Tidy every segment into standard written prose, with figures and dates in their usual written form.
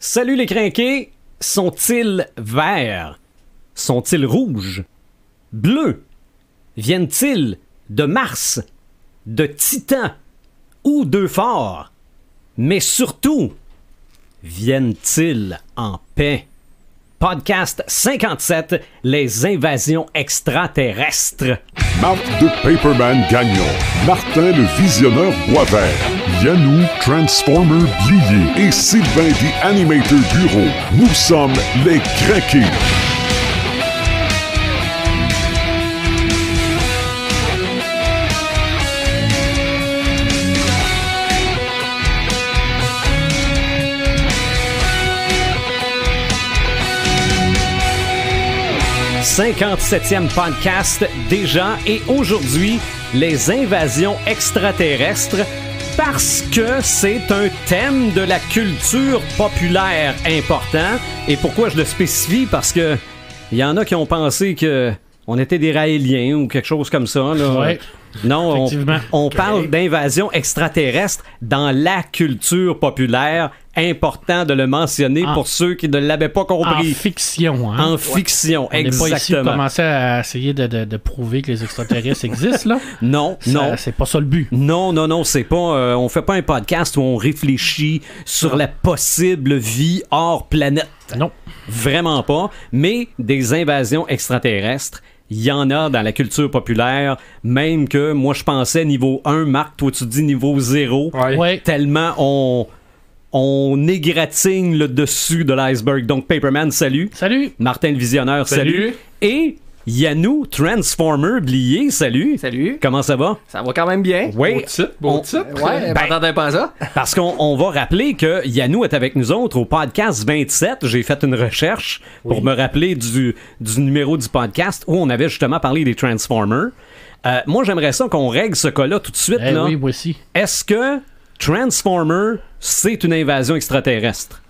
Salut les crinqués! Sont-ils verts? Sont-ils rouges? Bleus? Viennent-ils de Mars? De Titan? Ou d'Euphore? Mais surtout, viennent-ils en paix? Podcast 57, les invasions extraterrestres. Marc de Paperman Gagnon, Martin le Visionneur Boisvert, Yannou Transformer Blier et Sylvain the Animator Bureau. Nous sommes les Crinqués. « 57e podcast déjà et aujourd'hui, les invasions extraterrestres parce que c'est un thème de la culture populaire important. Et pourquoi je le spécifie? Parce que il y en a qui ont pensé que on était des Raéliens ou quelque chose comme ça. Là. Ouais. Non, on parle d'invasion extraterrestre dans la culture populaire. Important de le mentionner pour ceux qui ne l'avaient pas compris. En fiction, hein? En fiction, On n'est pas ici pour exactement. commencer à essayer de prouver que les extraterrestres existent, là. Non, non. C'est pas ça le but. Non, c'est pas. On fait pas un podcast où on réfléchit sur la possible vie hors planète. Non. Vraiment pas. Mais des invasions extraterrestres, il y en a dans la culture populaire, même que moi je pensais niveau 1, Marc, toi tu dis niveau 0. Ouais. Tellement on égratigne le dessus de l'iceberg. Donc Paperman, salut. Salut. Martin le Visionneur, salut. Et Yannou Transformer Blier, salut. Salut. Comment ça va? Ça va quand même bien. Oui. Beau titre. Ouais, m'attendais pas à ça. Parce qu'on va rappeler que Yannou est avec nous autres au podcast 27. J'ai fait une recherche pour me rappeler du numéro du podcast où on avait justement parlé des Transformers. Moi, j'aimerais ça qu'on règle ce cas-là tout de suite. Là. Oui, moi aussi. Est-ce que Transformer, c'est une invasion extraterrestre?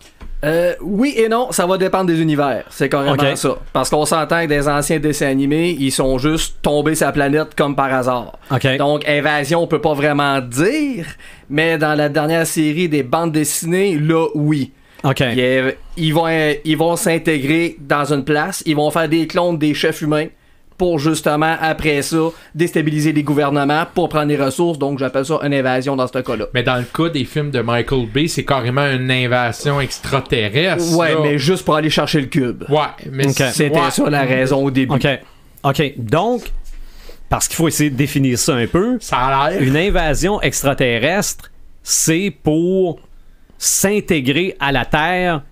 Oui et non, ça va dépendre des univers. C'est carrément Ok. ça. Parce qu'on s'entend que des anciens dessins animés, ils sont juste tombés sur la planète comme par hasard. OK. Donc, invasion, on peut pas vraiment dire, mais dans la dernière série des bandes dessinées, là, oui. OK. Ils vont s'intégrer dans une place, ils vont faire des clones des chefs humains pour justement, après ça, déstabiliser les gouvernements pour prendre les ressources. Donc, j'appelle ça une invasion dans ce cas-là. Mais dans le cas des films de Michael Bay, c'est carrément une invasion extraterrestre. Ouais, là. mais juste pour aller chercher le cube. Ouais, mais Ok. C'était ouais. ça la raison au début. OK. Donc, parce qu'il faut essayer de définir ça un peu, Ça a l'air. une invasion extraterrestre, c'est pour s'intégrer à la Terre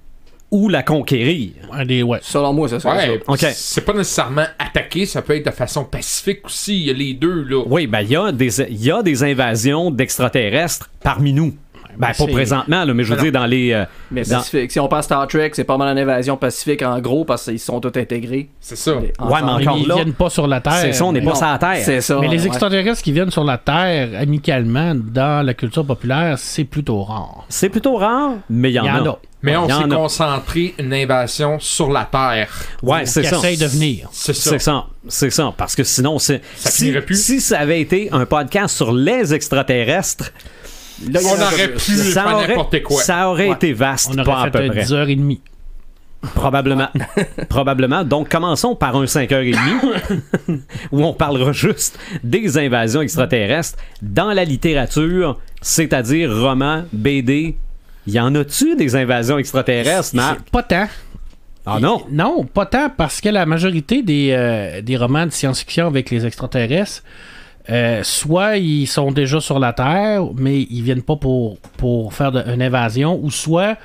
ou la conquérir. Ouais. Selon moi, c'est ça. Ouais, Ok. c'est pas nécessairement attaqué, ça peut être de façon pacifique aussi. Il y a les deux, là. Oui, ben il y a des invasions d'extraterrestres parmi nous. Ben, pas c'est- présentement, là, mais je veux dire dans les... Mais dans- Pacifique. Si on passe Star Trek, c'est pas mal une invasion pacifique en gros parce qu'ils sont tous intégrés. C'est ça. Ouais, mais ensemble. encore Ils là, viennent pas sur la Terre. c'est ça, on n'est mais pas sur la Terre. C'est ça. Mais les ouais. extraterrestres qui viennent sur la Terre amicalement dans la culture populaire, c'est plutôt rare. C'est plutôt rare, mais il y en a. Mais on Il y en s'est a. concentré une invasion sur la Terre. Ouais, c'est Qui ça. essayent de venir. C'est ça. C'est ça, parce que sinon, Ça finirait plus. si ça avait été un podcast sur les extraterrestres, Là, il y en On a aurait plus. pu faire n'importe quoi. Ça aurait Ouais. été vaste, On pas à aurait peu fait près. 10h30. Probablement. Probablement. Donc, commençons par un 5h30 où on parlera juste des invasions extraterrestres dans la littérature, c'est-à-dire romans, BD. Y en a-tu des invasions extraterrestres, Marc? Pas tant. Ah non? Non, pas tant, parce que la majorité des romans de science-fiction avec les extraterrestres, soit ils sont déjà sur la Terre, mais ils viennent pas pour faire une invasion, ou soit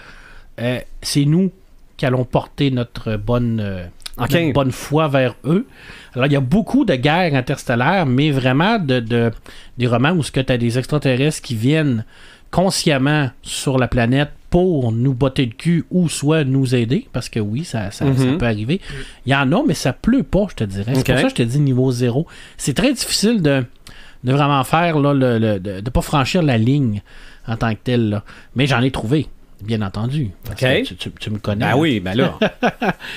c'est nous qui allons porter notre bonne foi vers eux. Alors, il y a beaucoup de guerres interstellaires, mais vraiment des romans où tu as des extraterrestres qui viennent consciemment sur la planète pour nous botter le cul ou soit nous aider, parce que oui, ça peut arriver. Il y en a, mais ça pleut pas, je te dirais. C'est pour ça que je te dis niveau 0. C'est très difficile de vraiment faire, là, de pas franchir la ligne en tant que tel. Là. Mais j'en ai trouvé, bien entendu. Parce que tu me connais. Ben là. oui, ben là.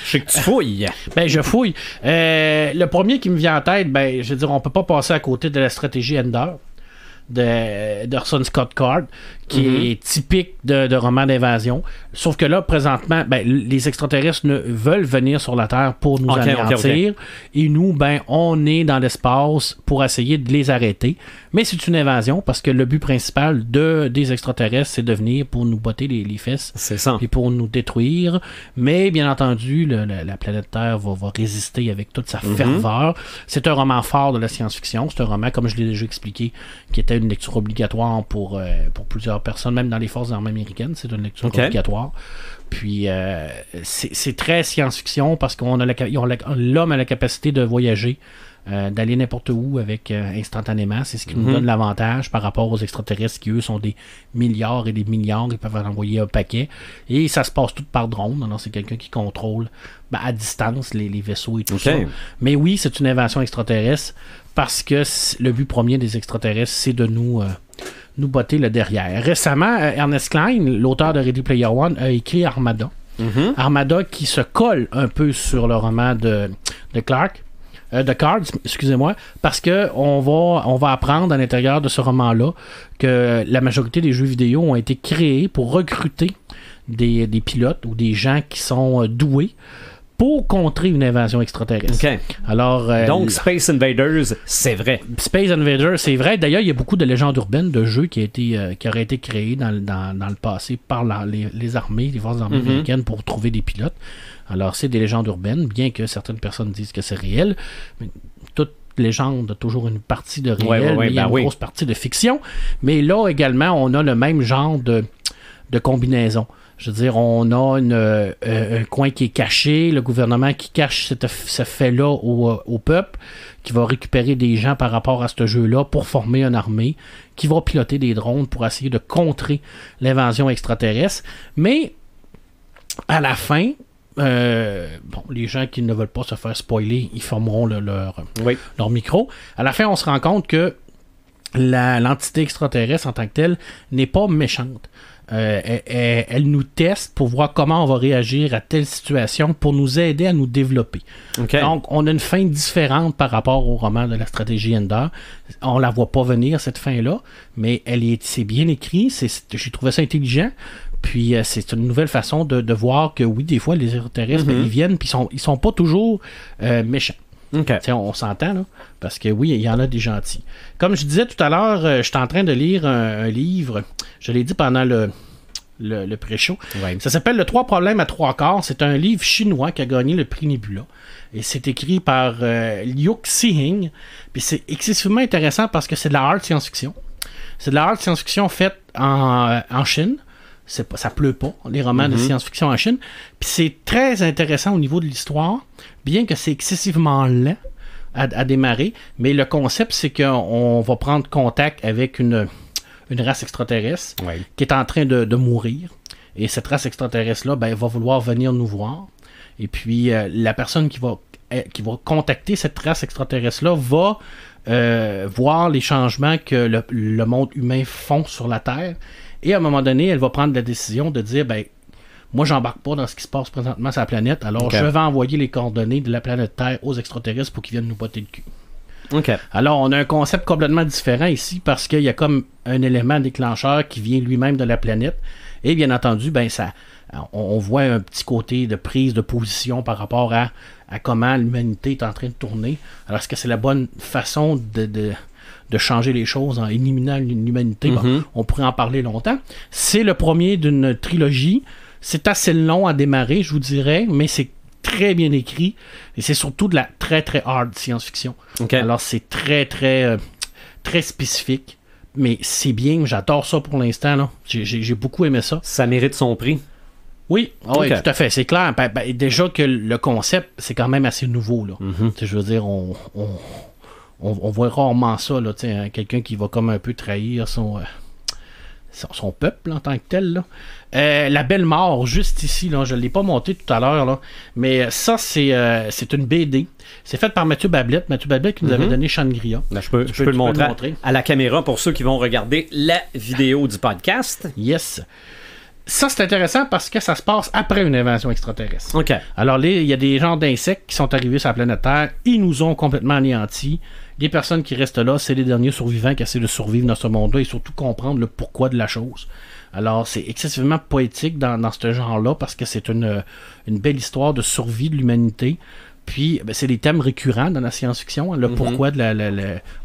Je sais que tu fouilles. Ben, je fouille. Le premier qui me vient en tête, ben, je veux dire, on peut pas passer à côté de la stratégie Ender d'Orson Scott Card, qui est typique de roman d'évasion. Sauf que là, présentement, les extraterrestres veulent venir sur la Terre pour nous anéantir. Et nous, on est dans l'espace pour essayer de les arrêter. Mais c'est une invasion parce que le but principal des extraterrestres, c'est de venir pour nous botter les fesses. C'est ça. Et pour nous détruire. Mais bien entendu, la planète Terre va résister avec toute sa ferveur. C'est un roman fort de la science-fiction. C'est un roman, comme je l'ai déjà expliqué, qui était une lecture obligatoire pour plusieurs personnes, même dans les forces armées américaines. C'est une lecture obligatoire. Puis c'est très science-fiction parce qu'on a l'homme a la capacité de voyager, d'aller n'importe où avec instantanément. C'est ce qui nous donne l'avantage par rapport aux extraterrestres qui, eux, sont des milliards et des milliards. Ils peuvent en envoyer un paquet. Et ça se passe tout par drone. Alors, c'est quelqu'un qui contrôle à distance les vaisseaux et tout ça. Mais oui, c'est une invasion extraterrestre parce que le but premier des extraterrestres, c'est de nous botter le derrière. Récemment, Ernest Cline, l'auteur de Ready Player One, a écrit Armada. Armada qui se colle un peu sur le roman de Cards, excusez-moi, parce que on va apprendre à l'intérieur de ce roman-là que la majorité des jeux vidéo ont été créés pour recruter des pilotes ou des gens qui sont doués pour contrer une invasion extraterrestre. Alors, donc, Space Invaders, c'est vrai. Space Invaders, c'est vrai. D'ailleurs, il y a beaucoup de légendes urbaines de jeux qui auraient été créés dans le passé par les armées, les forces armées américaines pour trouver des pilotes. Alors, c'est des légendes urbaines, bien que certaines personnes disent que c'est réel. Mais toute légende a toujours une partie de réel, mais il y a une grosse partie de fiction. Mais là, également, on a le même genre de combinaison. Je veux dire, on a un coin qui est caché, le gouvernement qui cache ce fait-là au peuple, qui va récupérer des gens par rapport à ce jeu-là pour former une armée, qui va piloter des drones pour essayer de contrer l'invasion extraterrestre. Mais, à la fin, les gens qui ne veulent pas se faire spoiler, ils fermeront leur micro. À la fin, on se rend compte que l'entité extraterrestre en tant que telle n'est pas méchante. Elle nous teste pour voir comment on va réagir à telle situation pour nous aider à nous développer. Donc, on a une fin différente par rapport au roman de la stratégie Ender. On la voit pas venir, cette fin-là, mais c'est bien écrit. J'ai trouvé ça intelligent. Puis, c'est une nouvelle façon de voir que, oui, des fois, les extraterrestres, ils viennent, puis ils sont pas toujours méchants. On s'entend, là, parce que oui, il y en a des gentils. Comme je disais tout à l'heure, je suis en train de lire un livre, je l'ai dit pendant le pré-show. Ça s'appelle Le 3 problèmes à 3 quarts. C'est un livre chinois qui a gagné le prix Nebula. Et c'est écrit par Liu Xihing. Puis c'est excessivement intéressant parce que c'est de la hard science-fiction. C'est de la hard science-fiction faite en Chine. Ça pleut pas, les romans de science-fiction en Chine. Puis c'est très intéressant au niveau de l'histoire, bien que c'est excessivement lent à démarrer. Mais le concept, c'est qu'on va prendre contact avec une race extraterrestre qui est en train de mourir. Et cette race extraterrestre-là, va vouloir venir nous voir. Et puis, la personne qui va contacter cette race extraterrestre-là va voir les changements que le monde humain font sur la Terre. Et à un moment donné, elle va prendre la décision de dire, moi, j'embarque pas dans ce qui se passe présentement sur la planète, alors je vais envoyer les coordonnées de la planète Terre aux extraterrestres pour qu'ils viennent nous botter le cul. Alors, on a un concept complètement différent ici parce qu'il y a comme un élément déclencheur qui vient lui-même de la planète. Et bien entendu, on voit un petit côté de prise de position par rapport à comment l'humanité est en train de tourner. Alors, est-ce que c'est la bonne façon de changer les choses en éliminant l'humanité? On pourrait en parler longtemps. C'est le premier d'une trilogie. C'est assez long à démarrer, je vous dirais, mais c'est très bien écrit. Et c'est surtout de la très, très hard science-fiction. Alors, c'est très, très, très spécifique. Mais c'est bien, j'adore ça pour l'instant. Là. J'ai beaucoup aimé ça. Ça mérite son prix. Oui, tout à fait, c'est clair. Déjà que le concept, c'est quand même assez nouveau. Là. Je veux dire, on voit rarement ça, là, quelqu'un qui va comme un peu trahir son peuple en tant que tel. Là. La Belle Mort, juste ici, là, je ne l'ai pas monté tout à l'heure, là, mais ça, c'est une BD. C'est fait par Mathieu Bablette. Mathieu Bablette qui nous avait donné Shangri-La. Je peux le montrer à la caméra pour ceux qui vont regarder la vidéo du podcast. Yes. Ça, c'est intéressant parce que ça se passe après une invasion extraterrestre. OK. Alors, il y a des genres d'insectes qui sont arrivés sur la planète Terre. Ils nous ont complètement anéantis. Les personnes qui restent là, c'est les derniers survivants qui essaient de survivre dans ce monde-là et surtout comprendre le pourquoi de la chose. Alors, c'est excessivement poétique dans ce genre-là parce que c'est une belle histoire de survie de l'humanité. Puis, c'est des thèmes récurrents dans la science-fiction. Hein, le pourquoi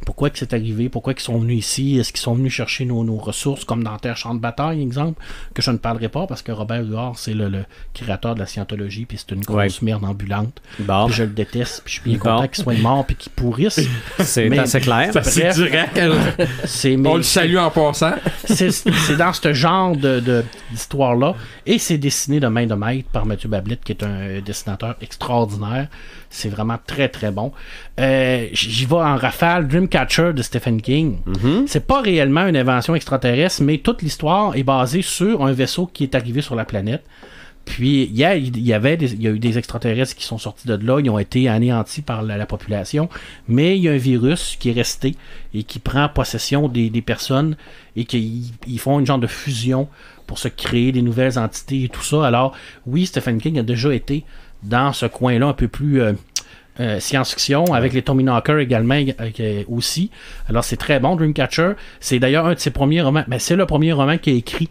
pourquoi que c'est arrivé, pourquoi ils sont venus ici, est-ce qu'ils sont venus chercher nos ressources, comme dans Terre Champ de Bataille, exemple, que je ne parlerai pas parce que Robert Huard, c'est le créateur de la scientologie, puis c'est une grosse merde ambulante. Bon. Puis je le déteste, puis je suis bien content qu'il soit mort, puis qu'il pourrisse. C'est assez clair. Ça, c'est direct. On le salue en passant. C'est dans ce genre d'histoire-là. Et c'est dessiné de main de maître par Mathieu Bablette, qui est un dessinateur extraordinaire. C'est vraiment très très bon. J'y vais en rafale. Dreamcatcher de Stephen King. C'est pas réellement une invention extraterrestre, mais toute l'histoire est basée sur un vaisseau qui est arrivé sur la planète. Puis il y a eu des extraterrestres qui sont sortis de là, ils ont été anéantis par la population, mais il y a un virus qui est resté et qui prend possession des personnes et qu'ils font une genre de fusion pour se créer des nouvelles entités et tout ça. Alors oui, Stephen King a déjà été dans ce coin-là un peu plus science-fiction, avec les Tommyknockers également aussi. Alors c'est très bon, Dreamcatcher. C'est d'ailleurs un de ses premiers romans, mais c'est le premier roman qu'il a écrit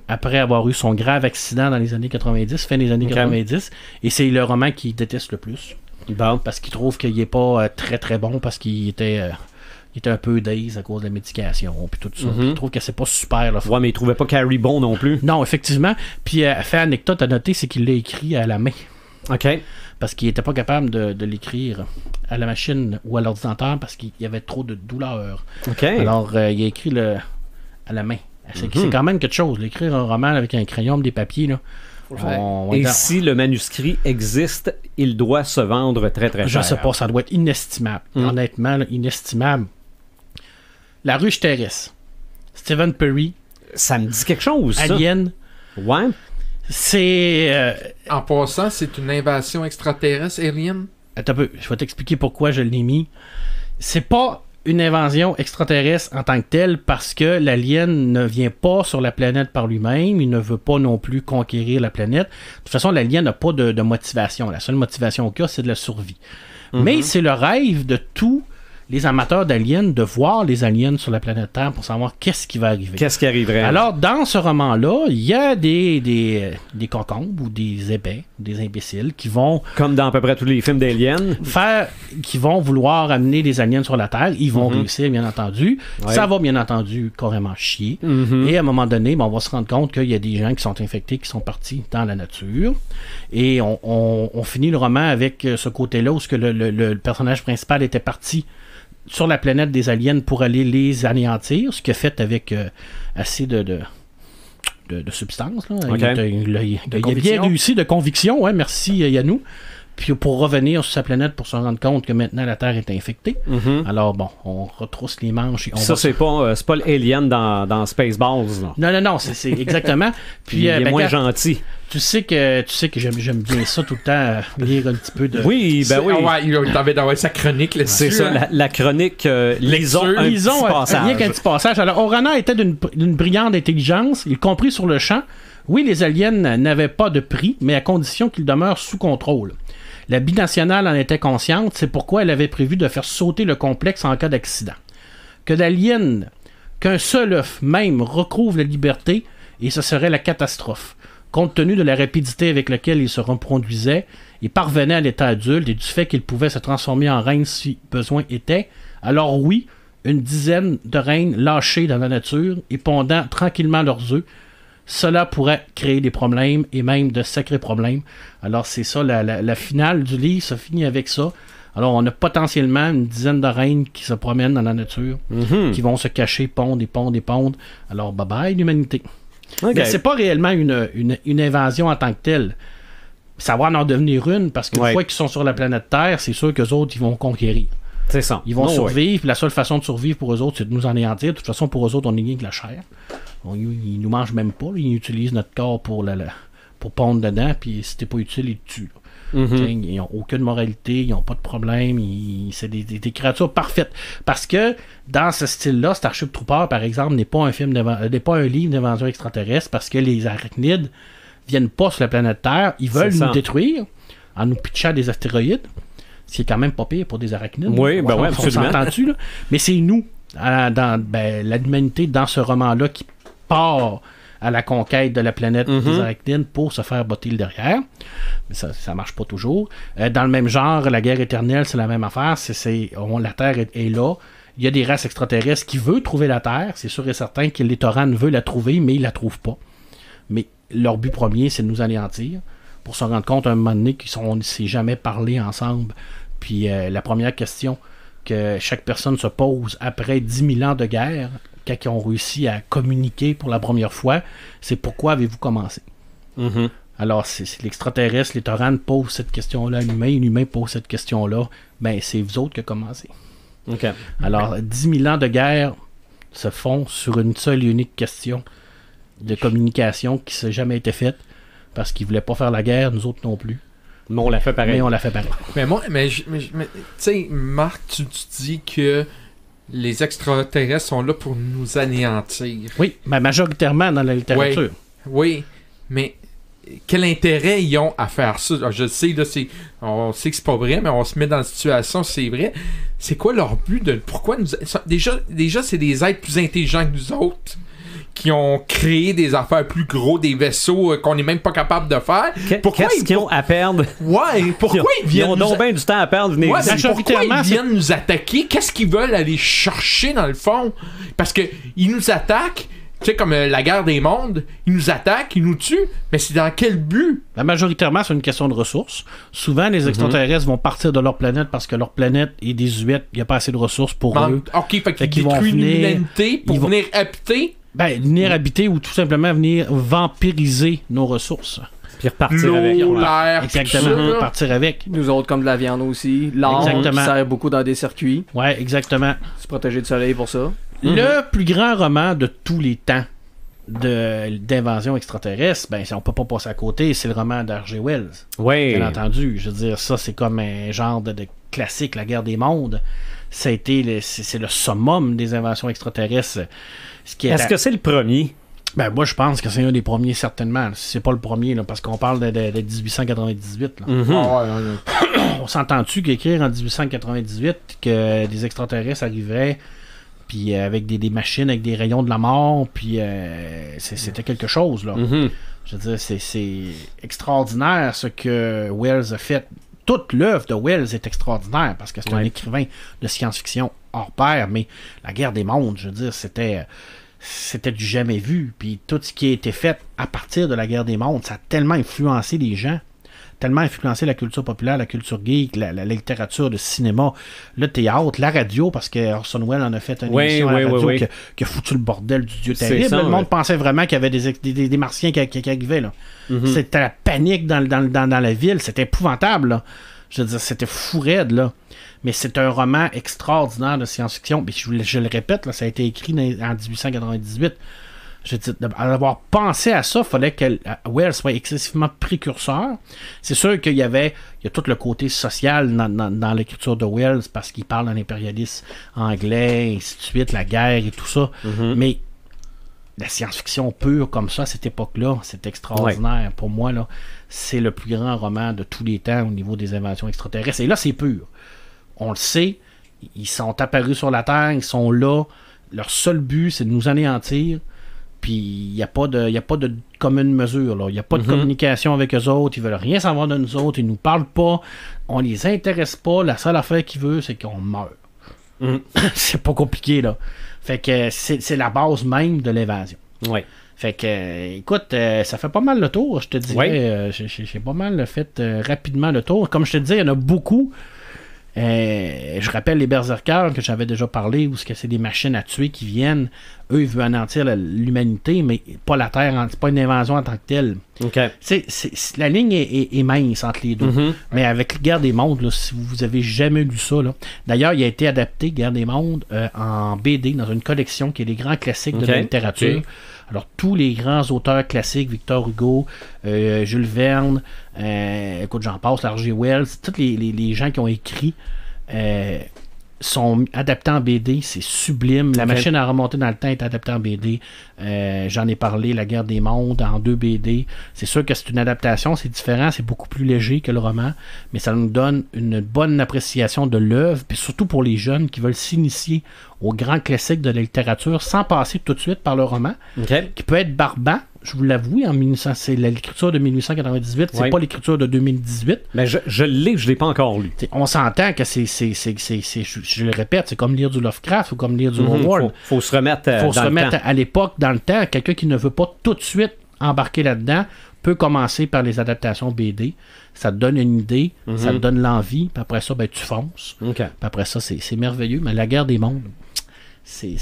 après avoir eu son grave accident dans les années 90, fin des années 90, et c'est le roman qu'il déteste le plus. Bon. Parce qu'il trouve qu'il n'est pas très très bon, parce qu'il était un peu daze à cause de la médication, puis tout ça. Il trouve que c'est pas super. Là. Ouais, mais il trouvait pas Carrie bon non plus. Non, effectivement. Puis, fait anecdote à noter, c'est qu'il l'a écrit à la main. OK. Parce qu'il était pas capable de l'écrire à la machine ou à l'ordinateur parce qu'il y avait trop de douleur. OK. Alors, il a écrit à la main. C'est quand même quelque chose. D'écrire un roman avec un crayon, des papiers, là. Et si le manuscrit existe, il doit se vendre très très cher. Je sais pas, ça doit être inestimable. Honnêtement, là, inestimable. La Ruche terrestre. Stephen Perry. Ça me dit quelque chose, ça. Alien. Ouais. C'est... En passant, c'est une invasion extraterrestre, Alien? Attends un peu, je vais t'expliquer pourquoi je l'ai mis. C'est pas une invasion extraterrestre en tant que telle parce que l'alien ne vient pas sur la planète par lui-même, il ne veut pas non plus conquérir la planète. De toute façon, l'alien n'a pas de motivation. La seule motivation qu'il a, c'est de la survie. Mais c'est le rêve de tous les amateurs d'aliens de voir les aliens sur la planète Terre pour savoir qu'est-ce qui va arriver. Qu'est-ce qui arriverait? Alors, dans ce roman-là, il y a des concombres ou des épais, des imbéciles qui vont... Comme dans à peu près tous les films d'aliens. Qui vont vouloir amener des aliens sur la Terre. Ils vont réussir, bien entendu. Ouais. Ça va, bien entendu, carrément chier. Et à un moment donné, on va se rendre compte qu'il y a des gens qui sont infectés, qui sont partis dans la nature. Et on finit le roman avec ce côté-là où le personnage principal était parti sur la planète des aliens pour aller les anéantir, ce qu'il a fait avec assez de substance. Là. Okay. Il a bien réussi de conviction, ouais, merci Yannou. Puis pour revenir sur sa planète pour se rendre compte que maintenant la Terre est infectée. Alors bon, on retrousse les manches. Et c'est pas l'alien dans Spaceballs. Non, c'est exactement. Puis il est moins gentil. Tu sais que j'aime bien ça tout le temps, lire un petit peu de... Oui, ben oui. Il t'avait d'envoyer sa chronique là-dessus. C'est ça, la chronique. Lisons un petit passage. Rien qu'un petit passage. Alors, Orana était d'une brillante intelligence, y compris sur le champ. Oui, les aliens n'avaient pas de prix, mais à condition qu'ils demeurent sous contrôle. La binationale en était consciente, c'est pourquoi elle avait prévu de faire sauter le complexe en cas d'accident. Que l'alien, qu'un seul œuf même recouvre la liberté, et ce serait la catastrophe. Compte tenu de la rapidité avec laquelle il se reproduisait, il parvenait à l'état adulte et du fait qu'il pouvait se transformer en reine si besoin était, alors oui, une dizaine de reines lâchées dans la nature et pondant tranquillement leurs œufs, cela pourrait créer des problèmes et même de sacrés problèmes. Alors c'est ça, la finale du livre se finit avec ça. Alors on a potentiellement une dizaine de reines qui se promènent dans la nature, qui vont se cacher, pondre et pondre et pondre. Alors bye bye l'humanité. Okay. Mais c'est pas réellement une invasion en tant que telle. Ça va en devenir une, parce qu'une fois qu'ils sont sur la planète Terre, c'est sûr qu'eux autres, ils vont conquérir. C'est ça. Ils vont survivre, puis la seule façon de survivre pour eux autres, c'est de nous anéantir. De toute façon, pour eux autres, on n'est rien que la chair. Ils nous mangent même pas. Ils utilisent notre corps pour pour pondre dedans, puis si t'es pas utile, ils te tuent. Mhm. Ils n'ont aucune moralité, ils n'ont pas de problème, c'est des créatures parfaites. Parce que dans ce style-là, Starship Trooper, par exemple, n'est pas un livre d'invasion extraterrestre, parce que les arachnides viennent pas sur la planète Terre, ils veulent nous détruire en nous pitchant des astéroïdes, ce qui est quand même pas pire pour des arachnides. Oui, ben ouais, on absolument. s'entend-tu, là? Mais c'est nous, l'humanité, dans ce roman-là, qui part à la conquête de la planète des arachnides pour se faire botter le derrière. Mais ça marche pas toujours. Dans le même genre, la guerre éternelle, c'est la même affaire. La Terre est là. Il y a des races extraterrestres qui veulent trouver la Terre. C'est sûr et certain que les Tauran veulent la trouver, mais ils la trouvent pas. Mais leur but premier, c'est de nous anéantir. Pour se rendre compte à un moment donné qu'on ne s'est jamais parlé ensemble. Puis la première question que chaque personne se pose après 10 000 ans de guerre, quand ils ont réussi à communiquer pour la première fois, c'est pourquoi avez-vous commencé? Mhm. Alors, c'est l'extraterrestre, les Taurans posent cette question-là à l'humain pose cette question-là, ben c'est vous autres qui avez commencé. OK. Alors, 10 000 ans de guerre se font sur une seule et unique question de communication qui n'a jamais été faite, parce qu'ils ne voulaient pas faire la guerre, nous autres non plus. Mais on l'a fait pareil. Mais on l'a fait pareil. Mais tu sais, Marc, tu dis que les extraterrestres sont là pour nous anéantir. Oui, mais majoritairement dans la littérature. Oui, mais quel intérêt ils ont à faire ça? Alors, je sais, là, on sait que c'est pas vrai, mais on se met dans la situation, c'est vrai. C'est quoi leur but? Pourquoi nous... Déjà, c'est des êtres plus intelligents que nous autres qui ont créé des affaires plus gros, des vaisseaux qu'on n'est même pas capable de faire. Qu'est-ce qu'ils ont à perdre? Ouais, pourquoi ils viennent Ils ont donc bien du temps à perdre. Ouais, pourquoi ils viennent nous attaquer? Qu'est-ce qu'ils veulent aller chercher dans le fond? Parce que ils nous attaquent, tu sais, comme la guerre des mondes, ils nous attaquent, ils nous tuent, mais c'est dans quel but? Majoritairement, c'est une question de ressources. Souvent, les extraterrestres vont partir de leur planète parce que leur planète est désuète, il n'y a pas assez de ressources pour eux. Ok, fait qu'ils venir- détruisent l'humanité pour venir habiter. Venir habiter ou tout simplement venir vampiriser nos ressources. Puis repartir avec. L'eau, l'air, Exactement, tout ça, partir avec. Nous autres, comme de la viande aussi. L'or, qui Exactement. sert beaucoup dans des circuits. Ouais, exactement. Se protéger du soleil pour ça. Le plus grand roman de tous les temps d'invasion extraterrestre, ben on peut pas passer à côté, c'est le roman d'H.G. Wells. Oui. Bien entendu. Je veux dire, ça, c'est comme un genre de classique, la guerre des mondes. Ça a été c'est le summum des invasions extraterrestres. Est-ce que c'est le premier? Ben, moi, je pense que c'est un des premiers, certainement. C'est pas le premier, là, parce qu'on parle de 1898. Là. On s'entend-tu qu'écrire en 1898 que des extraterrestres arrivaient, puis avec des machines, avec des rayons de la mort, puis c'était quelque chose, là. Je veux dire, c'est extraordinaire ce que Wells a fait. Toute l'œuvre de Wells est extraordinaire, parce que c'est un écrivain de science-fiction hors pair, mais la guerre des mondes, je veux dire, c'était du jamais vu. Puis tout ce qui a été fait à partir de la guerre des mondes, ça a tellement influencé les gens, tellement influencé la culture populaire, la culture geek, la littérature, le cinéma, le théâtre, la radio, parce que Orson Welles en a fait une émission à la radio qui a foutu le bordel du dieu terrible. Ça, le monde pensait vraiment qu'il y avait des martiens qui arrivaient. Là. C'était la panique dans la ville, c'était épouvantable. Là. Je veux dire, c'était fou raide, là. Mais c'est un roman extraordinaire de science-fiction. Mais je le répète, là, ça a été écrit en 1898. Je dis, d'avoir pensé à ça, il fallait que Wells soit excessivement précurseur. C'est sûr qu'il y a tout le côté social dans l'écriture de Wells, parce qu'il parle d'un impérialisme anglais, et ainsi de suite, la guerre et tout ça. Mais la science-fiction pure comme ça, à cette époque-là, c'est extraordinaire. Ouais. Pour moi, là, c'est le plus grand roman de tous les temps au niveau des invasions extraterrestres. Et là, c'est pur. On le sait, ils sont apparus sur la Terre, ils sont là. Leur seul but, c'est de nous anéantir. Puis il n'y a pas de commune mesure. Là. Il n'y a pas de communication avec eux autres. Ils veulent rien savoir de nous autres. Ils nous parlent pas. On les intéresse pas. La seule affaire qu'ils veulent, c'est qu'on meure. C'est pas compliqué, là. Fait que c'est la base même de l'évasion. Oui. Fait que, écoute, ça fait pas mal le tour, je te dirais. J'ai pas mal fait rapidement le tour. Comme je te disais, il y en a beaucoup. Je rappelle les Berserkers que j'avais déjà parlé, où c'est des machines à tuer qui viennent. Eux, ils veulent anéantir l'humanité, mais pas la Terre, c'est pas une invasion en tant que telle. Okay. La ligne est mince entre les deux. Mais avec Guerre des mondes, là, si vous avez jamais lu ça, là, d'ailleurs, il a été adapté, Guerre des mondes, en BD, dans une collection qui est les grands classiques de la littérature. Alors, tous les grands auteurs classiques, Victor Hugo, Jules Verne, écoute, j'en passe, H.G. Wells, tous les gens qui ont écrit sont adaptés en BD, c'est sublime. La machine à remonter dans le temps est adaptée en BD. J'en ai parlé, La Guerre des Mondes, en 2 BD. C'est sûr que c'est une adaptation, c'est différent, c'est beaucoup plus léger que le roman, mais ça nous donne une bonne appréciation de l'œuvre, puis surtout pour les jeunes qui veulent s'initier aux grands classiques de la littérature sans passer tout de suite par le roman, qui peut être barbant. Je vous l'avoue, c'est l'écriture de 1898, c'est pas l'écriture de 2018. Mais je l'ai pas encore lu. On s'entend que je le répète, c'est comme lire du Lovecraft ou comme lire du Howard. Faut se remettre à l'époque, dans le temps. Quelqu'un qui ne veut pas tout de suite embarquer là-dedans peut commencer par les adaptations BD. Ça te donne une idée, ça te donne l'envie, puis après ça, ben, tu fonces. Puis après ça, c'est merveilleux. Mais La Guerre des Mondes, c'est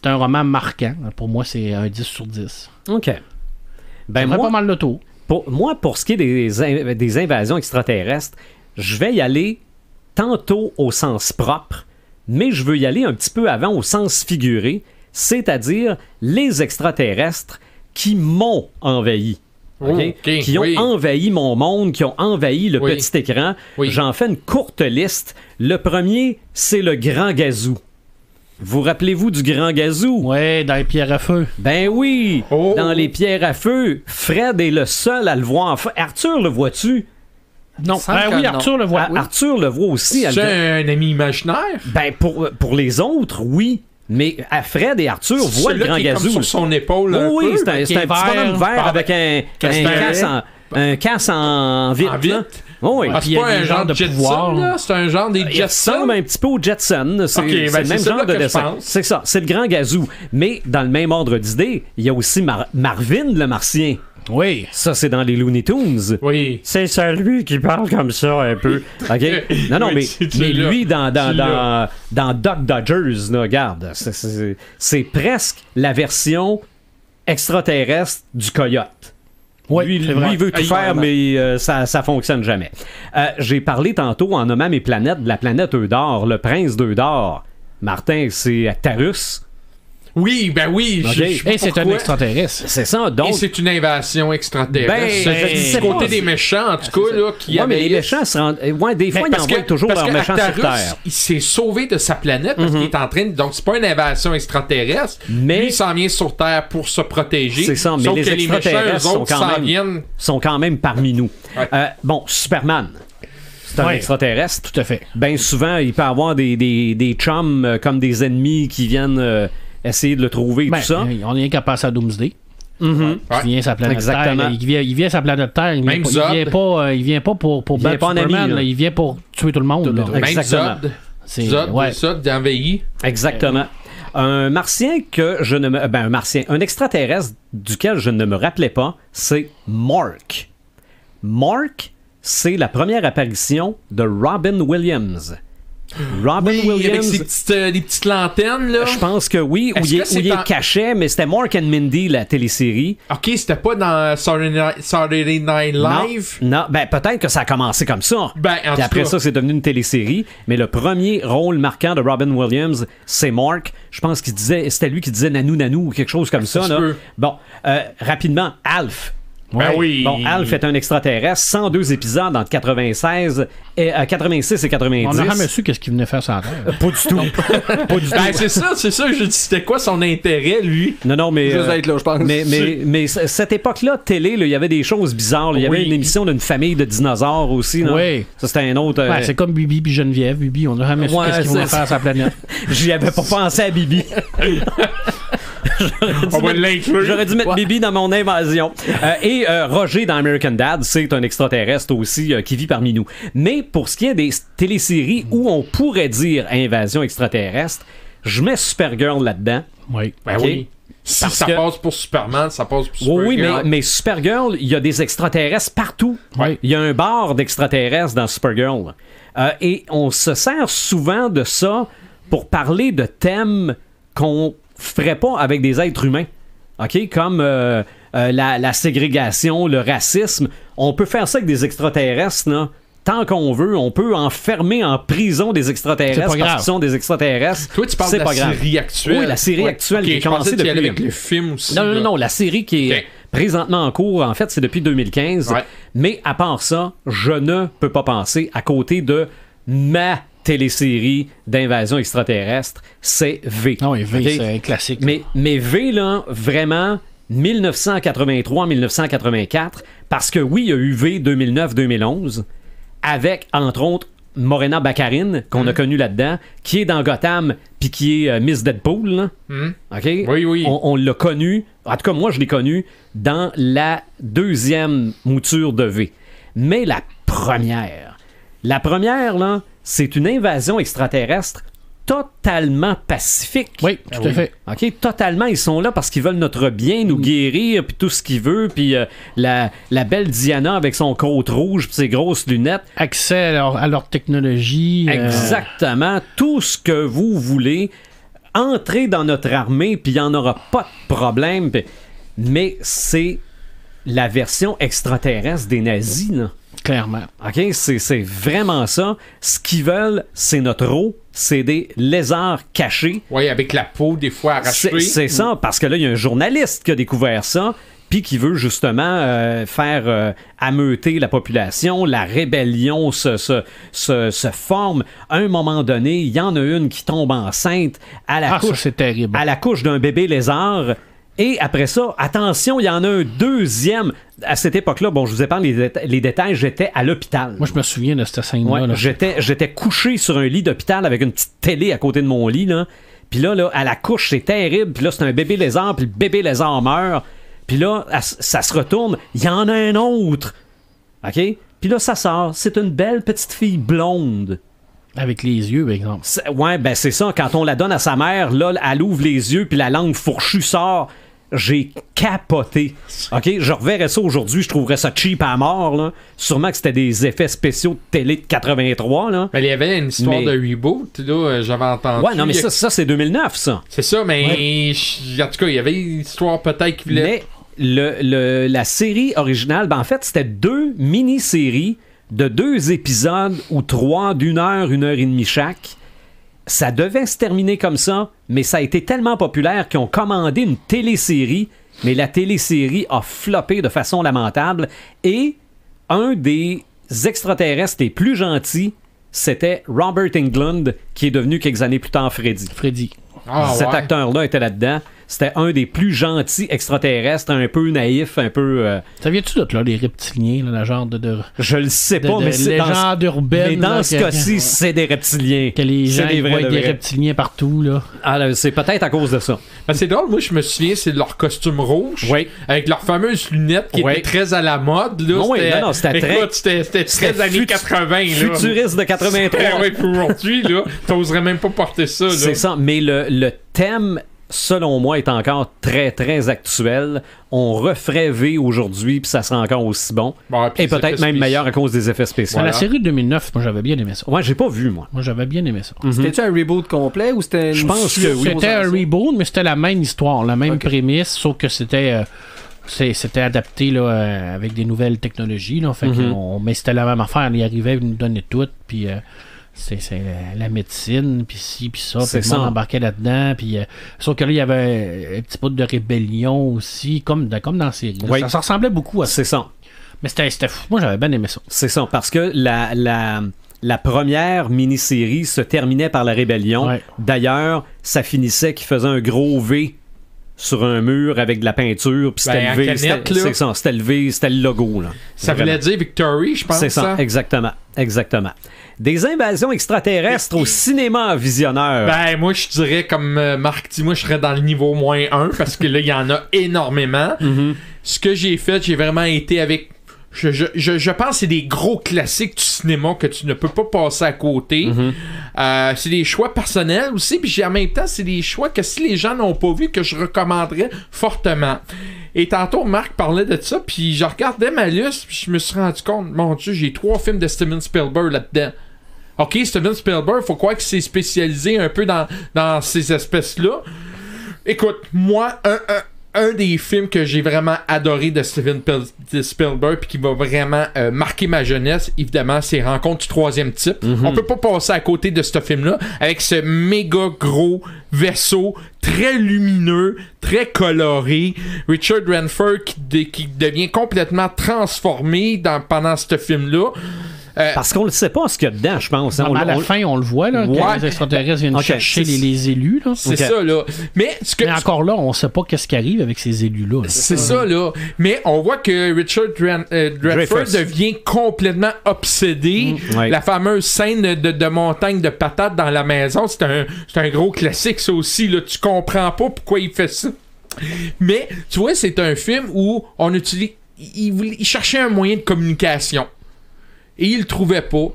un roman marquant. Pour moi, c'est un 10 sur 10. OK. Ben moi, pas mal le tour. Pour ce qui est des invasions extraterrestres, je vais y aller tantôt au sens propre, mais je veux y aller un petit peu avant au sens figuré, c'est-à-dire les extraterrestres qui m'ont envahi. Qui ont envahi mon monde, qui ont envahi le petit écran. J'en fais une courte liste. Le premier, c'est le Grand Gazou. Vous rappelez-vous du Grand Gazou? Oui, dans les pierres à feu. Ben oui, dans les pierres à feu. Fred est le seul à le voir. Arthur, le vois-tu? Non. Oui, Arthur le voit. Arthur le voit aussi. C'est un ami imaginaire? Ben, pour les autres, oui. Mais Fred et Arthur voient le Grand Gazou. Comme sur son épaule. Oui, c'est un petit bonhomme vert avec un casse en vitre. Oh, et c'est pas un genre de pouvoir. Là? C'est un genre des Jetsons. Il ressemble un petit peu aux Jetsons. C'est le même genre de dessin. C'est ça, c'est le Grand Gazou. Mais dans le même ordre d'idée, il y a aussi Marvin le Martien. Oui. Ça, c'est dans les Looney Tunes. Oui. C'est celui qui parle comme ça un peu. OK? Non, mais lui, dans Duck Dodgers, là, regarde, c'est presque la version extraterrestre du coyote. Oui, lui, il veut tout faire, mais ça fonctionne jamais. J'ai parlé tantôt, en nommant mes planètes, de la planète Eudor, le prince d'Eudor. Martin, c'est Tarus. Oui, ben oui. Okay. Et c'est un extraterrestre. C'est ça, donc. Et c'est une invasion extraterrestre. C'est côté des méchants, en tout cas, là, qui mais les méchants se rendent. Des fois, ils envoient toujours leurs méchants sur Terre. Il s'est sauvé de sa planète parce qu'il est en train de. Donc, c'est pas une invasion extraterrestre. Mais lui, il s'en vient sur Terre pour se protéger. C'est ça, mais les extraterrestres sont quand même parmi nous. Ouais. Superman. C'est un extraterrestre. Tout à fait. Bien souvent, il peut avoir des chums comme des ennemis qui viennent essayer de le trouver et tout ça. On est qu'à passer à Doomsday. Il vient sa planète Terre. Il vient sa planète Terre. Il vient pas pour battre Superman. Il vient pour tuer tout le monde. Même Zod d'envahir. Exactement. Un martien un extraterrestre duquel je ne me rappelais pas, c'est Mark. Mark, c'est la première apparition de Robin Williams. Williams. Avec des petites lanternes, là. Je pense que oui, où il est caché, mais c'était Mork and Mindy, la télésérie. Ok, c'était pas dans Saturday Night Live? Non, ben peut-être que ça a commencé comme ça. Puis après ça, c'est devenu une télésérie. Mais le premier rôle marquant de Robin Williams, c'est Mark. Je pense qu'il disait, c'était lui qui disait Nanou Nanou ou quelque chose comme ça. Là. Bon, rapidement, Alf. Oui. Bon, Alf est un extraterrestre, 102 épisodes entre 86 et 90. On n'a jamais su qu'est-ce qu'il venait faire sur la Terre. Pas du tout. Pas du tout. C'est ça, je dis, c'était quoi son intérêt, lui? Non, mais... Juste être là, je pense. Mais cette époque-là, télé, il y avait des choses bizarres. Il y avait une émission d'une famille de dinosaures aussi. Là. Oui. Ça, c'était un autre... c'est comme Bibi puis Geneviève. Bibi, on n'a jamais su qu'est-ce qu'il venait faire sur la planète. J'y avais pas pensé à Bibi. J'aurais dû mettre Bibi dans mon invasion. Et Roger dans American Dad, c'est un extraterrestre aussi qui vit parmi nous. Mais pour ce qui est des téléséries où on pourrait dire invasion extraterrestre, je mets Supergirl là-dedans. Oui. Oui. Si ça passe pour Superman, ça passe pour Supergirl. Oui, mais Supergirl, il y a des extraterrestres partout. Il y a un bar d'extraterrestres dans Supergirl. Et on se sert souvent de ça pour parler de thèmes qu'on ferait pas avec des êtres humains. OK? Comme la ségrégation, le racisme. On peut faire ça avec des extraterrestres, là, tant qu'on veut, on peut enfermer en prison des extraterrestres C'est pas grave. parce qu'ils sont des extraterrestres. Toi, tu parles C'est de pas la grave. série actuelle. Oui, la série actuelle qui a commencé depuis... avec le film aussi. Non, la série qui est Ok. présentement en cours, en fait, c'est depuis 2015. Ouais. Mais à part ça, je ne peux pas penser à côté de ma télésérie d'invasion extraterrestre, c'est V. Ah oui, V, Ok? c'est un classique. Mais V, là, vraiment, 1983-1984, parce que oui, il y a eu V 2009-2011, avec, entre autres, Morena Baccarin, qu'on a connu là-dedans, qui est dans Gotham, puis qui est Miss Deadpool, là. OK? Oui. On l'a connu, en tout cas, moi, je l'ai connu dans la deuxième mouture de V. Mais la première, là, c'est une invasion extraterrestre totalement pacifique. Oui, tout à fait. OK, totalement, ils sont là parce qu'ils veulent notre bien, nous guérir, puis tout ce qu'ils veulent, puis la belle Diana avec son côte rouge, puis ses grosses lunettes. Accès à leur technologie. Exactement, tout ce que vous voulez. Entrez dans notre armée, puis il n'y en aura pas de problème. Mais c'est la version extraterrestre des nazis, là. Clairement. OK, c'est vraiment ça. Ce qu'ils veulent, c'est notre eau, c'est des lézards cachés. Oui, avec la peau des fois arrachée. C'est ça, parce que là, il y a un journaliste qui a découvert ça, puis qui veut justement faire ameuter la population. La rébellion se forme. À un moment donné, il y en a une qui tombe enceinte à la Ça, c'est terrible. à la couche d'un bébé lézard. Et après ça, attention, il y en a un deuxième. À cette époque-là, bon, je vous épargne les détails, j'étais à l'hôpital. Moi, je me souviens de cette scène-là. Ouais, là. j'étais couché sur un lit d'hôpital avec une petite télé à côté de mon lit, là. Puis là, à la couche, c'est terrible. Puis là, c'est un bébé lézard, puis le bébé lézard meurt. Puis là, ça se retourne, il y en a un autre. OK? Puis là, ça sort. C'est une belle petite fille blonde. Avec les yeux, par exemple. Ouais, ben c'est ça. Quand on la donne à sa mère, là, elle ouvre les yeux, puis la langue fourchue sort. J'ai capoté. OK? Je reverrais ça aujourd'hui, je trouverais ça cheap à mort, là. Sûrement que c'était des effets spéciaux de télé de 83, là. Mais il y avait une histoire de reboot, là, j'avais entendu. Ouais, non, mais ça c'est 2009, ça. C'est ça, mais en tout cas, il y avait une histoire peut-être qui voulait... Mais la série originale, ben en fait, c'était 2 mini-séries de 2 épisodes ou 3 d'1 heure, 1 heure et demie chaque. Ça devait se terminer comme ça, mais ça a été tellement populaire qu'ils ont commandé une télésérie, mais la télésérie a floppé de façon lamentable. Et un des extraterrestres les plus gentils, c'était Robert Englund, qui est devenu quelques années plus tard Freddy. Cet acteur-là était là-dedans. C'était un des plus gentils extraterrestres, un peu naïf, un peu... Ça vient-tu d'autre, là, les reptiliens, là, le genre de... Je le sais pas, mais c'est légende urbaine. Mais dans là, ce cas-ci, c'est des reptiliens. Que les gens des voient des reptiliens partout, là. Ah, là, c'est peut-être à cause de ça. Ben, c'est drôle, moi je me souviens, c'est leur costume rouge, avec leurs fameuses lunettes qui étaient très à la mode. Là, c'était très années 80. Futuriste de 83. Ouais, pour aujourd'hui, là, t'oserais même pas porter ça. Là. C'est ça, mais le thème, selon moi, est encore très, très actuel. On referait V aujourd'hui, puis ça serait encore aussi bon. Et peut-être même meilleur à cause des effets spéciaux. Voilà. La série de 2009, moi, j'avais bien aimé ça. Ouais, j'ai pas vu, moi. Moi, j'avais bien aimé ça. C'était-tu un reboot complet ou c'était... Je pense que oui. C'était un reboot, mais c'était la même histoire, la même prémisse, sauf que c'était... c'était adapté là, avec des nouvelles technologies. Là, fait mais c'était la même affaire. Il arrivait, il nous donnait tout, puis... c'est la médecine, puis ci, puis ça, puis le monde embarquait là-dedans, puis sauf que là, il y avait un petit peu de rébellion aussi, comme dans la série. Oui. Ça ressemblait beaucoup à ça. C'est ça. Mais c'était fou. Moi, j'avais bien aimé ça. C'est ça, parce que la première mini-série se terminait par la rébellion. Ouais. D'ailleurs, ça finissait qu'il faisait un gros V sur un mur avec de la peinture, puis c'était le V. C'est ça, c'était le V, c'était le logo. Là. Ça voulait dire Victory, je pense. C'est ça, exactement. Des invasions extraterrestres au cinéma visionneur. Ben, moi, je dirais, comme Marc dit, moi, je serais dans le niveau -1, parce que là, il y en a énormément. Ce que j'ai fait, j'ai vraiment été avec... Je pense que c'est des gros classiques du cinéma que tu ne peux pas passer à côté. C'est des choix personnels aussi, puis en même temps, c'est des choix que si les gens n'ont pas vu, que je recommanderais fortement. Et tantôt, Marc parlait de ça, puis je regardais ma liste, puis je me suis rendu compte, mon Dieu, j'ai 3 films de Steven Spielberg là-dedans. OK, Steven Spielberg, faut croire qu'il s'est spécialisé un peu dans ces espèces-là. Écoute, moi, un des films que j'ai vraiment adoré de Steven Spielberg puis qui va vraiment marquer ma jeunesse, évidemment, c'est Rencontre du troisième type. On peut pas passer à côté de ce film-là avec ce méga gros vaisseau très lumineux, très coloré. Richard Redford qui devient complètement transformé pendant ce film-là. Parce qu'on ne sait pas ce qu'il y a dedans, je pense. À la fin, on le voit, là, quand les extraterrestres viennent chercher les élus. Là. C'est ça, là. Mais encore là, on ne sait pas qu'est-ce qui arrive avec ces élus-là. C'est ça, là. Mais on voit que Richard Dreyfuss devient complètement obsédé. La fameuse scène de montagne de patates dans la maison, c'est un gros classique, ça aussi. Là. Tu comprends pas pourquoi il fait ça. Mais, tu vois, c'est un film où on utilise... Il cherchait un moyen de communication. Et il le trouvait pas.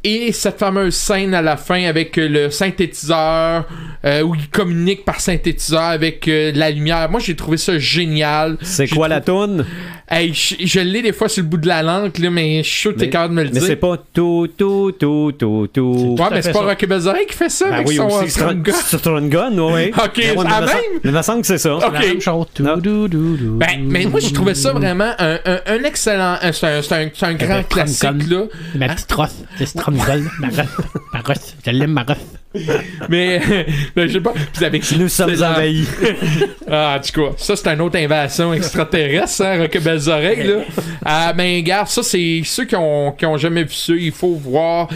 Et cette fameuse scène à la fin avec le synthétiseur, où il communique par synthétiseur avec la lumière. Moi, j'ai trouvé ça génial. C'est quoi la toune? Hey, je l'ai des fois sur le bout de la langue, là, mais je suis sûr que t'es capable de me le dire. Mais c'est pas tout. Ouais, mais c'est pas Rocky Balboa qui fait ça avec son Strong Gun, oui. Ok, c'est la même? Mais il me semble que c'est ça. Ok. La même chose. Mais moi, j'ai trouvé ça vraiment un excellent... C'est un grand classique, là. Ma petite rosse. C'est Strong Gun. Ma rosse. Je l'aime, ma rosse. Mais je sais pas. Nous sommes envahis. En tout cas, ça, c'est une autre invasion extraterrestre, hein, Rocky Belles Oreilles, là. Mais regarde, ça, c'est ceux qui ont jamais vu ça, il faut voir.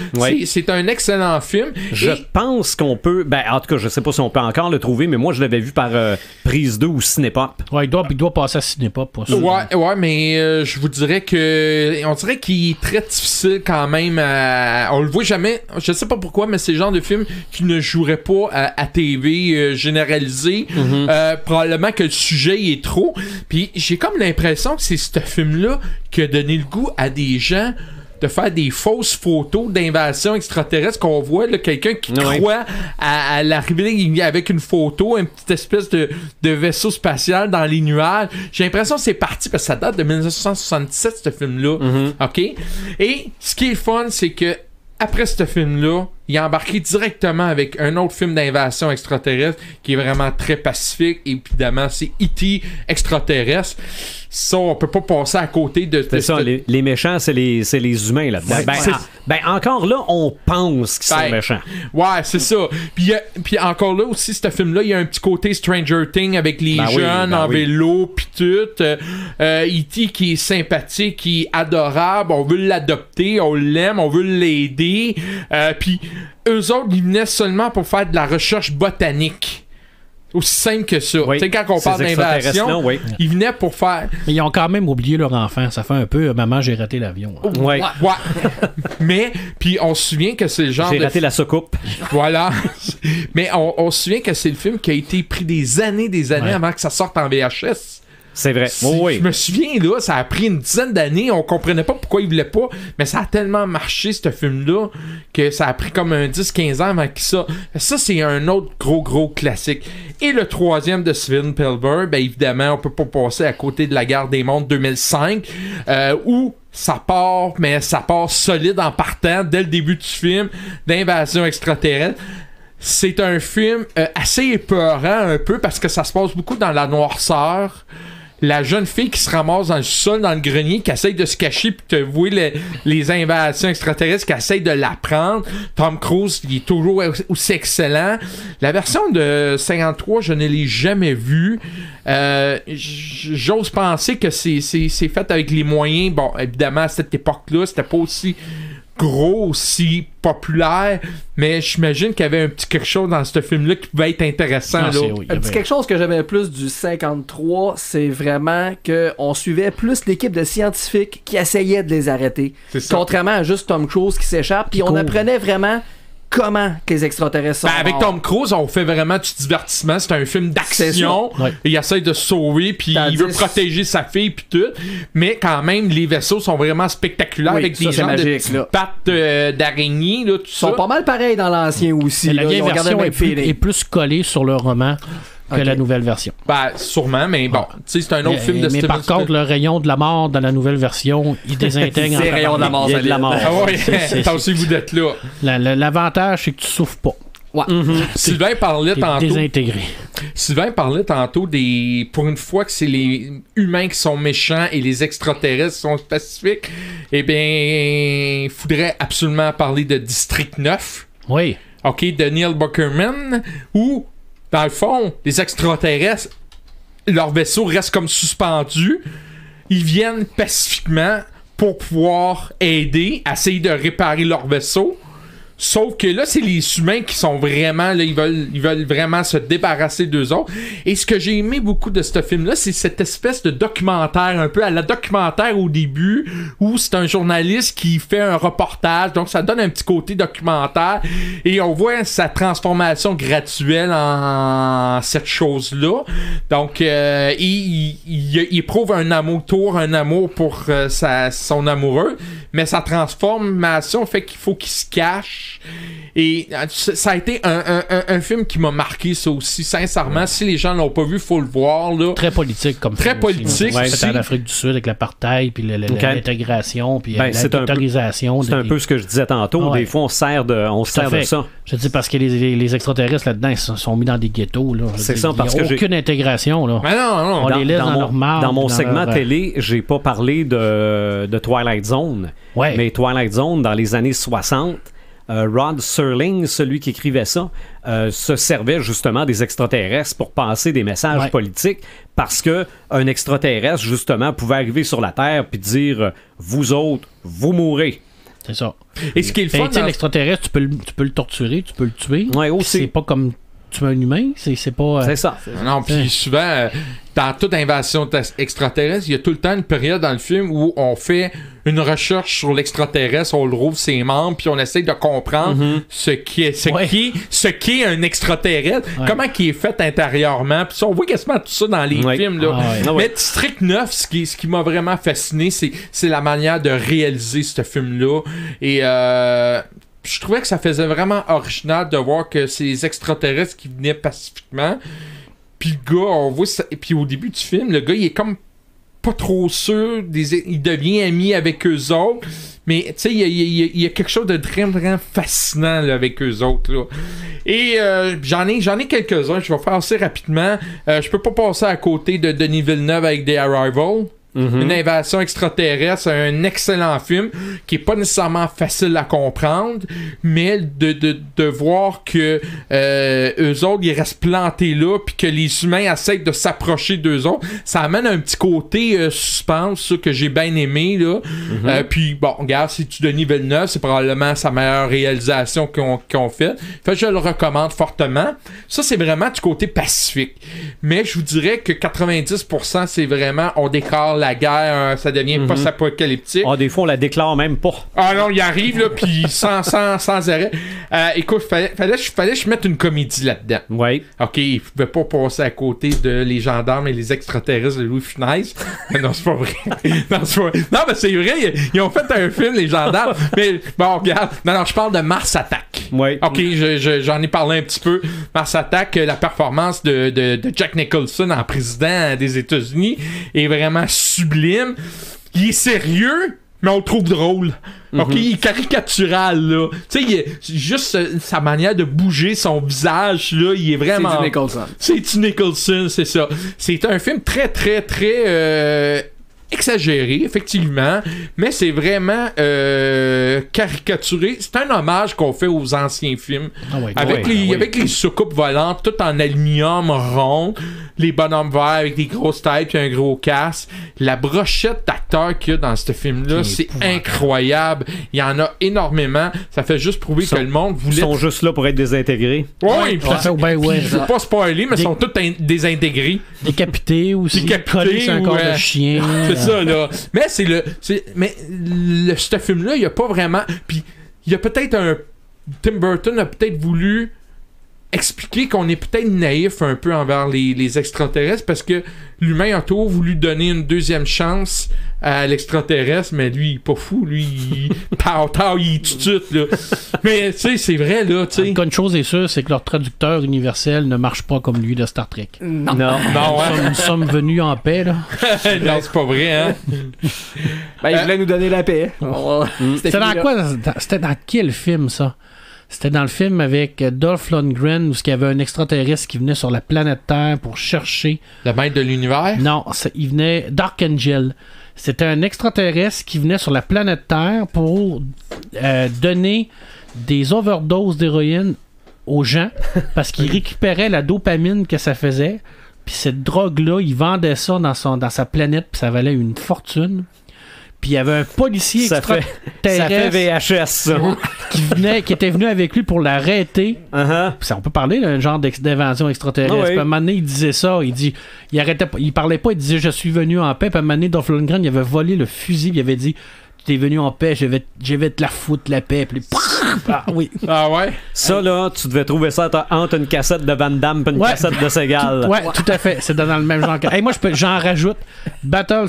C'est un excellent film. Je pense qu'on peut... en tout cas, je sais pas si on peut encore le trouver, mais moi, je l'avais vu par Prise 2 ou Cinépop. Ouais, il doit passer à Cinépop pour ça. Ouais, mais je vous dirais que... On dirait qu'il est très difficile quand même on le voit jamais. Je sais pas pourquoi, mais c'est le genre de film qui ne jouerait pas à TV généralisé. Probablement que le sujet il est trop. Puis j'ai comme l'impression que c'est ce film-là qui a donné le goût à des gens de faire des fausses photos d'invasion extraterrestre qu'on voit, là, quelqu'un qui croit à l'arrivée avec une photo, une petite espèce de vaisseau spatial dans les nuages. J'ai l'impression que c'est parti parce que ça date de 1967, ce film-là. OK? Et ce qui est fun, c'est que après ce film-là, il a embarqué directement avec un autre film d'invasion extraterrestre qui est vraiment très pacifique. Évidemment, c'est E.T. extraterrestre. Ça, on peut pas passer à côté de... C'est ça, les méchants, c'est les humains là-dedans. Encore là, on pense qu'ils sont méchants. Ouais, c'est ça. Puis encore là aussi, ce film-là, il y a un petit côté Stranger Things avec les jeunes en vélo, puis tout. E.T. qui est sympathique, qui est adorable. On veut l'adopter, on l'aime, on veut l'aider. Puis eux autres, ils venaient seulement pour faire de la recherche botanique. Aussi simple que ça. Tu sais, quand on parle d'invasion, ils venaient pour faire... Mais ils ont quand même oublié leur enfant. Ça fait un peu « Maman, j'ai raté l'avion ». Ouais. Mais, puis on se souvient que c'est le genre J'ai raté la soucoupe. Voilà. Mais on se souvient que c'est le film qui a été pris des années avant que ça sorte en VHS. C'est vrai. Je me souviens, là, ça a pris une dizaine d'années, on comprenait pas pourquoi ils voulaient pas, mais ça a tellement marché, ce film-là, que ça a pris comme un 10-15 ans avant qu'il sorte. Ça, c'est un autre gros classique. Et le troisième de Steven Spielberg, évidemment, on peut pas passer à côté de La Guerre des Mondes 2005, où ça part solide en partant, dès le début du film, d'invasion extraterrestre. C'est un film assez épeurant un peu, parce que ça se passe beaucoup dans la noirceur. La jeune fille qui se ramasse dans le sol, dans le grenier, qui essaye de se cacher, puis tu vois les invasions extraterrestres qui essayent de la prendre. Tom Cruise, il est toujours aussi excellent. La version de 53, je ne l'ai jamais vue. J'ose penser que c'est fait avec les moyens. Bon, évidemment, à cette époque-là, c'était pas aussi gros, aussi populaire, mais j'imagine qu'il y avait un petit quelque chose dans ce film-là qui pouvait être intéressant. Un petit quelque chose que j'aimais plus du 53, c'est vraiment qu'on suivait plus l'équipe de scientifiques qui essayaient de les arrêter. Contrairement à juste Tom Cruise qui s'échappe, puis on apprenait vraiment comment que les extraterrestres sont avec Tom Cruise, on fait vraiment du divertissement. C'est un film d'action. Il essaie de se sauver, puis il veut protéger sa fille, puis tout. Mais quand même, les vaisseaux sont vraiment spectaculaires avec des genres de petites pattes d'araignée. Là, tout ça. Ils sont pas mal pareils dans l'ancien aussi. La vieille version est plus collée sur le roman que la nouvelle version. Sûrement, mais bon, tu sais, c'est un autre film de Steven Spielberg. Mais par contre, le rayon de la mort dans la nouvelle version, il désintègre c'est rayon de la mort, de la mort. T'as aussi vous d'être là. L'avantage, c'est que tu souffres pas. Ouais. Sylvain parlait T'es tantôt. désintégré. Sylvain parlait tantôt des. Pour une fois que c'est les humains qui sont méchants et les extraterrestres sont pacifiques, eh bien, il faudrait absolument parler de District 9. Oui. OK, de Neil Buckerman, où, dans le fond, les extraterrestres, leur vaisseau reste comme suspendu. Ils viennent pacifiquement pour pouvoir aider, essayer de réparer leur vaisseau. Sauf que là, c'est les humains qui sont vraiment, là, ils veulent vraiment se débarrasser d'eux autres. Et ce que j'ai aimé beaucoup de ce film-là, c'est cette espèce de documentaire, un peu à la documentaire au début, où c'est un journaliste qui fait un reportage, donc ça donne un petit côté documentaire, et on voit sa transformation graduelle en cette chose-là. Donc, il éprouve un amour pour son amoureux, mais sa transformation fait qu'il faut qu'il se cache. Et ça a été un film qui m'a marqué, ça aussi, sincèrement. Si les gens l'ont pas vu, faut le voir, là. Très politique comme Très film politique aussi. Ouais, aussi. c'était en Afrique du Sud avec l'apartheid, puis l'intégration, puis c'est l'autorisation. C'est un peu ce que je disais tantôt. Des fois, on se sert de ça. Je dis parce que les extraterrestres là-dedans, ils sont mis dans des ghettos. Là. C'est ça, parce que il n'y a aucune intégration. Là. Mais non. On les laisse dans leur marde. Dans mon segment télé, j'ai pas parlé de Twilight Zone. Ouais. Mais Twilight Zone, dans les années 60, Rod Serling, celui qui écrivait ça, se servait justement des extraterrestres pour passer des messages politiques, parce que un extraterrestre, justement, pouvait arriver sur la Terre puis dire « Vous autres, vous mourrez ». C'est ça. Et ce qui est le fun, l'extraterrestre, tu peux le torturer, tu peux le tuer. Ouais, aussi. C'est pas comme tuer un humain, c'est pas... C'est ça. Non, puis souvent, dans toute invasion extraterrestre, il y a tout le temps une période dans le film où on fait une recherche sur l'extraterrestre, on le rouvre ses membres, puis on essaie de comprendre ce qu'est un extraterrestre, comment il est fait intérieurement, puis on voit quasiment tout ça dans les films, là. Mais District 9, ce qui m'a vraiment fasciné, c'est la manière de réaliser ce film-là, et je trouvais que ça faisait vraiment original de voir que c'est les extraterrestres qui venaient pacifiquement. Puis le gars, on voit ça. Et puis au début du film, le gars, il est comme pas trop sûr. Il devient ami avec eux autres. Mais tu sais, il y a quelque chose de vraiment fascinant là, avec eux autres. Là. Et j'en ai quelques-uns. Je vais faire assez rapidement. Je peux pas passer à côté de Denis Villeneuve avec The Arrival. Une invasion extraterrestre, un excellent film qui est pas nécessairement facile à comprendre, mais de voir que eux autres ils restent plantés là, puis que les humains essaient de s'approcher d'eux autres, ça amène un petit côté suspense, ça, que j'ai bien aimé là. Puis bon, regarde, si tu Denis Villeneuve, c'est probablement sa meilleure réalisation qu'on fait. Fait que je le recommande fortement. Ça, c'est vraiment du côté pacifique. Mais je vous dirais que 90%, c'est vraiment on décale la guerre, ça devient post-apocalyptique. Des fois, on la déclare même pas. Ah non, il arrive, là, puis sans arrêt. Écoute, fallait que je mette une comédie là-dedans. Oui. OK, il pouvait pas passer à côté de Les Gendarmes et les Extraterrestres de Louis Funès. Non, c'est pas vrai. Non, mais c'est vrai, ils ont fait un film, Les Gendarmes. Mais bon, regarde. Non, je parle de Mars Attack. Oui. OK, j'en ai parlé un petit peu. Mars Attack, la performance de Jack Nicholson en président des États-Unis est vraiment sublime. Il est sérieux, mais on le trouve drôle. OK, il est caricatural, là. Tu sais, juste sa manière de bouger son visage, là, il est vraiment... C'est du Nicholson. C'est du Nicholson, c'est ça. C'est un film très, très, très... exagéré, effectivement, mais c'est vraiment caricaturé. C'est un hommage qu'on fait aux anciens films. Avec les soucoupes volantes, tout en aluminium rond, les bonhommes verts avec des grosses têtes puis un gros casque. La brochette d'acteurs qu'il y a dans ce film-là, c'est incroyable. Il y en a énormément. Ça fait juste prouver que le monde voulait... Ils sont juste là pour être désintégrés. Oui, je veux pas spoiler, mais ils sont tous désintégrés. Décapités ou collés sur un corps de chien. C'est ça, là. Mais ce film-là, il y a pas vraiment... Puis, il y a peut-être Tim Burton a peut-être voulu expliquer qu'on est peut-être naïf un peu envers les extraterrestres parce que l'humain a toujours voulu donner une deuxième chance à l'extraterrestre, mais lui, il est pas fou. Lui, il il tue tout, là. Mais, tu sais, c'est vrai, là, tu sais. Une chose est sûre, c'est que leur traducteur universel ne marche pas comme lui de Star Trek. Non. Nous sommes venus en paix, là. Non, c'est pas vrai, hein. Il voulait nous donner la paix. C'était dans quoi? C'était dans quel film, ça? C'était dans le film avec Dolph Lundgren où il y avait un extraterrestre qui venait sur la planète Terre pour chercher... Le maître de l'univers? Non, il venait... Dark Angel. C'était un extraterrestre qui venait sur la planète Terre pour donner des overdoses d'héroïne aux gens parce qu'il récupérait la dopamine que ça faisait. Puis cette drogue-là, il vendait ça dans sa planète puis ça valait une fortune. Puis il y avait un policier Ça fait VHS, ça. qui était venu avec lui pour l'arrêter. Puis on peut parler d'un genre d'invasion extraterrestre. Puis à un moment donné, il disait ça. Il arrêtait pas. Il parlait pas. Il disait je suis venu en paix. Puis à un moment donné, Dolph Lundgren, il avait volé le fusil. Puis il avait dit tu es venu en paix. Je vais te la foutre la paix. Puis oui. Ah ouais? Ça, là, tu devais trouver ça entre une cassette de Van Damme et une cassette de Seagal. Ouais, tout à fait. C'est dans le même genre. Moi, j'en rajoute. Battle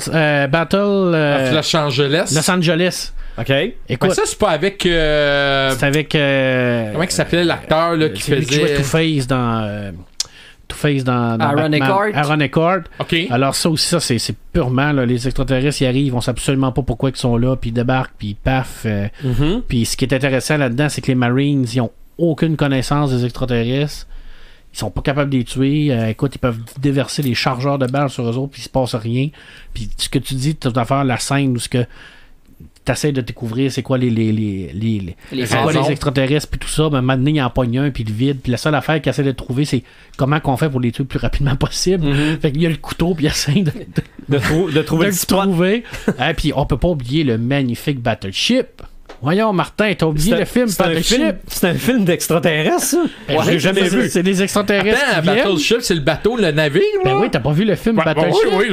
Los Angeles. Los Angeles. OK. Écoute, Mais ça, c'est pas avec... c'est avec... Comment il s'appelait l'acteur là, qui c'est lui qui jouait faisait... Two-Face dans... Two-Face dans Aaron Eckhart. Aaron Eckhart. OK. Alors ça aussi, ça c'est purement là, les extraterrestres, ils arrivent, on sait absolument pas pourquoi ils sont là, puis ils débarquent, puis paf. Puis ce qui est intéressant là-dedans, c'est que les Marines, ils ont aucune connaissance des extraterrestres. Ils sont pas capables de les tuer. Écoute, ils peuvent déverser les chargeurs de balles sur eux autres, puis il se passe rien. Puis ce que tu dis, tu vas faire la scène où ce que t'essaies de découvrir c'est quoi les extraterrestres puis tout ça, ben maintenant il en pogne un puis le vide, puis la seule affaire qu'il essaie de trouver c'est comment qu'on fait pour les tuer le plus rapidement possible. Fait qu'il y a le couteau puis il essaie de trouver le trouver. Puis on peut pas oublier le magnifique Battleship. Voyons, Martin, t'as oublié le film Battleship. C'est un film d'extraterrestres, ça? Je l'ai jamais vu. C'est des extraterrestres. Attends, Battleship, c'est le bateau, le navire, là? Ben oui, t'as pas vu le film Battleship? Oui,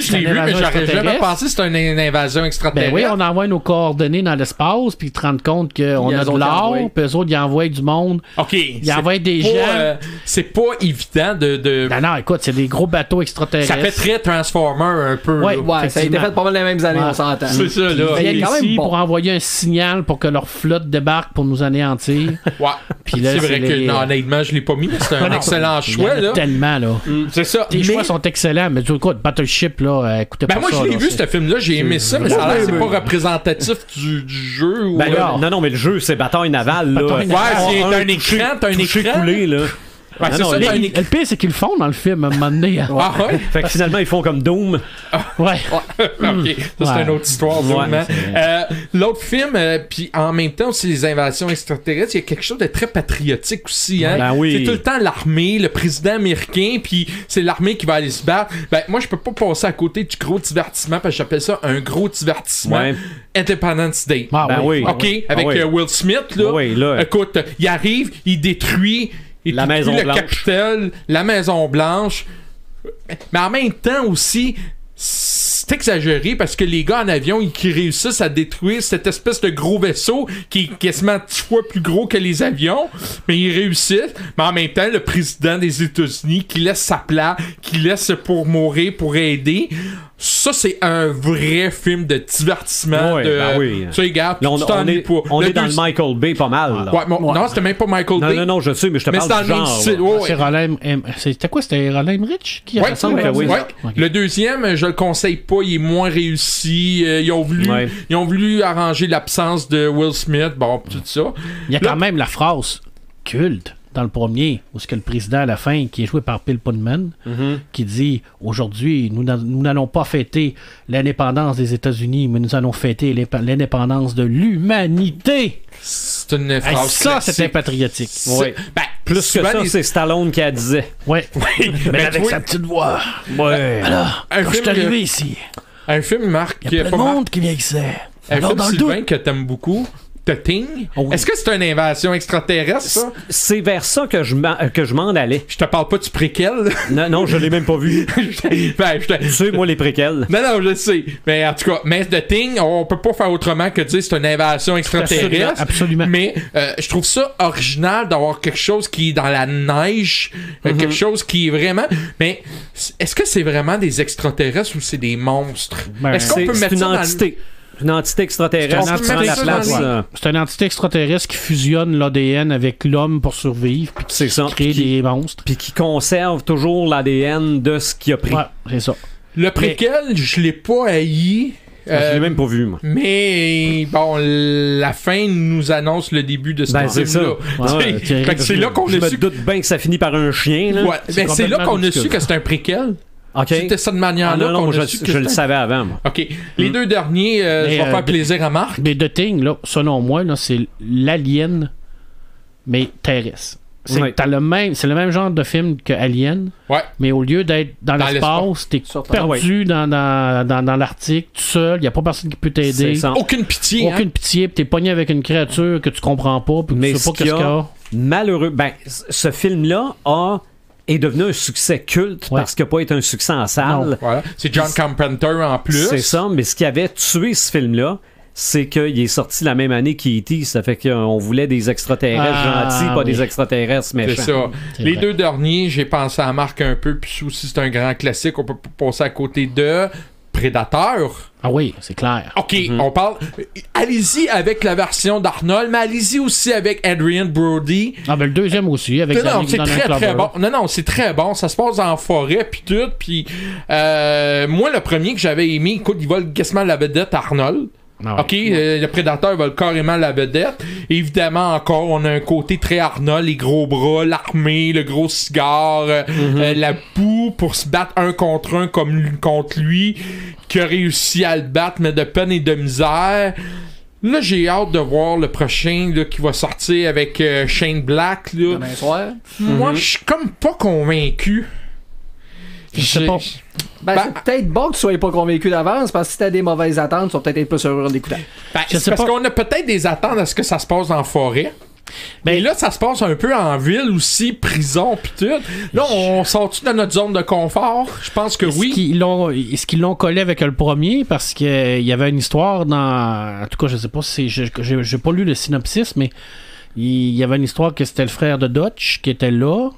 je l'ai vu, mais j'aurais jamais pensé que c'était une invasion extraterrestre. Ben oui, on envoie nos coordonnées dans l'espace, puis ils te rendent compte qu'on a de l'or, puis eux autres, ils envoient du monde. OK. Ils envoient des gens. C'est pas évident de... Non, écoute, c'est des gros bateaux extraterrestres. Ça fait très Transformer un peu. Ouais, Ouais, ça a été fait pas mal les mêmes années, on s'entend. C'est ça, là. Ils viennent quand même ici bon. pour envoyer un signal pour que leur flotte débarque pour nous anéantir. Ouais. Puis là, c'est vrai que, non, honnêtement, je l'ai pas mis, mais c'est un excellent choix, là. Tellement, là. C'est ça. Les choix sont excellents, mais tu écoute, Battleship, là, écoutez pas ça. Moi, je l'ai là, vu, ce film-là, j'ai aimé ça, mais ça a l'air c'est pas représentatif du jeu. Ou... Non, mais le jeu, c'est bataille navale, là. Bataille Ouais, c'est un écran, t'as un écran. Coulé, là. Ouais, c'est ça, t'as un écran. Le pire, c'est qu'ils le font dans le film, à un moment donné. Ah ouais? Fait que finalement, ils font comme Doom. Ouais. Ok, ça c'est une autre histoire, vraiment. L'autre film, puis en même temps aussi les invasions extraterrestres, il y a quelque chose de très patriotique aussi. Hein? Ben oui. C'est tout le temps l'armée, le président américain, puis c'est l'armée qui va aller se battre. Ben moi je peux pas passer à côté du gros divertissement parce que j'appelle ça un gros divertissement. Ouais. Independence Day. Ah, Ben oui. Ok, avec Will Smith là. Oui, là. Écoute, il arrive, il détruit. La Maison le Blanche. Capitole, la Maison Blanche. Mais en même temps aussi, c'est exagéré parce que les gars en avion, qui réussissent à détruire cette espèce de gros vaisseau qui est quasiment 10 fois plus gros que les avions, mais ils réussissent. Mais en même temps, le président des États-Unis qui laisse sa place, qui laisse pour mourir, pour aider. Ça, c'est un vrai film de divertissement. Ouais, ben oui. Tu sais, regarde, Là, on est dans le Michael Bay pas mal. Là. Ouais, non, c'était même pas Michael Bay. Non, je sais, mais je te Mais parle c'est du dans le même genre. style. là. Ouais, C'est Roland... C'était quoi? C'était Roland Emmerich qui Ouais, ressemble à oui. ouais. Ok. Le deuxième, je le conseille pas, il est moins réussi. Ils ont voulu arranger l'absence de Will Smith, bon, tout ça. Il y a quand même la phrase culte dans le premier, où c'est que le président à la fin, qui est joué par Bill Pullman, qui dit « Aujourd'hui, nous n'allons pas fêter l'indépendance des États-Unis, mais nous allons fêter l'indépendance de l'humanité. » C'est une phrase Ça, classique. c'était patriotique. Ouais. Ben, Plus que souvent, ça, les- c'est Stallone qui la disait. Ouais. Mais Ben, avec tu sa vois, petite voix. Ouais. Alors, Un quand je suis film arrivé ici, un film, Marc, il y a plein de pas monde qui vient ici. un Alors, film, dans le Sylvain, doute... que t'aimes beaucoup, The Thing. Oh oui. Est-ce que c'est une invasion extraterrestre, ça? C'est vers ça que je m'en allais. Je te parle pas du préquel. Non, je l'ai même pas vu. Ben, Tu sais, moi, les préquels. Non, je le sais. Mais en tout cas, mais The Thing, on peut pas faire autrement que dire c'est une invasion extraterrestre. Absolument. Mais je trouve ça original d'avoir quelque chose qui est dans la neige, quelque chose qui est vraiment. Mais est-ce que c'est vraiment des extraterrestres ou c'est des monstres? Ben, Est-ce qu'on peut C'est mettre une ça dans entité. Une entité extraterrestre C'est une qui prend la entité place. extraterrestre. C'est une entité extraterrestre qui fusionne l'ADN avec l'homme pour survivre, puis C'est ça. qui crée des monstres. Puis qui conserve toujours l'ADN de ce qu'il a pris. Ouais, c'est ça. le préquel, je l'ai pas haï. Je l'ai même pas vu, moi. Mais bon, la fin nous annonce le début de ce c'est ça. film-là. Ouais, Fait que c'est là qu'on Je a me su. doute bien que ça finit par un chien. Là. Ouais, ben, c'est là qu'on a su que c'est un préquel. OK. C'était cette manière-là non, qu'on je a su que le c'était- savais avant, moi. OK. Les deux derniers, je vais faire plaisir à Marc. Mais The Thing, là, selon moi, là, c'est l'Alien, mais terrestre. C'est Ouais. c'est le même genre de film que Alien, Ouais. mais au lieu d'être dans l'espace, t'es Sur Terre. perdu dans l'Arctique, tout seul, il n'y a pas personne qui peut t'aider. C'est ça. Aucune pitié. hein. Aucune pitié, puis t'es pogné avec une créature que tu comprends pas, puis que Mais tu sais pas ce qu'est-ce qu'il y qu'il y a, a. malheureux, ce film-là est devenu un succès culte Ouais. parce qu'il n'a pas été un succès en salle. Voilà. C'est John Carpenter en plus. C'est ça, mais ce qui avait tué ce film-là, c'est qu'il est sorti la même année qu'E.T. Ça fait qu'on voulait des extraterrestres gentils, pas des extraterrestres méchants. C'est ça. C'est Les vrai. deux derniers, j'ai pensé à Marc un peu, puis aussi c'est un grand classique. On peut passer à côté de Predator. Ah oui, c'est clair. OK, on parle. Allez-y avec la version d'Arnold, mais allez-y aussi avec Adrian Brody. Ah ben le deuxième aussi, avec Non, c'est Donald très Glover. très bon. Non, c'est très bon. Ça se passe en forêt puis tout. Puis moi, le premier que j'avais aimé, écoute, il vole quasiment la vedette Arnold. Ah ouais. OK, le prédateur vole carrément la vedette. Évidemment, encore, on a un côté très Arnold, les gros bras, l'armée, le gros cigare, la boue pour se battre un contre un comme contre lui, qui a réussi à le battre, mais de peine et de misère. Là, j'ai hâte de voir le prochain là, qui va sortir avec Shane Black. Là. Demain soir. Moi, je suis comme pas convaincu. Je sais pas. Ben, Ben- c'est peut-être bon que tu sois pas convaincu d'avance, parce que si t'as des mauvaises attentes, tu vas peut-être être plus heureux d'écouter. Ben, Je c'est sais parce pas. qu'on a peut-être des attentes à ce que ça se passe en forêt. Ben- Mais là, ça se passe un peu en ville aussi, prison pis tout. Là, on sort-tu de notre zone de confort? Je pense que Est-ce oui. Est-ce qu'ils l'ont collé avec le premier parce qu'il y avait une histoire dans. En tout cas, je sais pas si j'ai pas lu le synopsis, mais il y avait une histoire que c'était le frère de Dutch qui était là.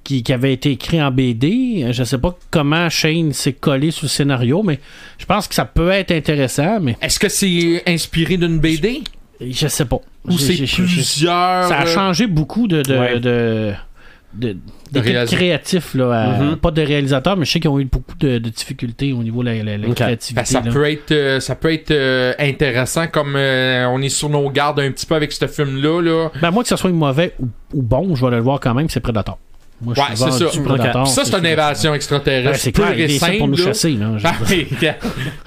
Qui avait été écrit en BD. Je sais pas comment Shane s'est collé sur le scénario, mais je pense que ça peut être intéressant, mais Est-ce que c'est inspiré d'une BD? je sais pas. Ou c'est plusieurs... Ça a changé beaucoup Ouais. d'équipes réalisateurs. créatifs, là, pas de réalisateurs, mais je sais qu'ils ont eu beaucoup de difficultés au niveau de la Ok. créativité. Ben, ça peut être intéressant comme on est sur nos gardes un petit peu avec ce film-là. Là. Ben, moi, que ce soit mauvais ou bon, je vais le voir quand même, c'est Predator. Moi, je Ouais, suis c'est vendu ça. sur Predator. Puis ça, c'est une invasion extraterrestre. Ben, c'est pure clair, il et est ici pour nous simple, là. chasser. Là, je Ah veux dire. oui,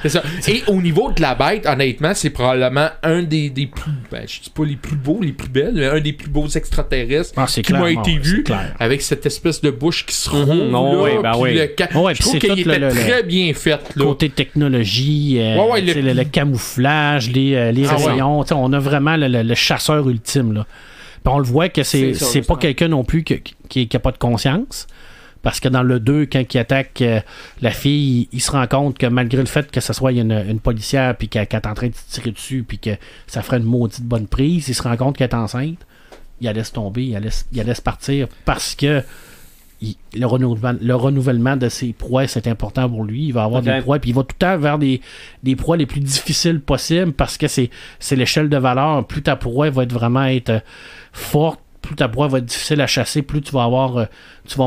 c'est ça. Et au niveau de la bête, honnêtement, c'est probablement un des plus... Ben, je dis pas les plus beaux, les plus belles, mais un des plus beaux extraterrestres Ah, c'est qui clair, m'a été ouais, vu, c'est clair. avec cette espèce de bouche qui se roule. Oh, là, oui, ben puis oui. je Ouais, puis trouve c'est qu'il tout était le très bien fait. Là. Côté technologie, Ouais, le camouflage, les Ah, rayons, tu sais, on a vraiment le chasseur ultime. Là. Puis on le voit que C'est ça, c'est pas justement. quelqu'un non plus qui a pas de conscience. Parce que dans le 2, quand il attaque la fille, il se rend compte que malgré le fait que ce soit une policière puis qu'elle est en train de se tirer dessus puis que ça ferait une maudite bonne prise, il se rend compte qu'elle est enceinte, il la laisse tomber, il la laisse partir parce que le renouvellement de ses proies, c'est important pour lui. Il va avoir Ok. des proies, puis il va tout le temps vers des proies les plus difficiles possibles parce que c'est l'échelle de valeur. Plus ta proie va être forte, plus ta proie va être difficile à chasser, plus tu vas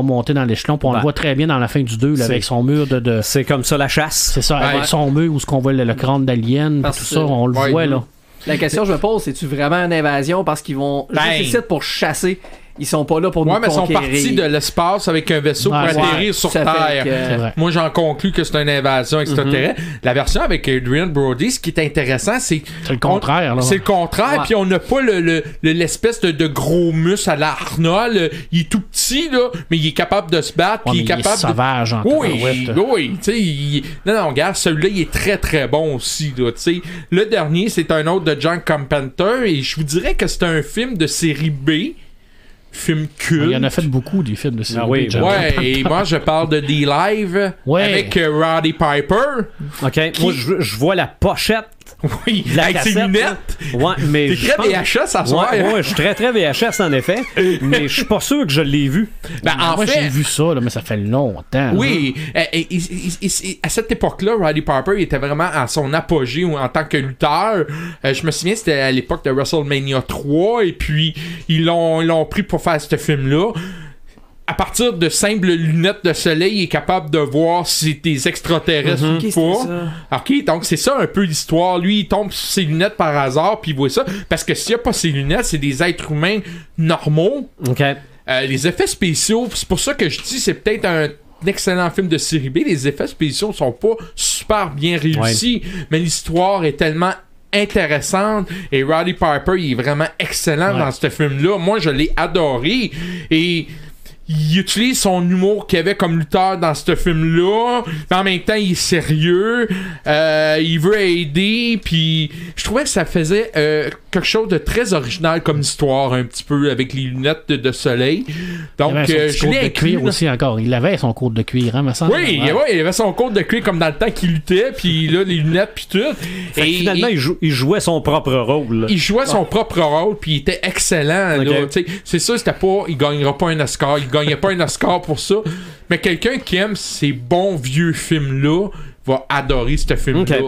monter dans l'échelon. Puis on le voit très bien dans la fin du 2 là, avec son mur de C'est comme ça la chasse. c'est ça, Ouais. avec son mur où ce qu'on voit le crâne d'alien, puis Parce tout ça, que- on le Ouais. voit là. La question que je me pose, c'est-tu vraiment une invasion parce qu'ils vont juste ici pour chasser? Ils sont pas là pour Ouais, nous mais ils sont conquérir. partis de l'espace avec un vaisseau Ouais, pour ouais. atterrir sur Ça fait Terre. que- C'est vrai. Moi, j'en conclus que c'est une invasion extraterrestre. La version avec Adrian Brody, ce qui est intéressant, c'est... C'est le contraire, là. C'est le contraire, Ouais. puis on n'a pas l'espèce de gros muscle à la Arnold. Il est tout petit, là, mais il est capable de se battre, Ouais, puis mais il est capable de... sauvage en Oui, tabarouette. oui, tu sais, non, regarde, celui-là, il est très, très bon aussi, là, tu sais. Le dernier, c'est un autre de John Carpenter, et je vous dirais que c'est un film de série B, film culte. Il y en a fait beaucoup des films de série Ah oui, B, John Ouais, Carpenter. et moi, je parle de D-Live, Ouais. avec Roddy Piper. OK. Moi, je vois la pochette. Oui, de la avec ses cassette, lunettes. là. Ouais, mais T'es je très pense- VHS à soir. Ouais, ouais, je suis très très VHS en effet, mais je suis pas sûr que je l'ai vu. Ben, en Moi, fait, j'ai vu ça, là, mais ça fait longtemps. oui, à cette époque-là, Roddy Piper il était vraiment à son apogée en tant que lutteur. Je me souviens, c'était à l'époque de WrestleMania 3, et puis ils l'ont pris pour faire ce film-là. à partir de simples lunettes de soleil, il est capable de voir si c'est des extraterrestres ou Qu'est-ce pas. que c'est ça? OK, donc c'est ça un peu l'histoire. Lui, il tombe sur ses lunettes par hasard, puis il voit ça. Parce que s'il n'y a pas ses lunettes, c'est des êtres humains normaux. OK. Les effets spéciaux, c'est pour ça que je dis c'est peut-être un excellent film de série B. Les effets spéciaux sont pas super bien réussis, mais l'histoire est tellement intéressante et Roddy Piper il est vraiment excellent dans ce film-là. Moi, je l'ai adoré et il utilise son humour qu'il avait comme lutteur dans ce film-là, mais en même temps, il est sérieux, il veut aider, puis je trouvais que ça faisait quelque chose de très original comme histoire, un petit peu, avec les lunettes de soleil. Donc, je l'ai de inclus. cuir aussi encore. Il avait son côte de cuir, hein, me semble. Oui, il avait son côte de cuir comme dans le temps qu'il luttait, puis là, les lunettes, puis tout. Et finalement, il jouait son propre rôle. Il jouait son propre rôle, puis il était excellent. Okay. Là, c'est sûr, c'était pas, il gagnera pas un Oscar, il gagnait pas un Oscar pour ça, mais quelqu'un qui aime ces bons vieux films-là va adorer ce film-là. Okay.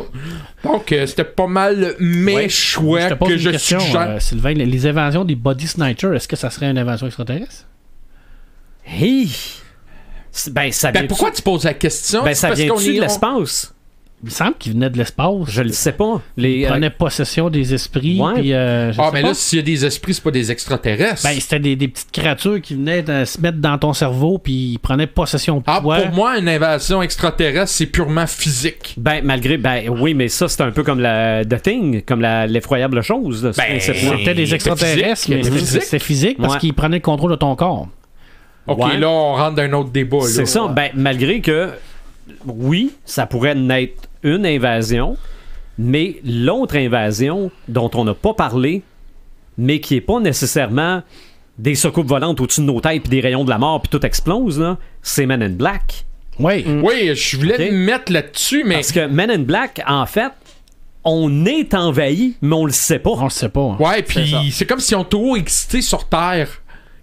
Donc, c'était pas mal mes choix que je suggère. Sylvain, les évasions des body snatchers, est-ce que ça serait une invasion extraterrestre? Hey! Ben, ça vient pourquoi tu poses la question? Ben, ça parce vient-tu qu'on de est- l'espace? Il me semble qu'il venait de l'espace. Je le sais pas. Il prenait possession des esprits. Ouais. Puis, je sais mais pas. là, s'il y a des esprits, c'est pas des extraterrestres. Ben, c'était des petites créatures qui venaient se mettre dans ton cerveau, puis ils prenaient possession de toi. Pour moi, une invasion extraterrestre, c'est purement physique. Ben, oui, mais ça, c'est un peu comme The Thing, comme l'effroyable chose. De ce principe-là. C'était des extraterrestres, mais c'était physique parce Ouais. qu'ils prenaient le contrôle de ton corps. OK, Ouais. là, on rentre dans un autre débat. Là. C'est ça. Ben, malgré que, oui, ça pourrait naître une invasion, mais l'autre invasion dont on n'a pas parlé, mais qui est pas nécessairement des soucoupes volantes au-dessus de nos têtes puis des rayons de la mort puis tout explose, là, c'est Men in Black. Oui. Oui, je voulais me mettre là-dessus, mais... Parce que Men in Black, en fait, on est envahi, mais on le sait pas. On le sait pas. Ouais, puis c'est comme s'ils ont tout existé sur Terre.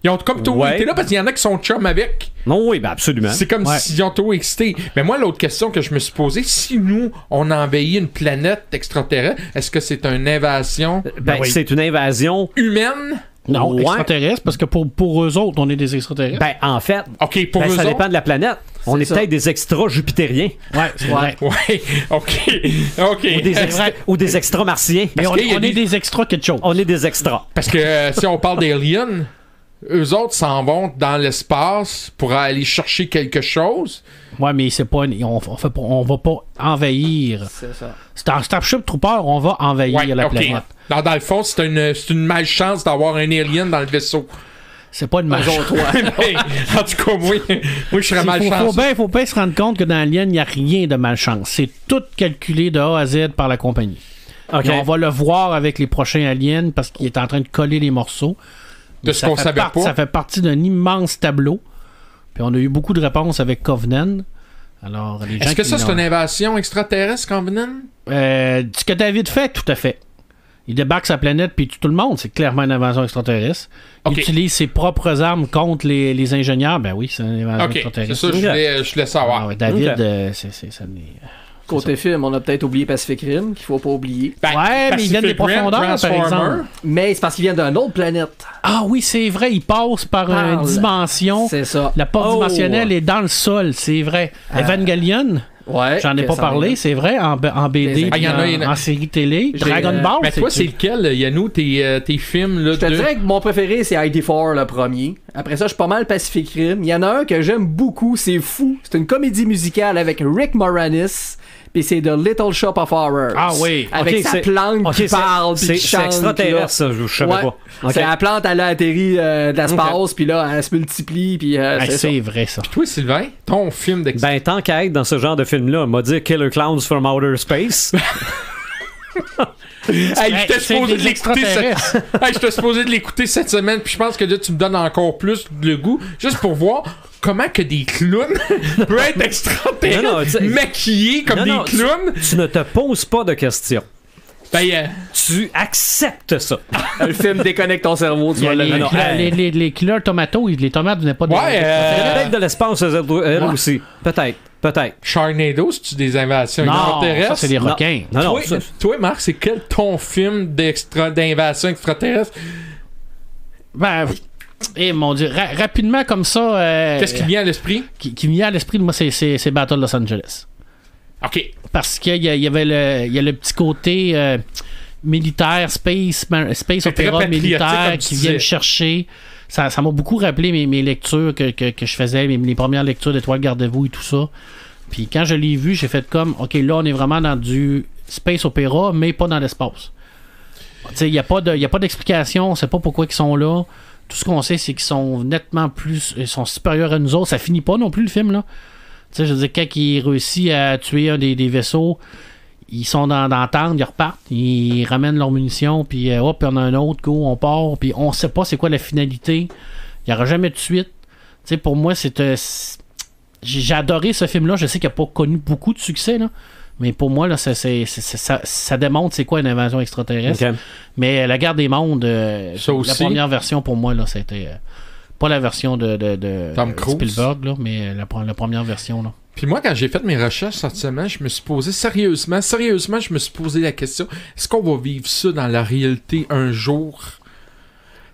Ils ont comme tout été là parce qu'il y en a qui sont chum avec. Non, oui, ben absolument. C'est comme s'ils ont tout existé. Mais moi, l'autre question que je me suis posée, si nous, on envahit une planète extraterrestre, est-ce que c'est une invasion Ben, c'est une invasion humaine? Non, Ouais. extraterrestre, parce que pour eux autres, on est des extraterrestres. Ben, en fait, OK, pour eux ça autres? dépend de la planète. On est ça. peut-être des extras jupitériens Ouais, c'est vrai. Ouais, OK. ou des extras martiens. Mais on qu'il y a est des extras quelque chose. On est des extras. Parce que si on parle d'aliens, eux autres s'en vont dans l'espace pour aller chercher quelque chose. Ouais, mais c'est pas, on va pas envahir. C'est ça. C'est un Starship Trooper, on va envahir la OK. planète. Dans le fond, c'est une malchance d'avoir un alien dans le vaisseau. C'est pas une malchance. Mais, en tout cas, moi je serais malchance. Faut bien se rendre compte que dans Alien, il n'y a rien de malchance. C'est tout calculé de A à Z par la compagnie. OK. Et on va le voir avec les prochains aliens parce qu'il est en train de coller les morceaux. De ce qu'on savait pas. Ça fait partie d'un immense tableau. Puis on a eu beaucoup de réponses avec Covenant. Alors, les gens Est-ce que qui ça, c'est l'ont- une invasion extraterrestre, Covenant? Ce que David fait, tout à fait. Il débarque sa planète puis tue tout le monde. C'est clairement une invasion extraterrestre. Il Ok. utilise ses propres armes contre les ingénieurs. Ben oui, c'est une invasion OK, c'est extraterrestre. ça, je voulais savoir. Ah ouais, David, Ok. ça n'est- Côté film, on a peut-être oublié Pacific Rim, qu'il faut pas oublier. Ben, Ouais, mais il vient des Pacific Rim, profondeurs, par Transformer. exemple. Mais c'est parce qu'il vient d'une autre planète. Ah oui, c'est vrai, il passe par une Parle. dimension. C'est ça. La porte Oh. dimensionnelle est dans le sol, c'est vrai. Evangelion, Ouais. j'en ai pas parlé, c'est vrai, en BD, Ah, il y en a, puis il y en a. en série télé. J'ai, Dragon Ball, Mais toi, c'est lequel, Yannou, tes films là, Je te de... dirais que mon préféré, c'est ID4, le premier. Après ça, je suis pas mal Pacific Rim. Il y en a un que j'aime beaucoup, c'est fou. C'est une comédie musicale avec Rick Moranis. Puis c'est The Little Shop of Horrors. Ah oui. Avec Ok, sa c'est- plante ok, qui parle, puis c'est qui chante. extraterrestre, là. ça, je savais Ouais. pas. Ok. C'est la plante, elle a atterri de l'espace, puis là, elle se multiplie, puis Ah, c'est ça. c'est vrai, ça. Toi, Sylvain, ton film Ben, tant qu'à être dans ce genre de film-là, on m'a dit Killer Clowns from Outer Space. Hey, Ben, j'étais c'est supposé des de l'écouter extraterrestres. Hey, j'étais supposé de l'écouter cette semaine, puis je pense que là, tu me donnes encore plus le goût, juste pour voir comment que des clowns peuvent être Non, non, extraterrestres, tu sais- maquillés comme Non, des non, clowns. Tu ne te poses pas de questions. Ben, Tu acceptes ça. Le film déconnecte ton cerveau, tu Il y a vas les, le non, les killer tomatoes, les tomates venaient pas de... Ouais, Peut-être de l'espace, elle aussi. Peut-être. Sharknado, c'est-tu des invasions Non, extraterrestres? ça, c'est des Non. requins. Non, non, Toi, ça- toi, Marc, c'est quel ton film d'invasion extraterrestre? Ben, Et mon Dieu, rapidement comme ça. Qu'est-ce qui vient à l'esprit? Qui me vient à l'esprit de moi, c'est Battle Los Angeles. OK. Parce qu'il y a le petit côté militaire, space opéra militaire qui vient me chercher. Ça m'a beaucoup rappelé mes lectures que je faisais, les premières lectures d'Étoile Gardez-vous et tout ça. Puis quand je l'ai vu, j'ai fait comme, OK, là, on est vraiment dans du space opéra, mais pas dans l'espace. Il n'y a pas d'explication, on ne sait pas pourquoi ils sont là. Tout ce qu'on sait, c'est qu'ils sont nettement plus... Ils sont supérieurs à nous autres. Ça finit pas non plus, le film, là. Je veux dire, quand il réussit à tuer un des vaisseaux, ils sont dans la tente, ils repartent, ils ramènent leurs munitions, puis hop, il y en a un autre, go, on part, puis on sait pas c'est quoi la finalité. Il n'y aura jamais de suite. Pour moi, j'ai adoré ce film-là. Je sais qu'il n'a pas connu beaucoup de succès, là. Mais pour moi, là, ça démontre c'est quoi une invasion extraterrestre. Okay. Mais La Guerre des Mondes, la première version pour moi, là, c'était pas la version de Spielberg, là, mais la première version. Là. Puis moi, quand j'ai fait mes recherches cette semaine, je me suis posé sérieusement, je me suis posé la question, est-ce qu'on va vivre ça dans la réalité un jour?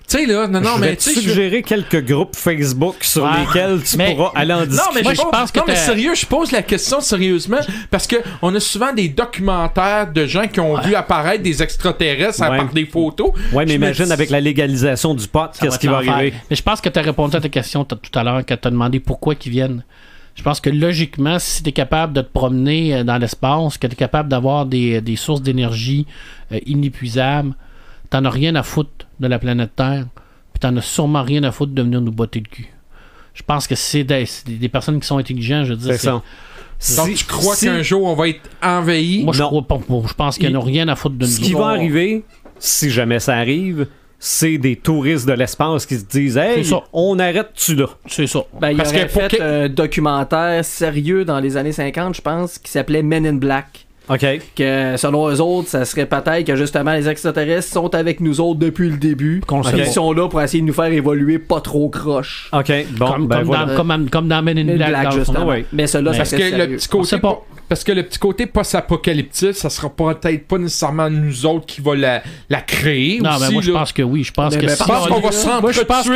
Tu sais, là, je vais te suggérer quelques groupes Facebook sur lesquels tu pourras aller en discuter. Mais sérieux, je pose la question sérieusement parce que on a souvent des documentaires de gens qui ont vu apparaître des extraterrestres par des photos. Ouais, mais imagine avec la légalisation du pot, qu'est-ce qui va arriver? Mais je pense que tu as répondu à ta question tout à l'heure quand tu as demandé pourquoi ils viennent. Je pense que logiquement, si tu es capable de te promener dans l'espace, que tu es capable d'avoir des sources d'énergie inépuisables, t'en as rien à foutre de la planète Terre, puis t'en as sûrement rien à foutre de venir nous botter le cul. Je pense que c'est des personnes qui sont intelligentes, je veux dire. C'est ça. Donc tu crois qu'un jour on va être envahi? Moi, je pense qu'ils n'ont rien à foutre de nous. Ce qui va arriver, si jamais ça arrive, c'est des touristes de l'espace qui se disent « Hey, on arrête-tu là? » C'est ça. Il aurait fait un documentaire sérieux dans les années 50, je pense, qui s'appelait Men in Black. OK. Que selon eux autres, ça serait peut-être que justement les extraterrestres sont avec nous autres depuis le début. Ils sont là pour essayer de nous faire évoluer pas trop croche. OK. Bon, comme dans Men in Black, justement. Ouais. Mais cela, ça serait sérieux. Parce que le petit côté post-apocalyptique, ça sera peut-être pas nécessairement nous autres qui va la créer. Non, aussi, mais moi, je pense que oui. Je pense que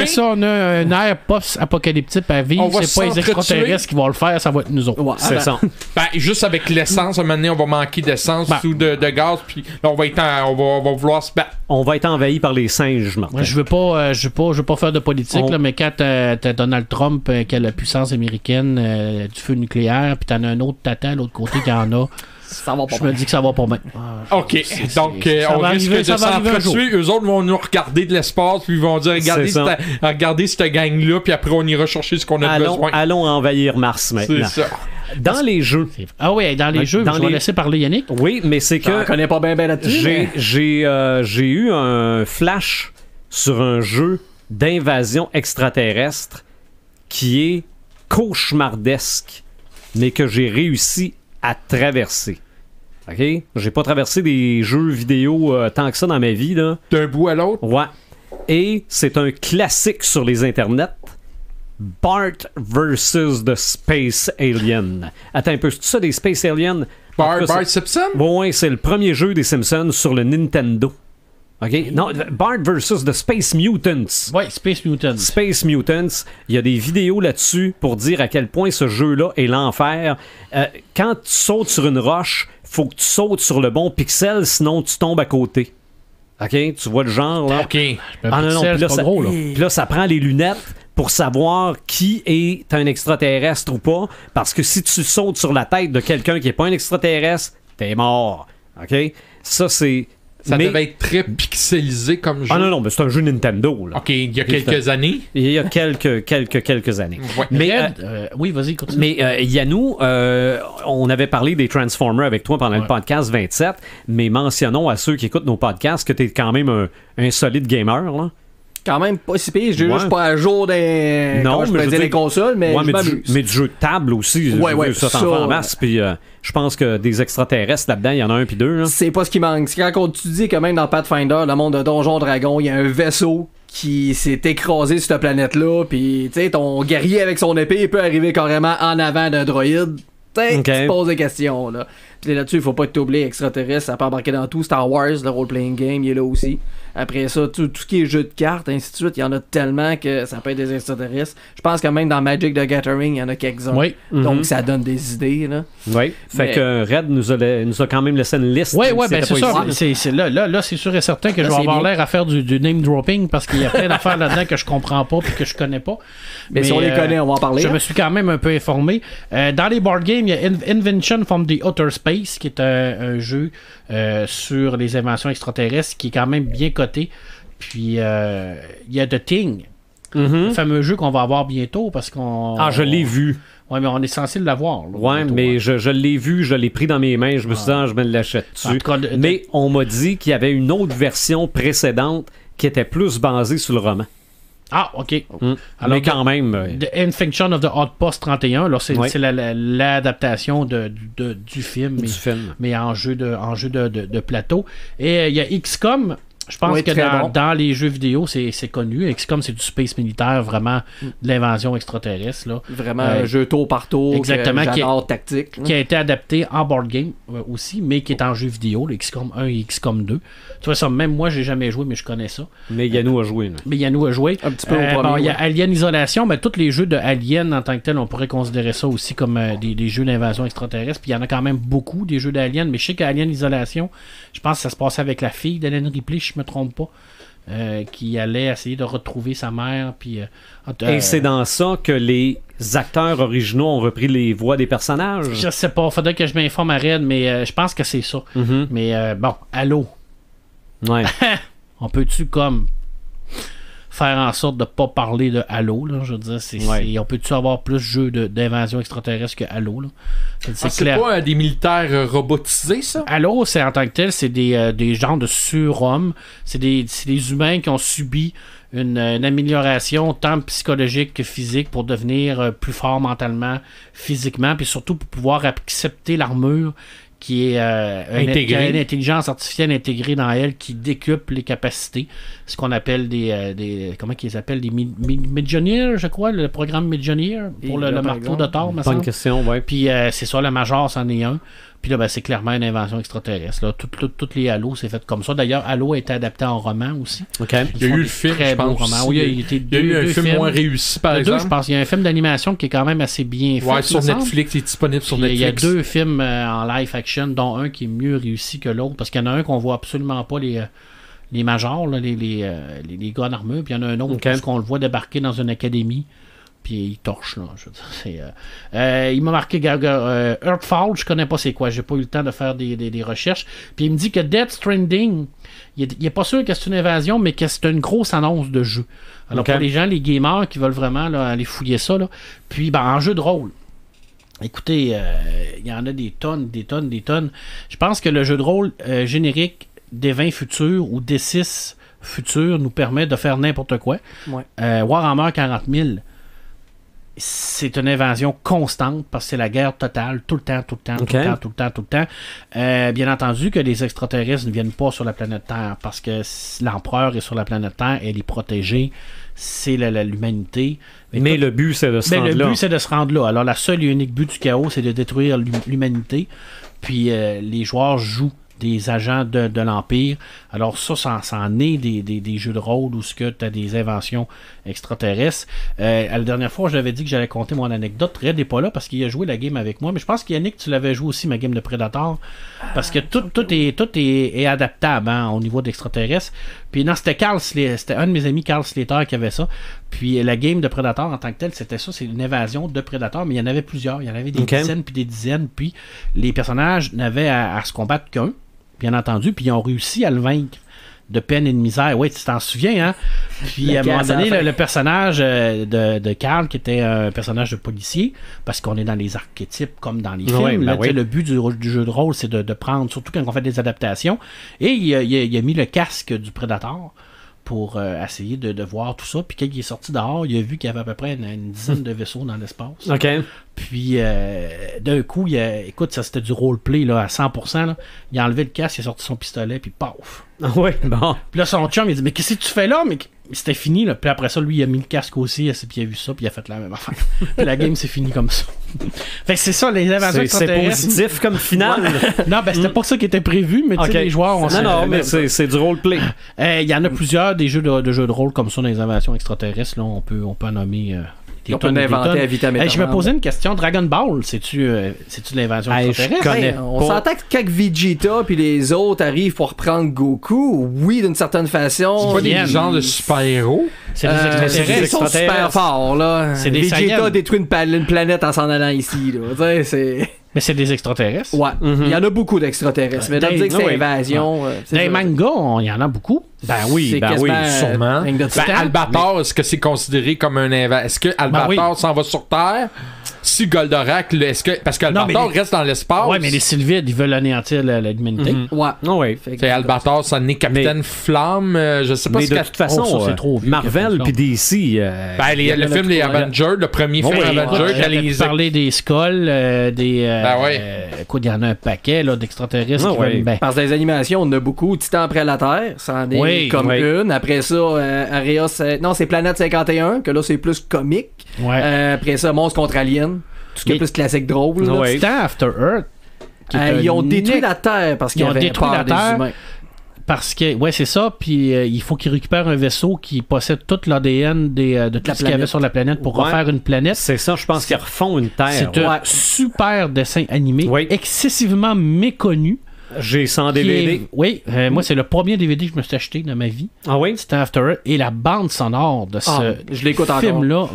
si on a un air post-apocalyptique à vivre, c'est pas les extraterrestres qui vont le faire, ça va être nous autres. Ouais, c'est ça. Juste avec l'essence, à un moment donné, on va manquer d'essence ou de gaz, puis là, on va vouloir se battre. On va être envahi par les singes, Martin. Moi, je veux pas faire de politique, là, mais quand t'as Donald Trump qui a la puissance américaine du feu nucléaire, puis t'en as un autre tata à l'autre côté qui en a, je me dis que ça va pas bien. OK. Donc, on risque de s'entretuer. Eux autres vont nous regarder de l'espace, puis ils vont dire regardez cette gang-là, puis après, on ira chercher ce qu'on a besoin. Allons envahir Mars maintenant. C'est ça. Dans les jeux. Ah oui, dans les jeux, je vais laisser parler Yannick. Oui, mais c'est que. Je connais pas bien là-dessus. J'ai eu un flash sur un jeu d'invasion extraterrestre qui est cauchemardesque, mais que j'ai réussi à traverser. OK? J'ai pas traversé des jeux vidéo tant que ça dans ma vie, là. D'un bout à l'autre? Ouais. Et c'est un classique sur les internets. Bart vs. The Space Alien. Attends un peu, c'est ça des Space Aliens? Bart Simpson? Oui, c'est le premier jeu des Simpsons sur le Nintendo. OK? Non, Bart vs. The Space Mutants. Oui, Space Mutants. Space Mutants. Il y a des vidéos là-dessus pour dire à quel point ce jeu-là est l'enfer. Quand tu sautes sur une roche, faut que tu sautes sur le bon pixel, sinon tu tombes à côté. OK? Tu vois le genre, là? OK. Ah non, puis là, ça prend les lunettes pour savoir qui est un extraterrestre ou pas. Parce que si tu sautes sur la tête de quelqu'un qui est pas un extraterrestre, t'es mort. OK? Ça, c'est... Ça devait être très pixelisé comme jeu. Ah non, mais c'est un jeu Nintendo. Là. OK, il y a quelques années. Il y a quelques années. Ouais. Mais, oui, vas-y, continue. Mais Yannou, on avait parlé des Transformers avec toi pendant le podcast 27, mais mentionnons à ceux qui écoutent nos podcasts que t'es quand même un solide gamer, là. Quand même pas si pire, je suis pas à jour des les consoles, mais mais du jeu de table aussi, ça t'en fait en masse, puis je pense que des extraterrestres là-dedans, il y en a un puis deux. Là. C'est pas ce qui manque. C'est quand tu dis que même dans Pathfinder, le monde de Donjon Dragon, il y a un vaisseau qui s'est écrasé sur cette planète-là, puis tu sais, ton guerrier avec son épée il peut arriver carrément en avant d'un droïde. Tu te poses des questions, là. Puis là-dessus, il faut pas être oublié extraterrestre, ça peut embarquer dans tout. Star Wars, le role-playing game, il est là aussi. Après ça, tout ce qui est jeux de cartes, ainsi de suite, il y en a tellement que ça peut être des extraterrestres. Je pense que même dans Magic the Gathering, il y en a quelques-uns. Oui. Donc, ça donne des idées, là. Oui. Fait que Red nous a quand même laissé une liste. Oui, même ben si c'est c'était pas ça. ici. Là, c'est sûr et certain que je vais c'est avoir bien. l'air à faire du name dropping parce qu'il y a plein d'affaires là-dedans que je comprends pas puis que je connais pas. Mais si on les connaît, on va en parler. Je me suis quand même un peu informé. Dans les board games, il y a Invention from the Outer Space, qui est un jeu sur les inventions extraterrestres qui est quand même bien coté. Puis il y a The Thing, le fameux jeu qu'on va avoir bientôt parce qu'on. Ah, je l'ai vu. Ouais, mais on est censé l'avoir. là, Ouais, bientôt, mais hein. je l'ai vu, je l'ai pris dans mes mains, je me suis dit, je me l'achète En dessus. tout cas, Mais on m'a dit qu'il y avait une autre version précédente qui était plus basée sur le roman. Ah, ok. Alors, mais quand même. The Infection of the Outpost 31, là, c'est Ouais. c'est l'adaptation du film, Du film. mais en jeu de plateau. Et il y a XCOM. Je pense Oui, que très bon. dans les jeux vidéo, c'est connu. XCOM, c'est du space militaire, vraiment de l'invasion extraterrestre. Là. Vraiment un jeu tour par tour. exactement, Que j'adore tactique. là. Qui a été adapté en board game aussi, mais qui est en jeu vidéo, le XCOM 1 et XCOM 2. Tu vois, ça, même moi, j'ai jamais joué, mais je connais ça. Mais Yannou a joué. Là. Mais Yannou a joué. Un petit peu au premier, Il y a ouais. Alien Isolation, mais tous les jeux de Alien en tant que tel, on pourrait considérer ça aussi comme des jeux d'invasion extraterrestre. Puis il y en a quand même beaucoup, des jeux d'Alien. Mais je sais qu'Alien Isolation, je pense que ça se passait avec la fille d'Ellen Ripley, si je me trompe pas. Qui allait essayer de retrouver sa mère. Puis, Et c'est dans ça que les acteurs originaux ont repris les voix des personnages. je sais pas, faudrait que je m'informe à Red, mais je pense que c'est ça. Mais bon, Halo. Ouais. On peut-tu comme faire en sorte de pas parler de Halo, là, je veux dire, on peut-tu avoir plus de jeux d'invasion extraterrestre que Halo, là? C'est pas des militaires robotisés, ça? Halo, c'est en tant que tel, c'est des genres de surhommes. C'est des humains qui ont subi une amélioration tant psychologique que physique pour devenir plus forts mentalement, physiquement, puis surtout pour pouvoir accepter l'armure qui est qui a une intelligence artificielle intégrée dans elle qui décuple les capacités. Ce qu'on appelle des comment qu'ils appellent des Midjoneer, je crois, le programme Midjoneer pour le marteau de Thor, me Bonne semble. question, ouais. Puis c'est ça, le Major, c'en est un. Puis là, ben, c'est clairement une invention extraterrestre. Là. Toutes les Halo, c'est fait comme ça. D'ailleurs, Halo a été adapté en roman aussi. OK. Il y a eu le film, je pense. Oui, il y a eu un film moins réussi, par exemple. Je pense. Il y a un film d'animation qui est quand même assez bien fait. Ouais, sur Netflix, il est disponible sur Netflix. Il y a 2 films en live action, dont un qui est mieux réussi que l'autre. Parce qu'il y en a un qu'on voit absolument pas les majors, là, les gars en armure. Puis il y en a un autre parce qu'on le voit débarquer dans une académie. Puis il torche, là. Je veux dire, il m'a marqué Earthfall, je connais pas c'est quoi. J'ai pas eu le temps de faire des recherches. Puis il me dit que Death Stranding, il est pas sûr que c'est une invasion, mais que c'est une grosse annonce de jeu. Alors pour les gens, les gamers qui veulent vraiment là, aller fouiller ça, là. Puis en jeu de rôle. Écoutez, il y en a des tonnes. Je pense que le jeu de rôle générique des 20 futurs ou des 6 futurs nous permet de faire n'importe quoi. Ouais. Warhammer 40 000, c'est une invasion constante parce que c'est la guerre totale, tout le temps. Bien entendu que les extraterrestres ne viennent pas sur la planète Terre parce que l'empereur est sur la planète Terre, elle est protégée, c'est l'humanité. Mais le but, c'est de se rendre là. Le but, c'est de se rendre là. Alors, la seule et unique but du chaos, c'est de détruire l'humanité. Puis, les joueurs jouent des agents de l'Empire. Alors ça en est des jeux de rôle où tu as des inventions extraterrestres. La dernière fois, j'avais dit que j'allais compter mon anecdote. Red n'est pas là parce qu'il a joué la game avec moi. Mais je pense qu'Yannick, tu l'avais joué aussi, ma game de Predator. Parce que tout est adaptable au niveau d'extraterrestres. Puis non, c'était un de mes amis, Carl Slater, qui avait ça. Puis la game de Predator en tant que telle, c'était ça. C'est une invasion de Predator. Mais il y en avait plusieurs. Il y en avait des dizaines puis des dizaines. Puis les personnages n'avaient à se combattre qu'un. Bien entendu, puis ils ont réussi à le vaincre de peine et de misère. Oui, tu t'en souviens, hein? Puis à un moment donné, le personnage de Carl, qui était un personnage de policier, parce qu'on est dans les archétypes comme dans les films. Là, le but du jeu de rôle, c'est de prendre, surtout quand on fait des adaptations. Et il a mis le casque du Predator pour essayer de voir tout ça. Puis quand il est sorti dehors, il a vu qu'il y avait à peu près une dizaine de vaisseaux dans l'espace. OK. Puis d'un coup, écoute, ça c'était du roleplay là, à 100%. Là. Il a enlevé le casque, il a sorti son pistolet, puis paf! Ah ouais, bon. Puis là, son chum, il dit, mais qu'est-ce que tu fais là? c'était fini, là. Puis après ça, lui, il a mis le casque aussi, puis il a vu ça, puis il a fait la même affaire. Puis la game, c'est fini comme ça. Fait que c'est ça, les invasions C'est extraterrestres. positif comme finale. Non, ben c'était pas ça qui était prévu, mais tu sais, Ok. les joueurs ont Non, mais c'est du roleplay. Il y en a plusieurs des jeux de rôle comme ça dans les invasions extraterrestres. Là, on peut en nommer des On peut tonnes et des inventer tonnes. à vitam Je me aeternam. posais une question. Dragon Ball, c'est-tu de l'invasion Hey, je extraterrestre? connais On pas. s'entend que quand Vegeta puis les autres arrivent pour reprendre Goku, oui, d'une certaine façon. C'est pas des Saiyans. genres de super-héros. C'est des Ils extraterrestres. sont super forts, là. C'est des Vegeta Saiyans. détruit une planète en s'en allant ici, là. Tu sais, c'est... Mais c'est des extraterrestres. Ouais, il y en a beaucoup d'extraterrestres. Mais de dire que c'est oui. invasion... c'est Dans les ça. mangas, il y en a beaucoup. Ben oui, C'est ben oui. quasiment, Sûrement. ring de Ben, titan. Albator, est-ce que c'est considéré comme un invasion? Est-ce que Albator s'en va sur Terre? Si Goldorak, est-ce que. Parce qu'Albator Non, mais reste dans l'espace. Ouais, mais les Sylvides, ils veulent anéantir l'humanité. Ouais. Ah oui. Fait que- C'est Albator, ça n'est Capitaine Flamme. Je sais pas Mais ce de que. toute façon, Oh, ça, c'est trop vieux, Marvel Captain puis DC. Ben, le film des Avengers, le premier film oui, Avengers, quand J'allais les. parler des skulls, des... Ben ouais. Écoute, il y en a un paquet là, d'extraterrestres Ah qui ouais. veulent... Ben, Parce que dans les animations, on en a beaucoup. Titan après la Terre, ça en est Oui, comme oui. une. Après ça, Area, non, c'est Planète 51, que là, c'est plus comique. ouais. Après ça, Monstre contre Alien. Tout ce qui est Mais- plus classique drôle. là. Ouais. Titan After Earth. qui est Ils ont un détruit la Terre parce qu'ils Ils ont avaient détruit peur la des Terre. humains. Parce que, ouais, c'est ça. Puis il faut qu'ils récupèrent un vaisseau qui possède tout l'ADN de tout la ce qu'il y avait planète. sur la planète pour Ouais. refaire une planète. C'est ça, je pense qu'ils refont une Terre. C'est un super dessin animé, Oui. excessivement méconnu. J'ai 100 qui DVD. est- oui, moi, c'est le premier DVD que je me suis acheté dans ma vie. Ah oui? C'était After Earth. Et la bande sonore de Ah, je l'écoute ce encore. film-là,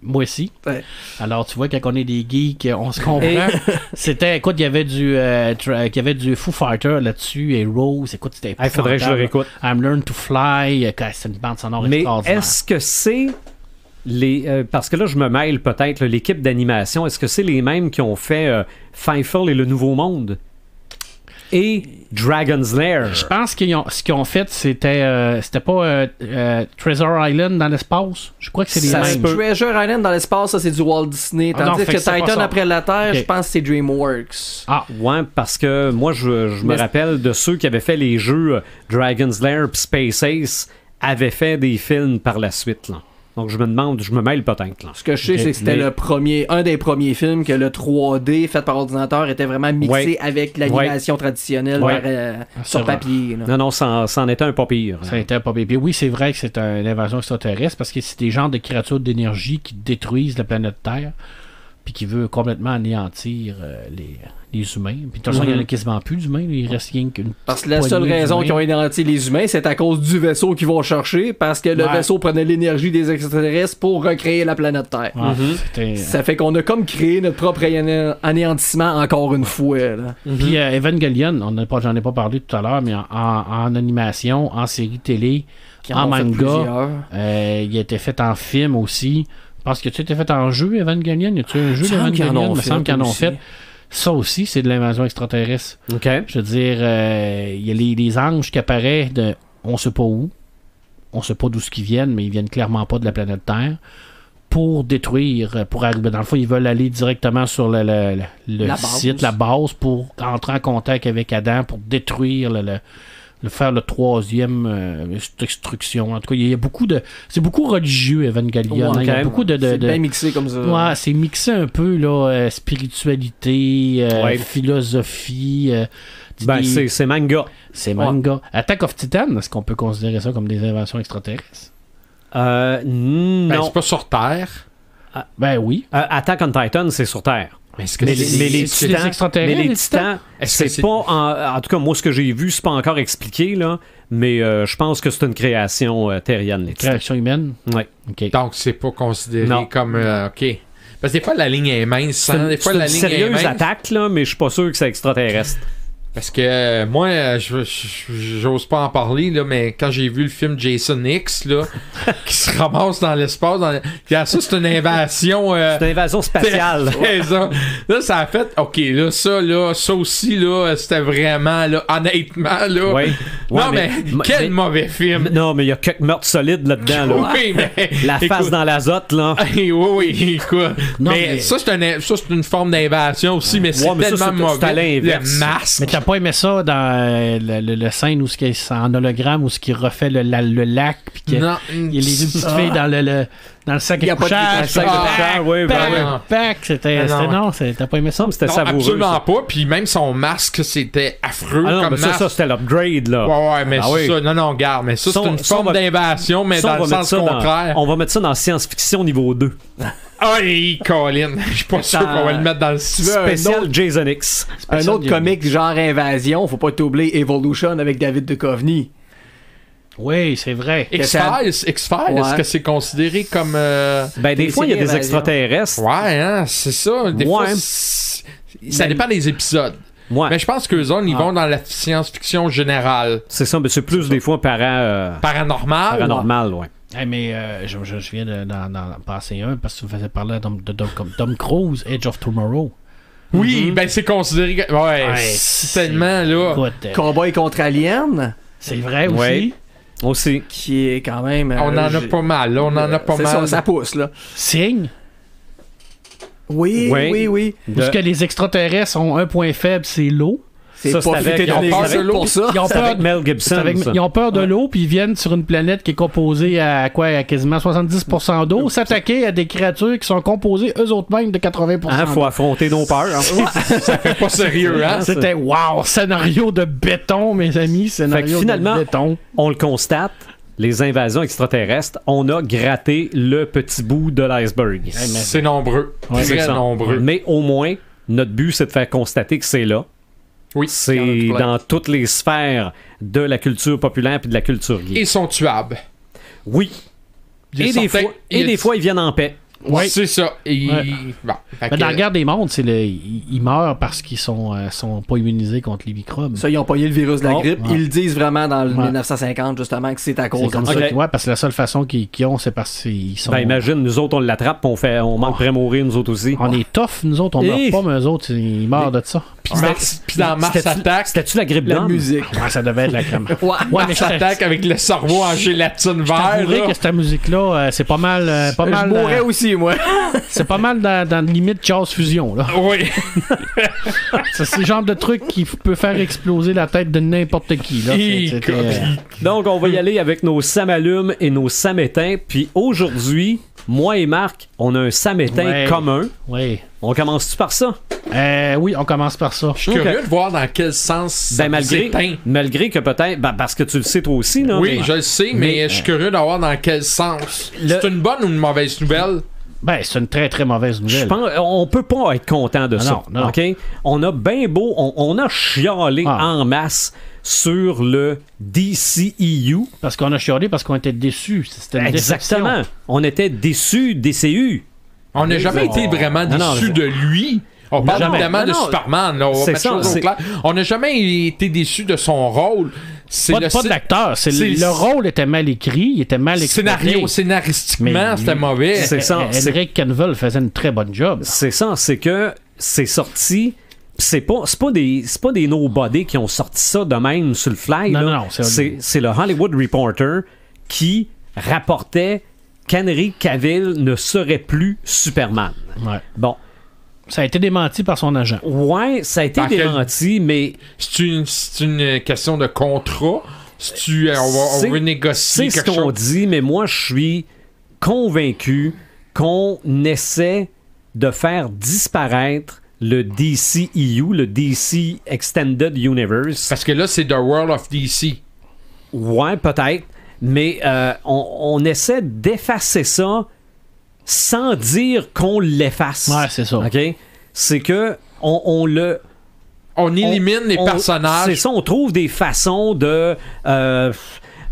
moi aussi. Ouais. Alors, tu vois, quand on est des geeks, on se comprend. C'était, écoute, il y avait du Foo Fighter là-dessus, et Rose, écoute, c'était Il faudrait que je le épouvantable. réécoute. I'm Learn to Fly, c'est une bande sonore Mais extraordinaire. est-ce que c'est parce que là, je me mêle peut-être, là, l'équipe d'animation, est-ce que c'est les mêmes qui ont fait Fievel et le Nouveau Monde? Et Dragon's Lair? Je pense ce qu'ils ont fait, c'était pas Treasure Island dans l'espace. Je crois que c'est les Ça se mêmes. peut. Treasure Island dans l'espace, ça c'est du Walt Disney. Ah non, Tandis fait que que c'est pas Titan ça. après la Terre, Ok. je pense que c'est DreamWorks. Ah, Ouais, parce que moi, je me Mais- rappelle de ceux qui avaient fait les jeux Dragon's Lair puis Space Ace avaient fait des films par la suite, là. Donc, je me demande, je me mêle peut-être, là. Ce que je sais, Ok, c'est que c'était mais- un des premiers films que le 3D fait par ordinateur était vraiment mixé Ouais. avec l'animation traditionnelle Ouais. c'est sur vrai. papier. là. Non, non, ça en était un pas pire. ça a été pas bien. Puis oui, c'est vrai que c'est une invasion extraterrestre parce que c'est des genres de créatures d'énergie qui détruisent la planète Terre puis qui veut complètement anéantir les humains. Puis de toute façon, il y en a quasiment plus d'humains. Il reste rien qu'une Parce que la poignée seule raison d'humains. qu'ils ont identifié les humains, c'est à cause du vaisseau qu'ils vont chercher, parce que le Ouais. vaisseau prenait l'énergie des extraterrestres pour recréer la planète Terre. Ouais, c'était- Ça fait qu'on a comme créé notre propre anéantissement encore une fois. Là. Puis Evangelion, j'en ai pas parlé tout à l'heure, mais en animation, en série télé, Qui en ont fait manga, plusieurs. il a été fait en film aussi. Parce que tu été fait en jeu, Evangelion. Y a-tu un jeu Il me semble qu'ils en d'Evangelion? ont Il me semble fait qu'ils en ont aussi. fait. Ça aussi, c'est de l'invasion extraterrestre. OK. Je veux dire, il y a les anges qui apparaissent de on sait pas où. On sait pas d'où ce qu'ils viennent, mais ils viennent clairement pas de la planète Terre. Pour détruire, pour arriver. Dans le fond, ils veulent aller directement sur le La base. site, la base, pour entrer en contact avec Adam, pour détruire faire le troisième destruction. En tout cas, il y a beaucoup de. C'est beaucoup religieux, Evangelion. Ouais, Il y a ok. beaucoup de. C'est bien mixé comme ça. Ouais, c'est mixé un peu, là, spiritualité, Ouais. philosophie. Ben, des- c'est manga. c'est manga. Attack of Titan, est-ce qu'on peut considérer ça comme des inventions extraterrestres? Ben, Non. c'est pas sur Terre. Ben oui. Attack on Titan, c'est sur Terre. Mais est-ce que Mais c'est- les c'est titans, des extraterrestres, mais les les titans, Est-ce que c'est pas en tout cas moi ce que j'ai vu, c'est pas encore expliqué là, mais je pense que c'est une création terrienne les titans. Création humaine. Ouais. OK. Donc, c'est pas considéré Non. comme. OK. Parce que des fois, la ligne est mince. C'est hein, une, Des fois, c'est la une ligne est sérieuse mince. attaque là, mais je suis pas sûr que c'est extraterrestre. Parce que moi, j'ose pas en parler, là, mais quand j'ai vu le film Jason X, là, qui se ramasse dans l'espace, puis ça, c'est une invasion. C'est une invasion spatiale. C'est ça. Là, ça a fait, OK, là, ça aussi, là, c'était vraiment, là, honnêtement, là, Ouais. Ouais, non, mais quel mauvais film. Non, mais il y a quelques meurtres solides là-dedans. Là. Oui, mais. La face écoute, dans l'azote, là. oui, écoute. Non, mais mais- ça, c'est une forme d'invasion aussi, mais c'est Ouais, mais ça, tellement c'est à mauvais. l'inverse. Le masque. Mais t'as pas aimé ça dans le scène où c'est en hologramme où ce qui refait le lac puis que Non. il y a les petites filles dans le sac Il y à a pas de couchage. sac de couchage, oui, Pac, oui. pac, c'était non, t'as pas aimé ça? C'était Non, savoureux. absolument ça. pas. Puis même son masque, c'était affreux Ah non, comme mais ça, masque. c'était l'upgrade, là. Ouais, mais Ah c'est oui. ça. Non, garde. Mais ça, c'est une Ça, on forme va- d'invasion, mais Ça, dans le on va mettre sens ça dans- contraire. on va mettre ça dans science-fiction niveau 2. Hey, Colin. Je suis pas sûr qu'on va le mettre dans le veux un Spécial autre- Jason X. Un autre comique genre Invasion, faut pas t'oublier Evolution avec David Duchovny. Oui, c'est vrai. X-Files, est-ce Ouais. que c'est considéré comme... Ben, des Des fois, il y a des séries extraterrestres. Ouais, hein, c'est ça. Des Ouais. fois, ça dépend des épisodes. Ouais. Mais je pense qu'eux autres, ils vont dans la science-fiction générale. C'est ça, mais c'est plus des fois Paranormal. paranormal, ouais. Hey, mais je viens d'en passer un parce que tu me faisais parler de Tom Cruise, Edge of Tomorrow. Oui, ben c'est considéré... Ouais, c'est tellement, là... Écoute, Cowboy contre Alien, c'est vrai aussi. Ouais. Aussi. qui est quand même... On en a pas mal, là. On en a pas c'est mal. ça pousse, là. Signe, Oui, Ouais. oui, oui. parce que les extraterrestres ont un point faible, c'est l'eau. C'est Ça, pas c'est avec- fité ils ont dans les peur de règles l'eau. pour ça. Ils ont C'est peur avec Mel Gibson, ça. Ils ont peur de l'eau, puis ils viennent sur une planète qui est composée à quoi? À quasiment 70% d'eau, s'attaquer à des créatures qui sont composées eux autres mêmes de 80% Hein, faut d'eau. affronter nos peurs. hein. Ça fait pas sérieux, hein? C'était wow, scénario de béton, mes amis, scénario Fait que finalement, de béton. On le constate, les invasions extraterrestres, on a gratté le petit bout de l'iceberg. C'est nombreux. Ouais, C'est Très ça. nombreux. Mais au moins, notre but, c'est de faire constater que c'est là. Oui. C'est Il y en a plein. dans toutes les sphères de la culture populaire et de la culture gay. Ils sont tuables. Oui. Il y a Et des, certains- fois, et des fois, ils viennent en paix. Ouais. C'est ça. Et... Ouais. Bon, fait Mais que- dans la guerre des mondes, ils meurent parce qu'ils sont pas immunisés contre les microbes. Ça, ils ont pogné le virus de la Oh, grippe. ouais. Ils le disent vraiment dans le Ouais. 1950, justement, que c'est à C'est cause comme de ça ça. Ok. qu'ils- ouais, parce que la seule façon qu'ils ont, c'est parce qu'ils sont. Ben, imagine, nous autres, on l'attrape, puis on manque de mourir, nous autres aussi. On est tough, nous autres, on meurt Et- pas, mais eux autres, ils meurent de ça. Puis dans Mars C'était-tu- Attack, C'était-tu la grippe La d'homme? musique. Ouais, ça devait être la crème. Ouais. Ouais, mais Mars Attack avec le cerveau en gélatine vert. t'avouerais là. que cette musique-là, c'est pas mal. Pas Je mal mourrais aussi, moi. c'est pas mal dans le limite Chaos Fusion, là. Oui. C'est le genre de truc qui peut faire exploser la tête de n'importe qui, là. C'était, Donc, on va y aller avec nos samalumes et nos samétins. Puis aujourd'hui, moi et Marc, on a un samétain Ouais. commun. oui. On commence-tu par ça? Oui, on commence par ça. Je suis curieux de voir dans quel sens ça Ben, vous éteint. malgré que peut-être, ben, parce que tu le sais toi aussi, là. Oui, je le sais, mais je suis curieux de voir dans quel sens. C'est une bonne ou une mauvaise nouvelle? Ben, c'est une très très mauvaise Je nouvelle. pense, on peut pas être content de ça. non. OK? On a bien beau, on a chialé Ah. en masse sur le DCEU. Parce qu'on a chialé, parce qu'on était déçus. C'était une Exactement. déception. On était déçus, DCU. On n'a jamais été vraiment Non, non, déçus je- de lui. On parle Jamais. évidemment de Non, non. Superman. Là, on va C'est mettre ça, choses au c'est- clair. On n'a jamais été déçus de son rôle. C'est Pas, le pas de l'acteur. c'est Le rôle était mal écrit, il était mal exploité. scénaristiquement, Mais c'était lui- mauvais. C'est ça, c'est- Henrik Cavill faisait une très bonne job. C'est ça, c'est que c'est sorti. C'est pas des nobody qui ont sorti ça de même sur le fly. Non, là. non, c'est le Hollywood Reporter qui rapportait qu'Henry Cavill ne serait plus Superman. Ouais. Bon, Ça a été démenti par son agent. ouais, ça a été Par quel- démenti, mais C'est une question de contrat. On C'est- veut négocier c'est ce quelque qu'on chose. dit, mais moi, je suis convaincu qu'on essaie de faire disparaître le DCEU, le DC Extended Universe. Parce que là, c'est The World of DC. Ouais, peut-être, mais on essaie d'effacer ça sans dire qu'on l'efface. Ouais, c'est ça. OK? C'est que on le... On élimine les C'est personnages. ça, on trouve des façons de...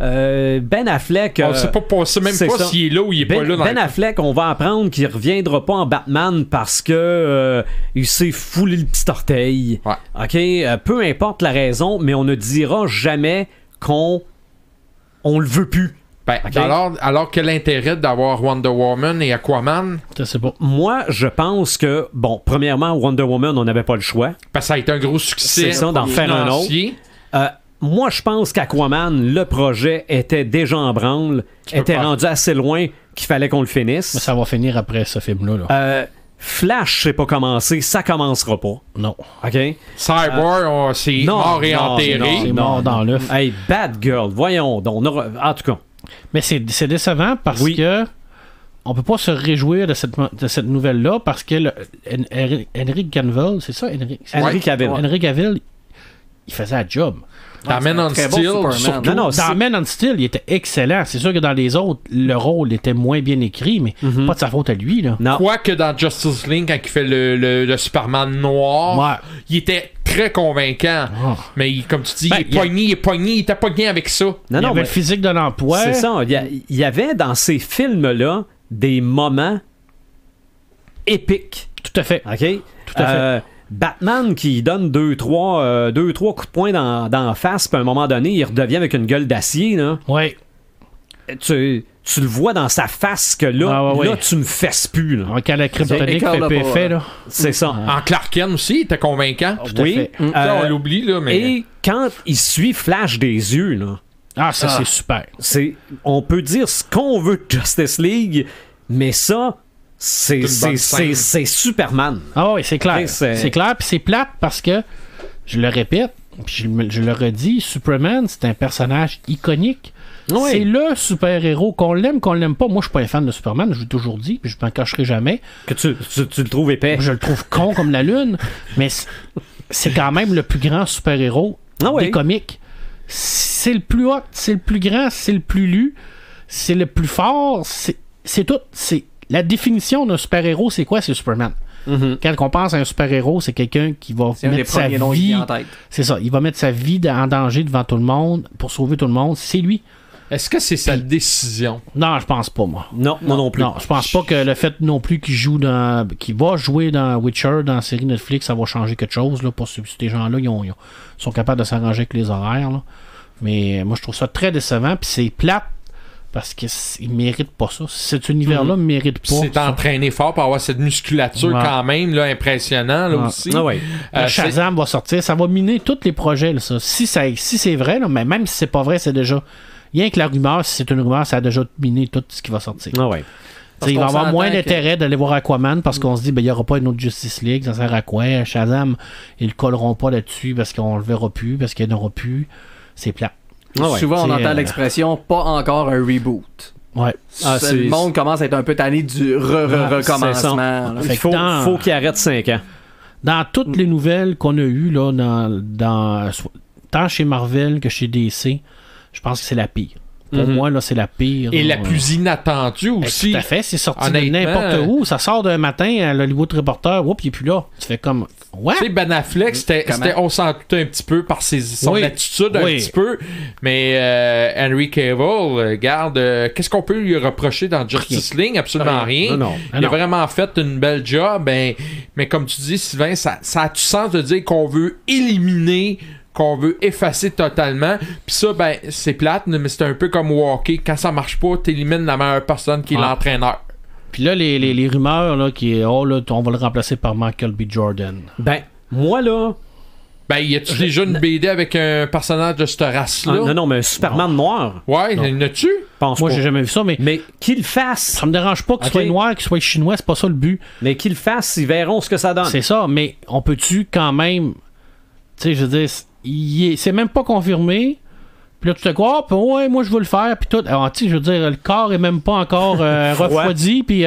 Ben Affleck... On sait même c'est pas ça. s'il est là ou il est pas là. Dans Ben le- Affleck, on va apprendre qu'il reviendra pas en Batman parce que il s'est foulé le petit orteil. Ouais. OK? Peu importe la raison, mais on ne dira jamais qu'on le veut plus. Ben, Ok. alors quel intérêt d'avoir Wonder Woman et Aquaman? Je sais pas. Moi, je pense que, bon, premièrement, Wonder Woman, on n'avait pas le choix. Parce que ça a été un gros succès. C'est ça, d'en faire un autre. financier. moi, je pense qu'Aquaman, le projet était déjà en branle, était rendu assez loin qu'il fallait qu'on le finisse. Mais ça va finir après ce film-là. Là. Flash, c'est pas commencé, ça commencera pas. Non. OK? Cyborg, c'est mort et enterré. C'est mort dans l'œuf. Hey, Batgirl, voyons donc. En tout cas. Mais c'est décevant parce que on peut pas se réjouir de cette nouvelle-là parce que Henry Cavill, c'est ça? Henry Cavill. Henry Cavill, il faisait la job. Dans Man on Steel, surtout. Dans Man on Steel, il était excellent. C'est sûr que dans les autres, le rôle était moins bien écrit, mais pas de sa faute à lui. Là. Non. Quoique dans Justice League, quand il fait le Superman noir, il était très convaincant. Mais comme tu dis, il était pogné avec ça. Il avait le physique de l'emploi. C'est ça. Il y avait dans ces films-là des moments épiques. Tout à fait. OK? Tout à fait. Batman qui donne 2-3 coups de poing dans la face, puis à un moment donné, il redevient avec une gueule d'acier. Là. Ouais. Tu le vois dans sa face que là, tu me fesses plus. Là. Quand la kryptonique fait effet, là. C'est ça. En Clark Kent aussi, il était convaincant. Oui. On l'oublie, là. Mais... Et quand il suit Flash des yeux, là. Ça, c'est super. On peut dire ce qu'on veut de Justice League, mais ça... C'est Superman. Ah oui, c'est clair. C'est clair, puis c'est plate parce que, je le répète, puis je le redis, Superman, c'est un personnage iconique. Oui. C'est le super-héros, qu'on l'aime pas. Moi, je suis pas un fan de Superman, je l'ai toujours dit, puis je m'en cacherai jamais. Que tu le trouves épais. Je le trouve con comme la lune, mais c'est quand même le plus grand super-héros des comics. C'est le plus hot, c'est le plus grand, c'est le plus lu, c'est le plus fort, c'est tout. La définition d'un super-héros, c'est quoi? C'est Superman. Quand on pense à un super-héros, c'est quelqu'un qui va mettre sa vie... C'est ça. Il va mettre sa vie en danger devant tout le monde pour sauver tout le monde. C'est lui. Est-ce que c'est sa décision? Non, je pense pas, moi. Non, moi non plus. Non, je pense pas que le fait non plus qu'il va jouer dans Witcher, dans la série Netflix, ça va changer quelque chose. Là, pour ces gens-là, ils sont capables de s'arranger avec les horaires. Là. Mais moi, je trouve ça très décevant. Puis c'est plate. Parce qu'ils ne méritent pas ça. Cet univers-là ne mérite pas. C'est entraîné fort pour avoir cette musculature quand même, là, impressionnant là, aussi. Shazam va sortir. Ça va miner tous les projets. Là, ça. Si c'est vrai, là, mais même si c'est pas vrai, c'est déjà... Rien que la rumeur, si c'est une rumeur, ça a déjà miné tout ce qui va sortir. Il va y avoir moins d'intérêt d'aller voir Aquaman parce qu'on se dit, il n'y aura pas une autre Justice League. Ça sert à quoi? Shazam, ils ne colleront pas là-dessus parce qu'on le verra plus, parce qu'il n'y en aura plus. C'est plat. Souvent, on entend l'expression « pas encore un reboot ». Ouais. Le monde commence à être un peu tanné du recommencement. Il faut qu'il arrête 5 ans. Dans toutes les nouvelles qu'on a eues, là, tant chez Marvel que chez DC, je pense que c'est la pire. Pour moi, là, c'est la pire. Et la plus inattendue aussi. Tout à fait, c'est sorti de n'importe où. Ça sort d'un matin à l'Hollywood Reporter, oups, il est plus là. Tu fais comme... Ouais. Tu sais, Ben Affleck, on s'en doutait un petit peu par son attitude un petit peu. Mais Henry Cavill, regarde, qu'est-ce qu'on peut lui reprocher dans Justice League? Absolument rien. Non. Il a vraiment fait une belle job. Mais comme tu dis, Sylvain, ça a du sens de dire qu'on veut éliminer... qu'on veut effacer totalement. Puis ça, c'est plate, mais c'est un peu comme hockey. Quand ça marche pas, t'élimines la meilleure personne qui est l'entraîneur. Puis là, les rumeurs, là, on va le remplacer par Michael B. Jordan. Moi, là... y a-tu déjà une BD avec un personnage de cette race-là? Non, mais un Superman noir. Ouais, il y en a-tu? Moi, j'ai jamais vu ça, mais qu'il fasse. Ça me dérange pas qu'il soit noir, qu'il soit chinois, c'est pas ça le but. Mais qu'il fasse, ils verront ce que ça donne. C'est ça, mais on peut-tu quand même... Tu sais, je veux dire... c'est même pas confirmé. Puis là, tu te crois, moi je veux le faire. Puis tout. Alors, tu sais, je veux dire, le corps est même pas encore refroidi. Puis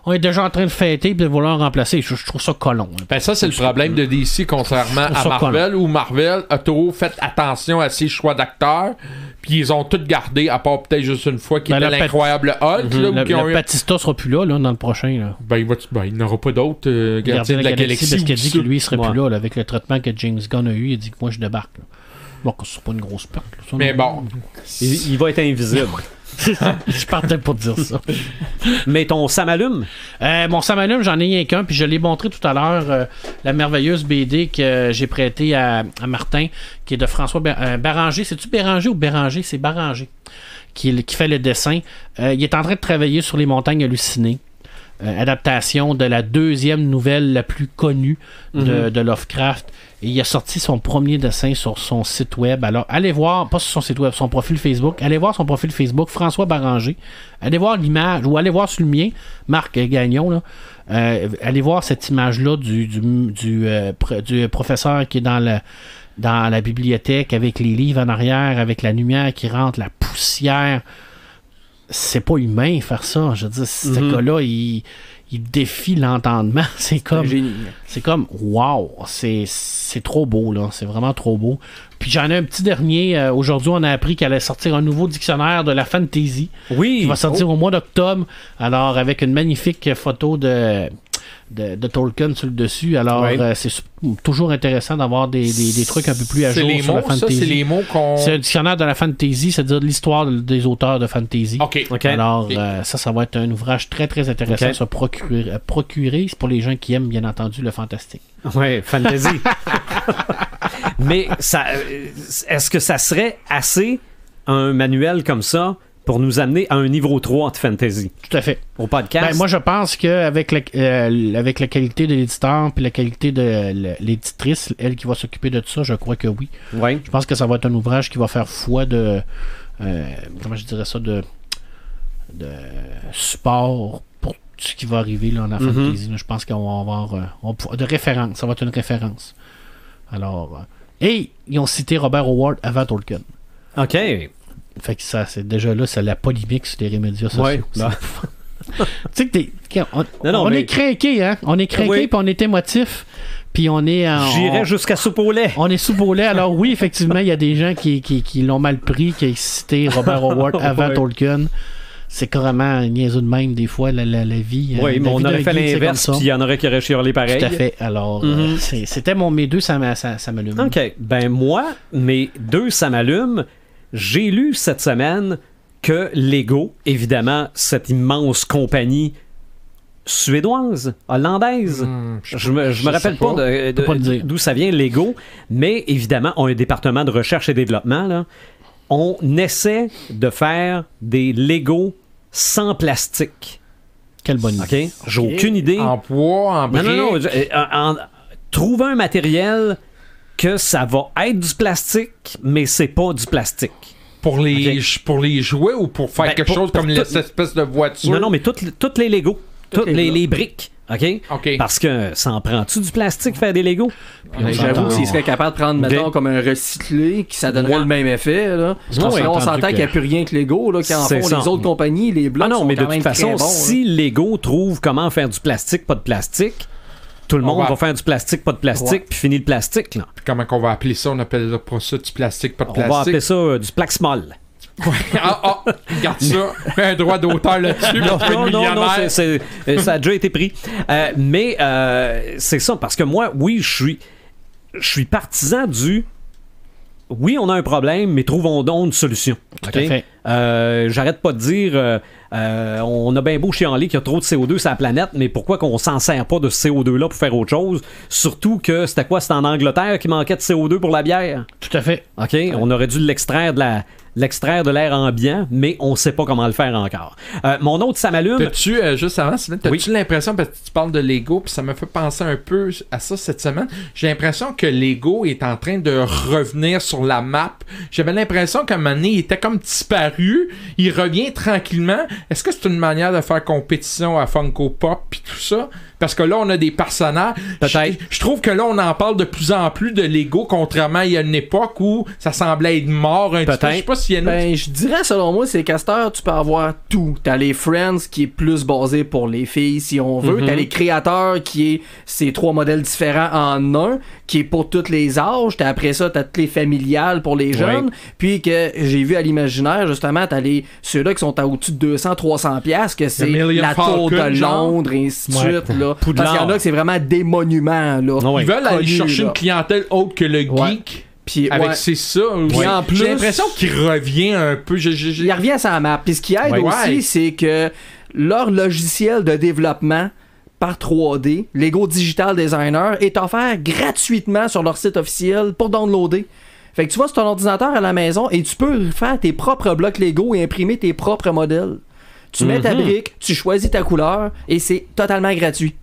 on est déjà en train de fêter. Puis de vouloir remplacer. Je trouve ça colon. Ça, c'est le problème de DC, contrairement à Marvel, où Marvel a toujours fait attention à ses choix d'acteurs. Puis ils ont tout gardé, à part peut-être juste une fois qui était l'incroyable Hulk. Batista sera plus là, dans le prochain. Là. Il n'aura pas d'autres gardiens de la galaxie. Parce qu'il a dit que lui, il serait plus là, avec le traitement que James Gunn a eu. Il a dit que moi, je débarque. Là. Bon, c'est pas une grosse perte. Là, mais bon. Il va être invisible. Je partais pour dire ça. Mais ton Samalume? Mon Samalume, j'en ai rien qu'un, puis je l'ai montré tout à l'heure, la merveilleuse BD que j'ai prêtée à Martin, qui est de François Béranger. C'est-tu Béranger ou Béranger? C'est Béranger qui fait le dessin. Il est en train de travailler sur les montagnes hallucinées. adaptation de la deuxième nouvelle la plus connue de Lovecraft. Et il a sorti son premier dessin sur son site web. Alors, allez voir, pas sur son site web, son profil Facebook. Allez voir son profil Facebook, François Baranger. Allez voir l'image, ou allez voir sur le mien, Marc Gagnon, là. Allez voir cette image-là du professeur qui est dans la bibliothèque avec les livres en arrière, avec la lumière qui rentre, la poussière. C'est pas humain faire ça. Je veux dire, ce gars-là, il défie l'entendement. C'est comme wow, c'est trop beau, là. C'est vraiment trop beau. Puis j'en ai un petit dernier. Aujourd'hui, on a appris qu'elle allait sortir un nouveau dictionnaire de la fantasy. Oui. Qui va sortir au mois d'octobre. Alors, avec une magnifique photo de Tolkien sur le dessus. Alors, c'est toujours intéressant d'avoir des trucs un peu plus à jour sur la fantasy. C'est les mots qu'on... C'est un dictionnaire de la fantasy, c'est-à-dire de l'histoire des auteurs de fantasy. OK. Alors, ça va être un ouvrage très, très intéressant à se procurer. C'est pour les gens qui aiment, bien entendu, le fantastique. Oui, fantasy. Mais est-ce que ça serait assez, un manuel comme ça, pour nous amener à un niveau 3 de fantasy? Tout à fait. Au podcast? Moi, je pense qu'avec la qualité de l'éditeur puis la qualité de l'éditrice, elle qui va s'occuper de tout ça, je crois que oui. Oui. Je pense que ça va être un ouvrage qui va faire foi de... comment je dirais ça? De support pour tout ce qui va arriver là, dans la fantasy. Là. Je pense qu'on va avoir... de référence. Ça va être une référence. Alors... et ils ont cité Robert Howard avant Tolkien. OK. Fait que ça, c'est déjà là, c'est la polémique sur les médias sociaux. Ouais, Tu sais que on est craqué, hein? On est craqué, puis on est émotif, puis on est... J'irais jusqu'à soupe au lait. On est soupe au lait. Alors oui, effectivement, il y a des gens qui l'ont mal pris, qui ont cité Robert Howard avant Tolkien. C'est carrément niaiseux de même, des fois, la vie. Oui, mais on aurait fait l'inverse, puis il y en aurait qui auraient chialé pareil. Tout à fait. Alors, c'était mes deux, ça m'allume. OK. Ben moi, mes deux, ça m'allume. J'ai lu cette semaine que Lego, évidemment, cette immense compagnie suédoise, hollandaise, je me rappelle pas d'où ça vient, Lego, mais évidemment, ont un département de recherche et développement, là. On essaie de faire des Lego sans plastique. Quelle bonne idée. OK? J'ai aucune idée. En bois, en briques. Non. Trouver un matériel que ça va être du plastique, mais c'est pas du plastique. Pour les jouets ou pour faire quelque chose comme cette espèce de voiture? Non, mais toutes les Lego. Toutes les briques. OK? Parce que ça en prend-tu du plastique faire des Legos? J'avoue s'il serait capable de prendre, mettons, comme un recyclé, qui ça donnerait le même effet, là. On s'entend qu'il n'y a plus rien que Lego, là, qui en font les autres compagnies, les blocs sont mais quand de même toute façon, très bons, si Lego trouve comment faire du plastique, pas de plastique, tout le monde va faire du plastique, pas de plastique, puis finir le plastique, là. Puis comment qu'on va appeler ça? On appelle pas ça du plastique, pas de plastique. On va appeler ça du plaxmol. Regarde ça. Un droit d'auteur là-dessus. Non, ça a déjà été pris. Mais c'est ça, parce que moi, oui, je suis partisan du... Oui, on a un problème, mais trouvons donc une solution. Tout à fait. J'arrête pas de dire... on a bien beau chialer qu'il y a trop de CO2 sur la planète, mais pourquoi qu'on s'en sert pas de ce CO2-là pour faire autre chose? Surtout que c'était en Angleterre qui manquait de CO2 pour la bière. Tout à fait. OK? On aurait dû l'extraire de l'air ambiant, mais on sait pas comment le faire encore. Mon autre, ça m'allume. Juste avant, t'as-tu l'impression, parce que tu parles de Lego, puis ça me fait penser un peu à ça cette semaine, j'ai l'impression que Lego est en train de revenir sur la map. J'avais l'impression qu'à un moment donné, il était comme disparu, il revient tranquillement. Est-ce que c'est une manière de faire compétition à Funko Pop puis tout ça? Parce que là, on a des personnages. Peut-être. Je trouve que là, on en parle de plus en plus de Lego, contrairement à il y a une époque où ça semblait être mort un petit peu. Je sais pas s'il y a une... je dirais, selon moi, c'est Castor, tu peux avoir tout. T'as les Friends qui est plus basé pour les filles, si on veut. T'as les créateurs qui est ces 3 modèles différents en un, qui est pour tous les âges. Après ça, t'as toutes les familiales pour les jeunes. Puis que j'ai vu à l'imaginaire, justement, t'as ceux-là qui sont à au-dessus de 200-300$, que c'est la Tour de Londres, et ainsi de suite, là. Parce qu'il y en a que c'est vraiment des monuments, là. Ils veulent aller chercher une clientèle autre que le geek. Puis, c'est ça. Puis en plus, j'ai l'impression qu'il revient un peu. Il revient à sa map. Puis ce qui aide aussi, c'est que leur logiciel de développement par 3D, Lego Digital Designer, est offert gratuitement sur leur site officiel pour downloader. Fait que tu vas sur ton ordinateur à la maison et tu peux faire tes propres blocs Lego et imprimer tes propres modèles. Tu mets ta brique, tu choisis ta couleur et c'est totalement gratuit.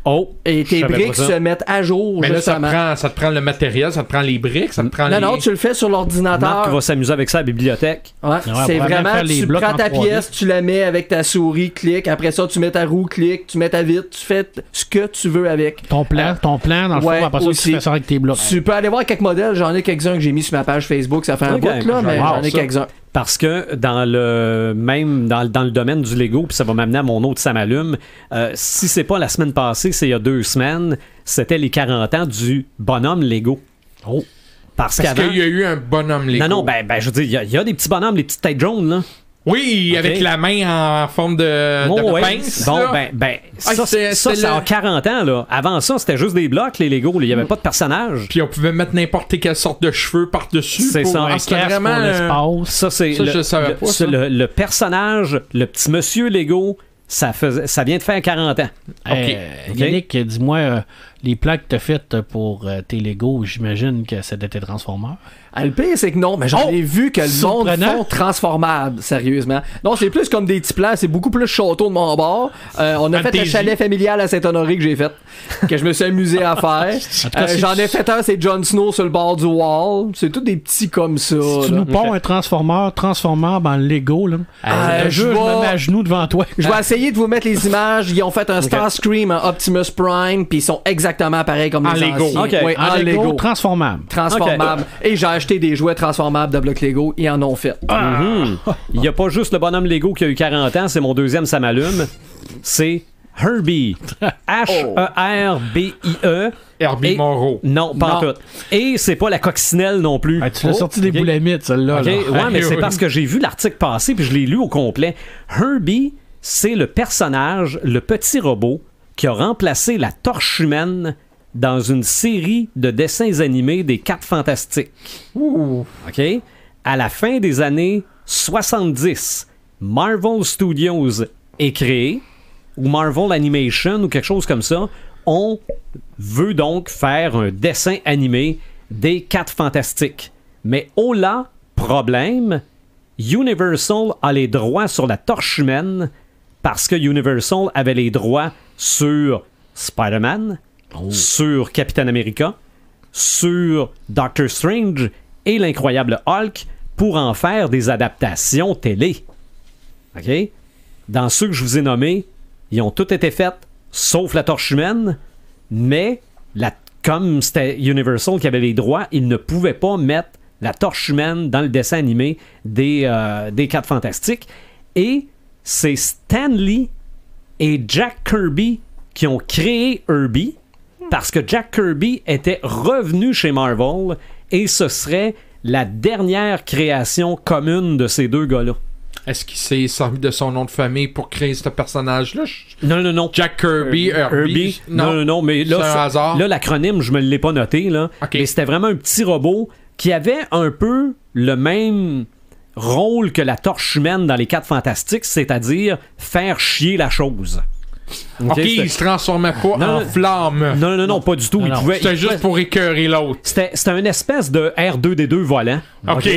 Oh! Et tes je savais briques pas ça. se mettent à jour, Mais là, justement. ça te prend le matériel, ça te prend les briques, ça te prend Non, tu le fais sur l'ordinateur. Marc va s'amuser avec ça à la bibliothèque. Ouais, c'est probablement vraiment, faire les tu blocs prends en ta 3D. pièce, tu la mets avec ta souris, clic. Après ça, tu mets ta roue, clic. Tu mets ta vitre, tu fais ce que tu veux avec. Ton plan, dans le Ouais, fond, après ça, aussi. tu fais ça avec tes blocs. Tu peux aller voir quelques modèles. J'en ai quelques-uns que j'ai mis sur ma page Facebook. Ça fait un Ok, bout, là, je vais mais voir j'en ai ça. quelques-uns. Parce que dans le domaine du Lego, puis ça va m'amener à mon autre ça m'allume, si c'est pas la semaine passée, c'est il y a 2 semaines, c'était les 40 ans du bonhomme Lego. Oh! Parce Parce qu'avant... qu'il y a eu un bonhomme Lego. Non, ben, je veux dire, il y a des petits bonhommes, les petites têtes jaunes, là. Oui, Ok. avec la main en forme de Ouais. pince. Bon, là. ça, c'était ça a 40 ans, là. Avant ça, c'était juste des blocs, les Lego, là. Il n'y avait pas de personnages. Puis on pouvait mettre n'importe quelle sorte de cheveux par-dessus. C'est pour- ça, Ah, un c'était Casque vraiment pour l'espace. Ça, c'est Ça, je savais pas, ça. le personnage, le petit monsieur Lego, ça vient de faire 40 ans. Ok. Yannick, dis-moi, les plans que tu as faites pour tes Lego, j'imagine que c'était tes Transformers. Le pire, c'est que non, mais j'en ai vu que le monde surprenant. font transformable, sérieusement. Non, c'est plus comme des petits plans, c'est beaucoup plus château de mon bord. On a fait le Fantasy. chalet familial à Saint-Honoré que j'ai fait, que je me suis amusé à faire. J'en ai fait un, c'est Jon Snow sur le bord du wall. C'est tous des petits comme ça. Si tu là. nous pars un transformable en Lego, là, je je me vais- mets à genoux devant toi. Je vais essayer de vous mettre les images. Ils ont fait un Starscream en Optimus Prime, puis ils sont exactement pareils comme En les Lego. anciens. Ok. Oui, en Lego. transformable. Transformable. Et j'ai acheté des jouets transformables de blocs Lego. Ils en ont fait. Il n'y a pas juste le bonhomme Lego qui a eu 40 ans, c'est mon deuxième, ça m'allume. C'est Herbie. H-E-R-B-I-E. Herbie Et- Monroe. Non, pas en tout. Et c'est pas la coccinelle non plus. Ah, tu l'as sorti des ok. boulamites, celle-là. Ok, là. ouais, mais c'est oui. parce que j'ai vu l'article passer puis je l'ai lu au complet. Herbie, c'est le personnage, le petit robot qui a remplacé la torche humaine dans une série de dessins animés des 4 Fantastiques. OK? À la fin des années 70, Marvel Studios est créé, ou Marvel Animation, ou quelque chose comme ça. On veut donc faire un dessin animé des 4 Fantastiques. Mais oh là, problème, Universal a les droits sur la torche humaine parce que Universal avait les droits sur Spider-Man, sur Captain America, sur Doctor Strange et l'incroyable Hulk pour en faire des adaptations télé. OK? Dans ceux que je vous ai nommés, ils ont tous été faits, sauf la torche humaine, mais comme c'était Universal qui avait les droits, ils ne pouvaient pas mettre la torche humaine dans le dessin animé des 4 Fantastiques. Et c'est Stan Lee et Jack Kirby qui ont créé Herbie parce que Jack Kirby était revenu chez Marvel et ce serait la dernière création commune de ces deux gars-là. Est-ce qu'il s'est servi de son nom de famille pour créer ce personnage-là? Non. Jack Kirby, Herbie. Non, mais C'est un là, hasard. là l'acronyme, je me l'ai pas noté, là. Ok. Mais c'était vraiment un petit robot qui avait un peu le même rôle que la torche humaine dans les 4 Fantastiques, c'est-à-dire faire chier la chose. Ok, c'était- il se transformait pas Non, en non. flamme. Non, pas du tout. Non, Il non. pouvait, C'était il juste pouvait- pour écœurer l'autre. C'était une espèce de R2D2 volant. Ok.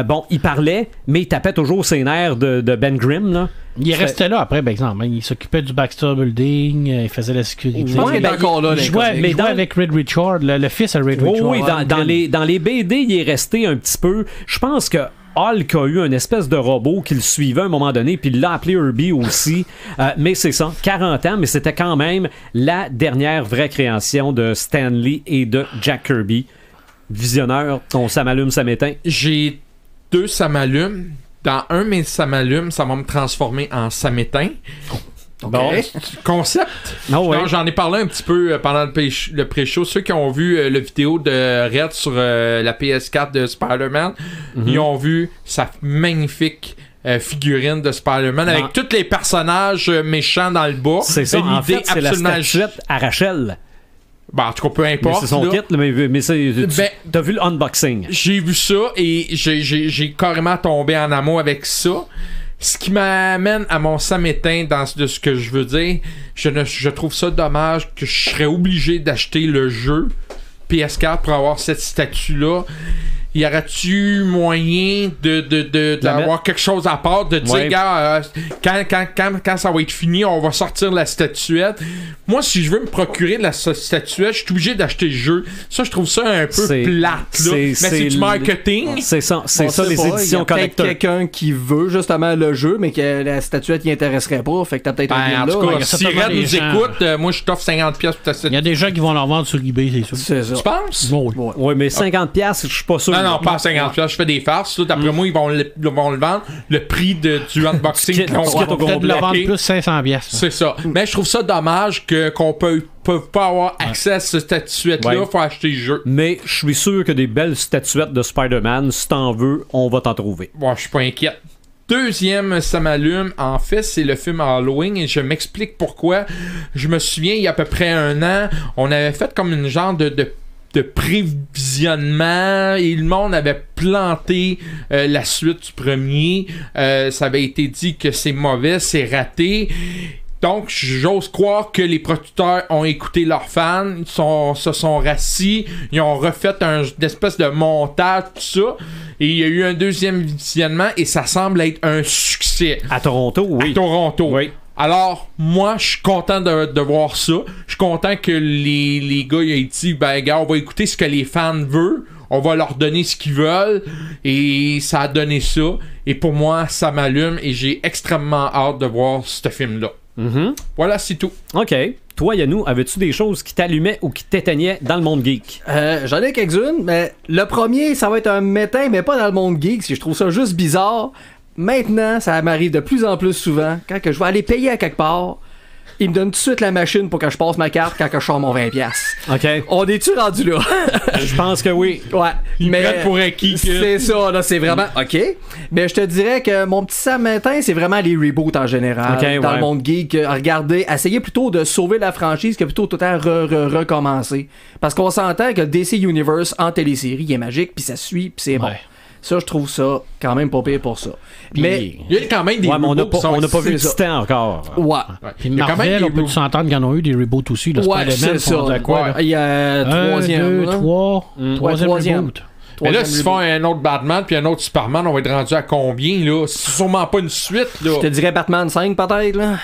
Bon, il parlait, mais il tapait toujours ses nerfs de Ben Grimm, là. Il est resté là après, par exemple. Il s'occupait du Baxter Building, il faisait la sécurité. Je pense qu'il est encore là, Il les jouait, comics. il jouait dans- avec Red Richard, le fils à Red Oui, Richard. oui, dans les BD, il est resté un petit peu. Je pense que Hulk a eu une espèce de robot qui le suivait à un moment donné, puis il l'a appelé Herbie aussi. Mais c'est ça, 40 ans, mais c'était quand même la dernière vraie création de Stan Lee et de Jack Kirby. Visionnaire, ton ça m'allume, ça m'éteint. J'ai 2 ça m'allume. Dans un, mais ça m'allume, ça va me transformer en ça m'éteint. Bon. Concept. Oh, ouais. Non, j'en ai parlé un petit peu pendant le pré-show. Ceux qui ont vu le vidéo de Red sur la PS4 de Spider-Man, ils ont vu sa magnifique figurine de Spider-Man avec tous les personnages méchants dans le bas. C'est ça, en L'idée fait, c'est la absolument statuette à Rachel. Ben, en tout cas, peu Mais importe. c'est son là. kit, là, mais Ben- t'as vu le unboxing. J'ai vu ça et j'ai carrément tombé en amour avec ça. Ce qui m'amène à mon samétain de ce que je veux dire. Je trouve ça dommage que je serais obligé d'acheter le jeu PS4 pour avoir cette statue-là. y aurait-tu moyen d'avoir quelque chose à part, de dire, gars, quand ça va être fini, on va sortir la statuette. Moi, si je veux me procurer la statuette, je suis obligé d'acheter le jeu. Ça, je trouve ça un peu plate, là. Mais c'est du marketing. C'est ça, les éditions collector. Quelqu'un qui veut justement le jeu, mais que la statuette n'y intéresserait pas, fait que t'as peut-être un en là. tout cas, si Red nous écoute, moi, je t'offre 50$ pour ta statuette. Il y a des gens qui vont leur vendre sur eBay, c'est sûr. C'est ça. Tu penses? Oui, mais 50$, je suis pas sûr. Non, pas à 50$. Je fais des farces. D'après moi, ils vont le vendre. Le prix du unboxing. On va peut-être le vendre plus 500$. C'est ça. Mais je trouve ça dommage qu'on peut pas avoir accès à cette statuette-là. Faut acheter le jeu. Mais je suis sûr que des belles statuettes de Spider-Man, si t'en veux, on va t'en trouver. Bon, je suis pas inquiète. Deuxième, ça m'allume. En fait, c'est le film Halloween et je m'explique pourquoi. Je me souviens, il y a à peu près 1 an, on avait fait comme une genre de prévisionnement et le monde avait planté la suite du premier. Ça avait été dit que c'est mauvais, c'est raté. Donc, j'ose croire que les producteurs ont écouté leurs fans, se sont rassis, ils ont refait une espèce de montage, tout ça, et il y a eu un deuxième visionnement et ça semble être un succès. À Toronto, oui. À Toronto. Oui. Alors, moi, je suis content de voir ça. Je suis content que les gars aient dit, ben, gars, on va écouter ce que les fans veulent. On va leur donner ce qu'ils veulent. Et ça a donné ça. Et pour moi, ça m'allume. Et j'ai extrêmement hâte de voir ce film-là. Mm-hmm. Voilà, c'est tout. OK. Toi, Yannou, avais-tu des choses qui t'allumaient ou qui t'éteignaient dans le monde geek? J'en ai quelques-unes, mais le premier, ça va être un métain, mais pas dans le monde geek, parce que je trouve ça juste bizarre. Maintenant, ça m'arrive de plus en plus souvent, quand que je vais aller payer à quelque part, ils me donnent tout de suite la machine pour que je passe ma carte quand que je sors mon 20$. OK. On est-tu rendu là? Je pense que oui. Ouais. Ils mais prennent pour acquis que... c'est ça, là, c'est vraiment... OK. Mais je te dirais que mon petit Samantha, c'est vraiment les reboots en général. Okay, dans le monde geek. Regardez, essayez plutôt de sauver la franchise que plutôt tout le temps recommencer. Parce qu'on s'entend que le DC Universe en télésérie, il est magique, puis ça suit, puis c'est bon. Ça, je trouve ça quand même pas pire pour ça. Puis, mais il y a quand même des mais on n'a pas vu c'est ça. le temps encore. Ouais. Puis Marvel, on peut s'entendre qu'ils en ont eu des reboots aussi. Là, ouais, c'est ça. Il y a troisième. 3, troisième reboot. Mais là, s'ils font un autre Batman puis un autre Superman, on va être rendu à combien, là? C'est sûrement pas une suite, là. Je te dirais Batman 5, peut-être, là.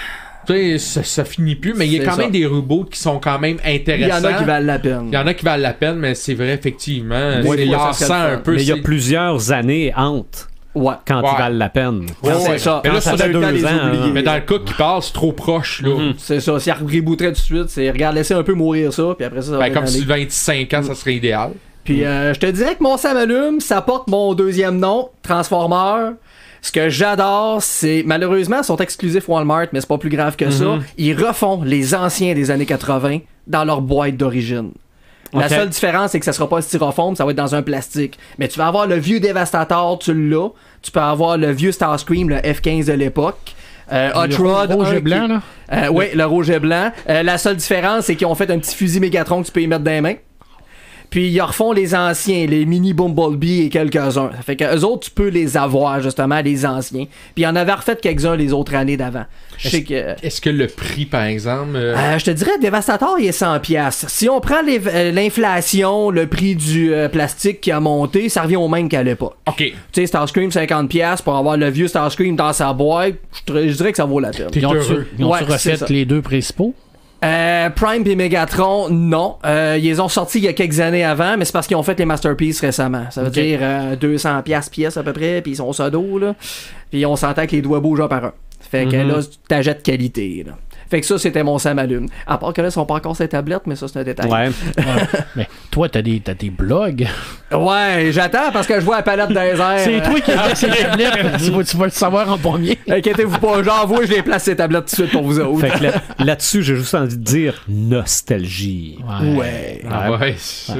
Tu sais, ça finit plus, mais il y a quand même des reboots qui sont quand même intéressants. Il y en a qui valent la peine. Il y en a qui valent la peine, mais c'est vrai, effectivement. C'est lassant un peu. Mais il y a plusieurs années entre. Ouais. Quand ils valent la peine. C'est ça. Mais là, ça fait 2 ans. Mais dans le cas qui passe, c'est trop proche, là. C'est ça. Si elle rebooterait tout de suite, c'est regarde, laissez un peu mourir ça, puis après ça va comme si 25 ans, ça serait idéal. Puis je te dirais que mon Sam allume, ça porte mon deuxième nom, Transformer. Ce que j'adore, c'est malheureusement, ils sont exclusifs Walmart, mais c'est pas plus grave que ça. Ils refont les anciens des années 80 dans leur boîte d'origine. La seule différence, c'est que ça sera pas un styrofoam, ça va être dans un plastique. Mais tu vas avoir le vieux Devastator, tu l'as. Tu peux avoir le vieux Starscream, le F-15 de l'époque. Hot Rod. Le rouge et blanc, là? Oui, le rouge et blanc. La seule différence, c'est qu'ils ont fait un petit fusil Mégatron que tu peux y mettre dans les mains. Puis ils refont les anciens, les mini Bumblebee et quelques-uns. Ça fait que eux autres, tu peux les avoir, justement, les anciens. Puis ils en avaient refait quelques-uns les autres années d'avant. Est-ce que le prix, par exemple... je te dirais, Devastator, il est 100$. Si on prend l'inflation, le prix du plastique qui a monté, ça revient au même qu'à l'époque. OK. Tu sais, Starscream, 50$ pour avoir le vieux Starscream dans sa boîte, je dirais que ça vaut la peine. Ils ont refait les deux principaux? Prime et Megatron, non. Ils les ont sortis il y a quelques années avant, mais c'est parce qu'ils ont fait les Masterpieces récemment. Ça veut dire 200$ pièce à peu près, puis ils sont sodo, là. Puis on s'entend que les doigts bougent un par un. Fait que là, t'achètes de qualité, là. Fait que ça, c'était mon Sam allume. À part que là, ils sont pas encore sur les tablettes, mais ça, c'est un détail. Ouais. Mais toi, t'as des blogs. Ouais, j'attends parce que je vois la palette des airs. C'est toi qui as ces tablettes. Tu vas le savoir en premier. Inquiétez-vous pas, j'envoie, je les place ces tablettes tout de suite pour vous autres. Fait que là-dessus, j'ai juste envie de dire nostalgie. Ouais.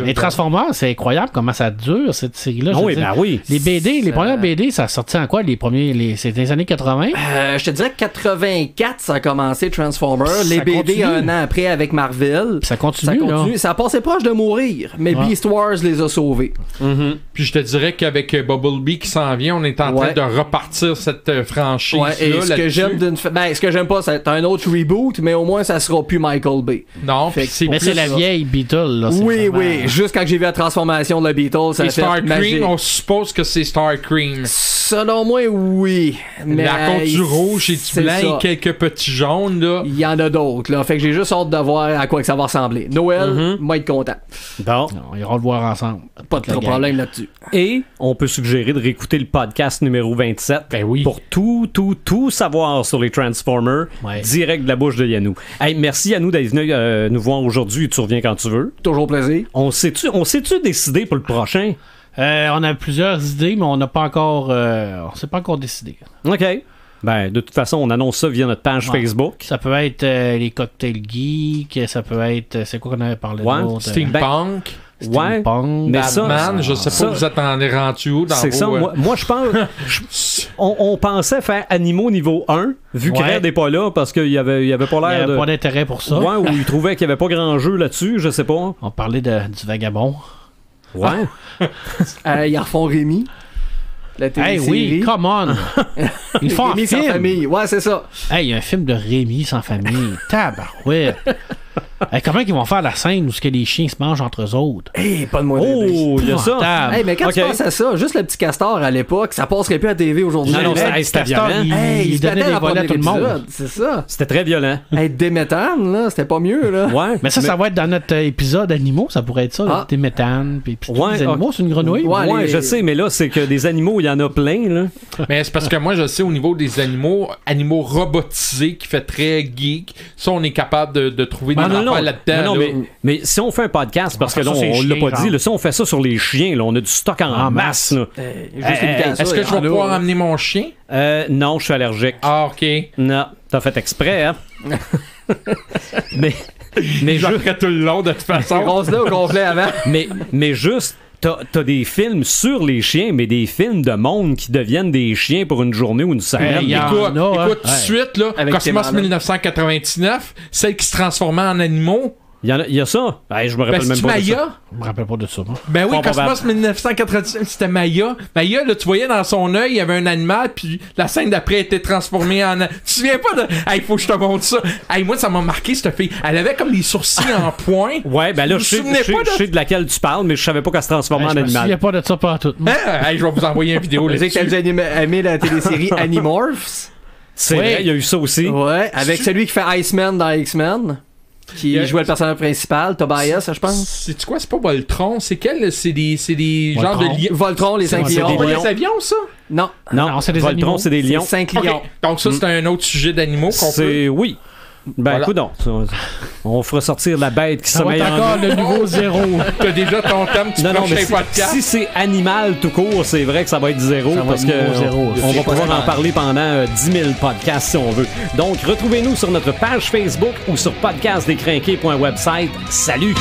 Les Transformers, c'est incroyable comment ça dure, cette série-là. Oui, ben oui. Les BD, les premières BD, ça sortait en quoi? C'était les années 80? Je te dirais que 84, ça a commencé Transformers. Transformers. Les Ça BD continue. un an après avec Marvel. Ça continue, là. Ça passait proche de mourir, mais Ouais. Beast Wars les a sauvés. Puis je te dirais qu'avec Bumblebee qui s'en vient, on est en train Ouais. de repartir cette franchise Ouais, et là. ce que j'aime ce que j'aime pas, c'est un autre reboot, mais au moins ça sera plus Michael Bay. Non, Fait puis que c'est Mais plus c'est la ça. vieille Beetle, là. c'est Oui, vraiment- oui. Juste quand j'ai vu la transformation de la Beatles, ça a et fait Star magique. Cream, on suppose que c'est Star Cream. Selon moi, oui. Mais La compte du rouge et du c'est blanc ça. et quelques petits jaunes là. Il y en a d'autres, là. Fait que j'ai juste hâte de voir à quoi que ça va ressembler. Noël, moi être content. Bon. On ira le voir ensemble. Pas de La gang. problème là-dessus. Et on peut suggérer de réécouter le podcast numéro 27 Ben oui. pour tout savoir sur les Transformers Ouais. direct de la bouche de Yannou. Hey, merci Yannou d'être venu nous voir aujourd'hui. Tu reviens quand tu veux. Toujours plaisir. On s'est-tu décidé pour le prochain? On a plusieurs idées, mais on n'a pas encore. On s'est pas encore décidé. OK. Ben, de toute façon, on annonce ça via notre page Ouais. Facebook. Ça peut être les cocktails geeks, ça peut être. C'est quoi qu'on avait parlé Ouais, d'autre? Steampunk, Ouais. Steampunk. Mais ça, Batman, je sais pas ça- vous êtes en rendu où dans C'est vos, ça. Moi, je pense. On pensait faire Animaux niveau 1, vu que Ouais. Red n'est pas là, parce qu'il y avait pas Il n'y l'air avait de. pas d'intérêt pour ça. Ouais, ou il trouvait qu'il n'y avait pas grand jeu là-dessus, je sais pas. On parlait du vagabond. Ouais. Ils refont Rémi. La Hey, télésérie. oui, come on! Ils font un Rémi sans film. famille. Ouais, c'est ça. Hey, il y a un film de Rémi sans famille. Tabarouette! Hey, comment ils vont faire la scène où ce que les chiens se mangent entre eux autres? Hey, pas de moi Oh, il y a ça. Épouvantable. Hey, mais quand tu Ok. penses à ça, juste le petit castor à l'époque, ça passerait plus à la TV aujourd'hui. Non, non, Hey, hey, c'était Castor, violent. il se donnait battait des dans le volets à tout le premier monde. épisode, c'est ça. C'était très violent. Hey, Déméthane, là, c'était pas mieux, là. Ouais. Mais ça va être dans notre épisode animaux, ça pourrait être ça, Ah. des méthanes, puis Ouais, des animaux, ok. c'est une grenouille. Ouais. Ouais, les- je sais, mais là, c'est que des animaux, il y en a plein, là. Mais c'est parce que moi, je sais, au niveau des animaux robotisés qui fait très geek, ça, on est capable de trouver des Ah, non, affaires là-dedans. non, là. mais si on fait un podcast, parce que faire là, ça sur les on l'a chiens, pas dit, genre. là, si on fait ça sur les chiens, là, on a du stock en masse, là. Juste limité à ça, Est-ce que il y je vais en a, pouvoir là. amener mon chien? Non, je suis allergique. Ah, ok. Non, t'as fait exprès, hein? mais, Je le ferai tout le long, de toute façon. Rose-le au complet avant. mais juste, t'as des films sur les chiens, mais des films de monde qui deviennent des chiens pour une journée ou une semaine. Hey, y a- Écoute, en a, hein. tout de suite, là, Avec Cosmos Tim Allen. 1999, celle qui se transformait en animaux. Il y a ça. Hey, je me Ben, rappelle même c'est pas de ça. Maya? Je me rappelle pas de ça, moi. Ben oui, Fort Cosmos probable. 1999, c'était Maya. Maya, là, tu voyais dans son œil, il y avait un animal, puis la scène d'après était transformée en... Tu te souviens pas de... Hey, faut que je te montre ça. Hey, moi, ça m'a marqué, cette fille. Elle avait comme les sourcils en point. Ouais, ben là, Vous je sais, vous souvenez je sais- pas de- je sais de laquelle tu parles, mais je savais pas qu'elle se transformait en Je me souviens animal. pas de ça pas tout. Hein? Hey, je vais vous envoyer une vidéo Vous savez que là-dessus. t'as aimé la télésérie Animorphs? C'est Ouais. vrai, il y a eu ça aussi. Ouais, avec celui qui fait Iceman dans X-Men, qui Yeah. jouait le personnage principal, Tobias, je pense. C'est quoi? C'est pas Voltron? C'est quel? C'est des genres de Voltron. lions. Voltron, les 5 c'est lions. des Pas lions. des avions, ça? Non, Non, c'est des Voltron, animaux. c'est des lions. 5 Ok. lions. Donc ça, c'est un autre sujet d'animaux qu'on peut... C'est oui. Ben Voilà. écoute donc, on fera sortir la bête qui Ça va sommeille être en encore nous. le nouveau zéro. T'as déjà ton thème, tu Non, non, prochain mais podcast. si c'est animal tout court, c'est vrai que ça va être zéro Ça va parce être que nouveau zéro. on va C'est pouvoir pas en parler pendant 10 000 podcasts si on veut. Donc, retrouvez-nous sur notre page Facebook ou sur podcastdécrinqués.website. Salut!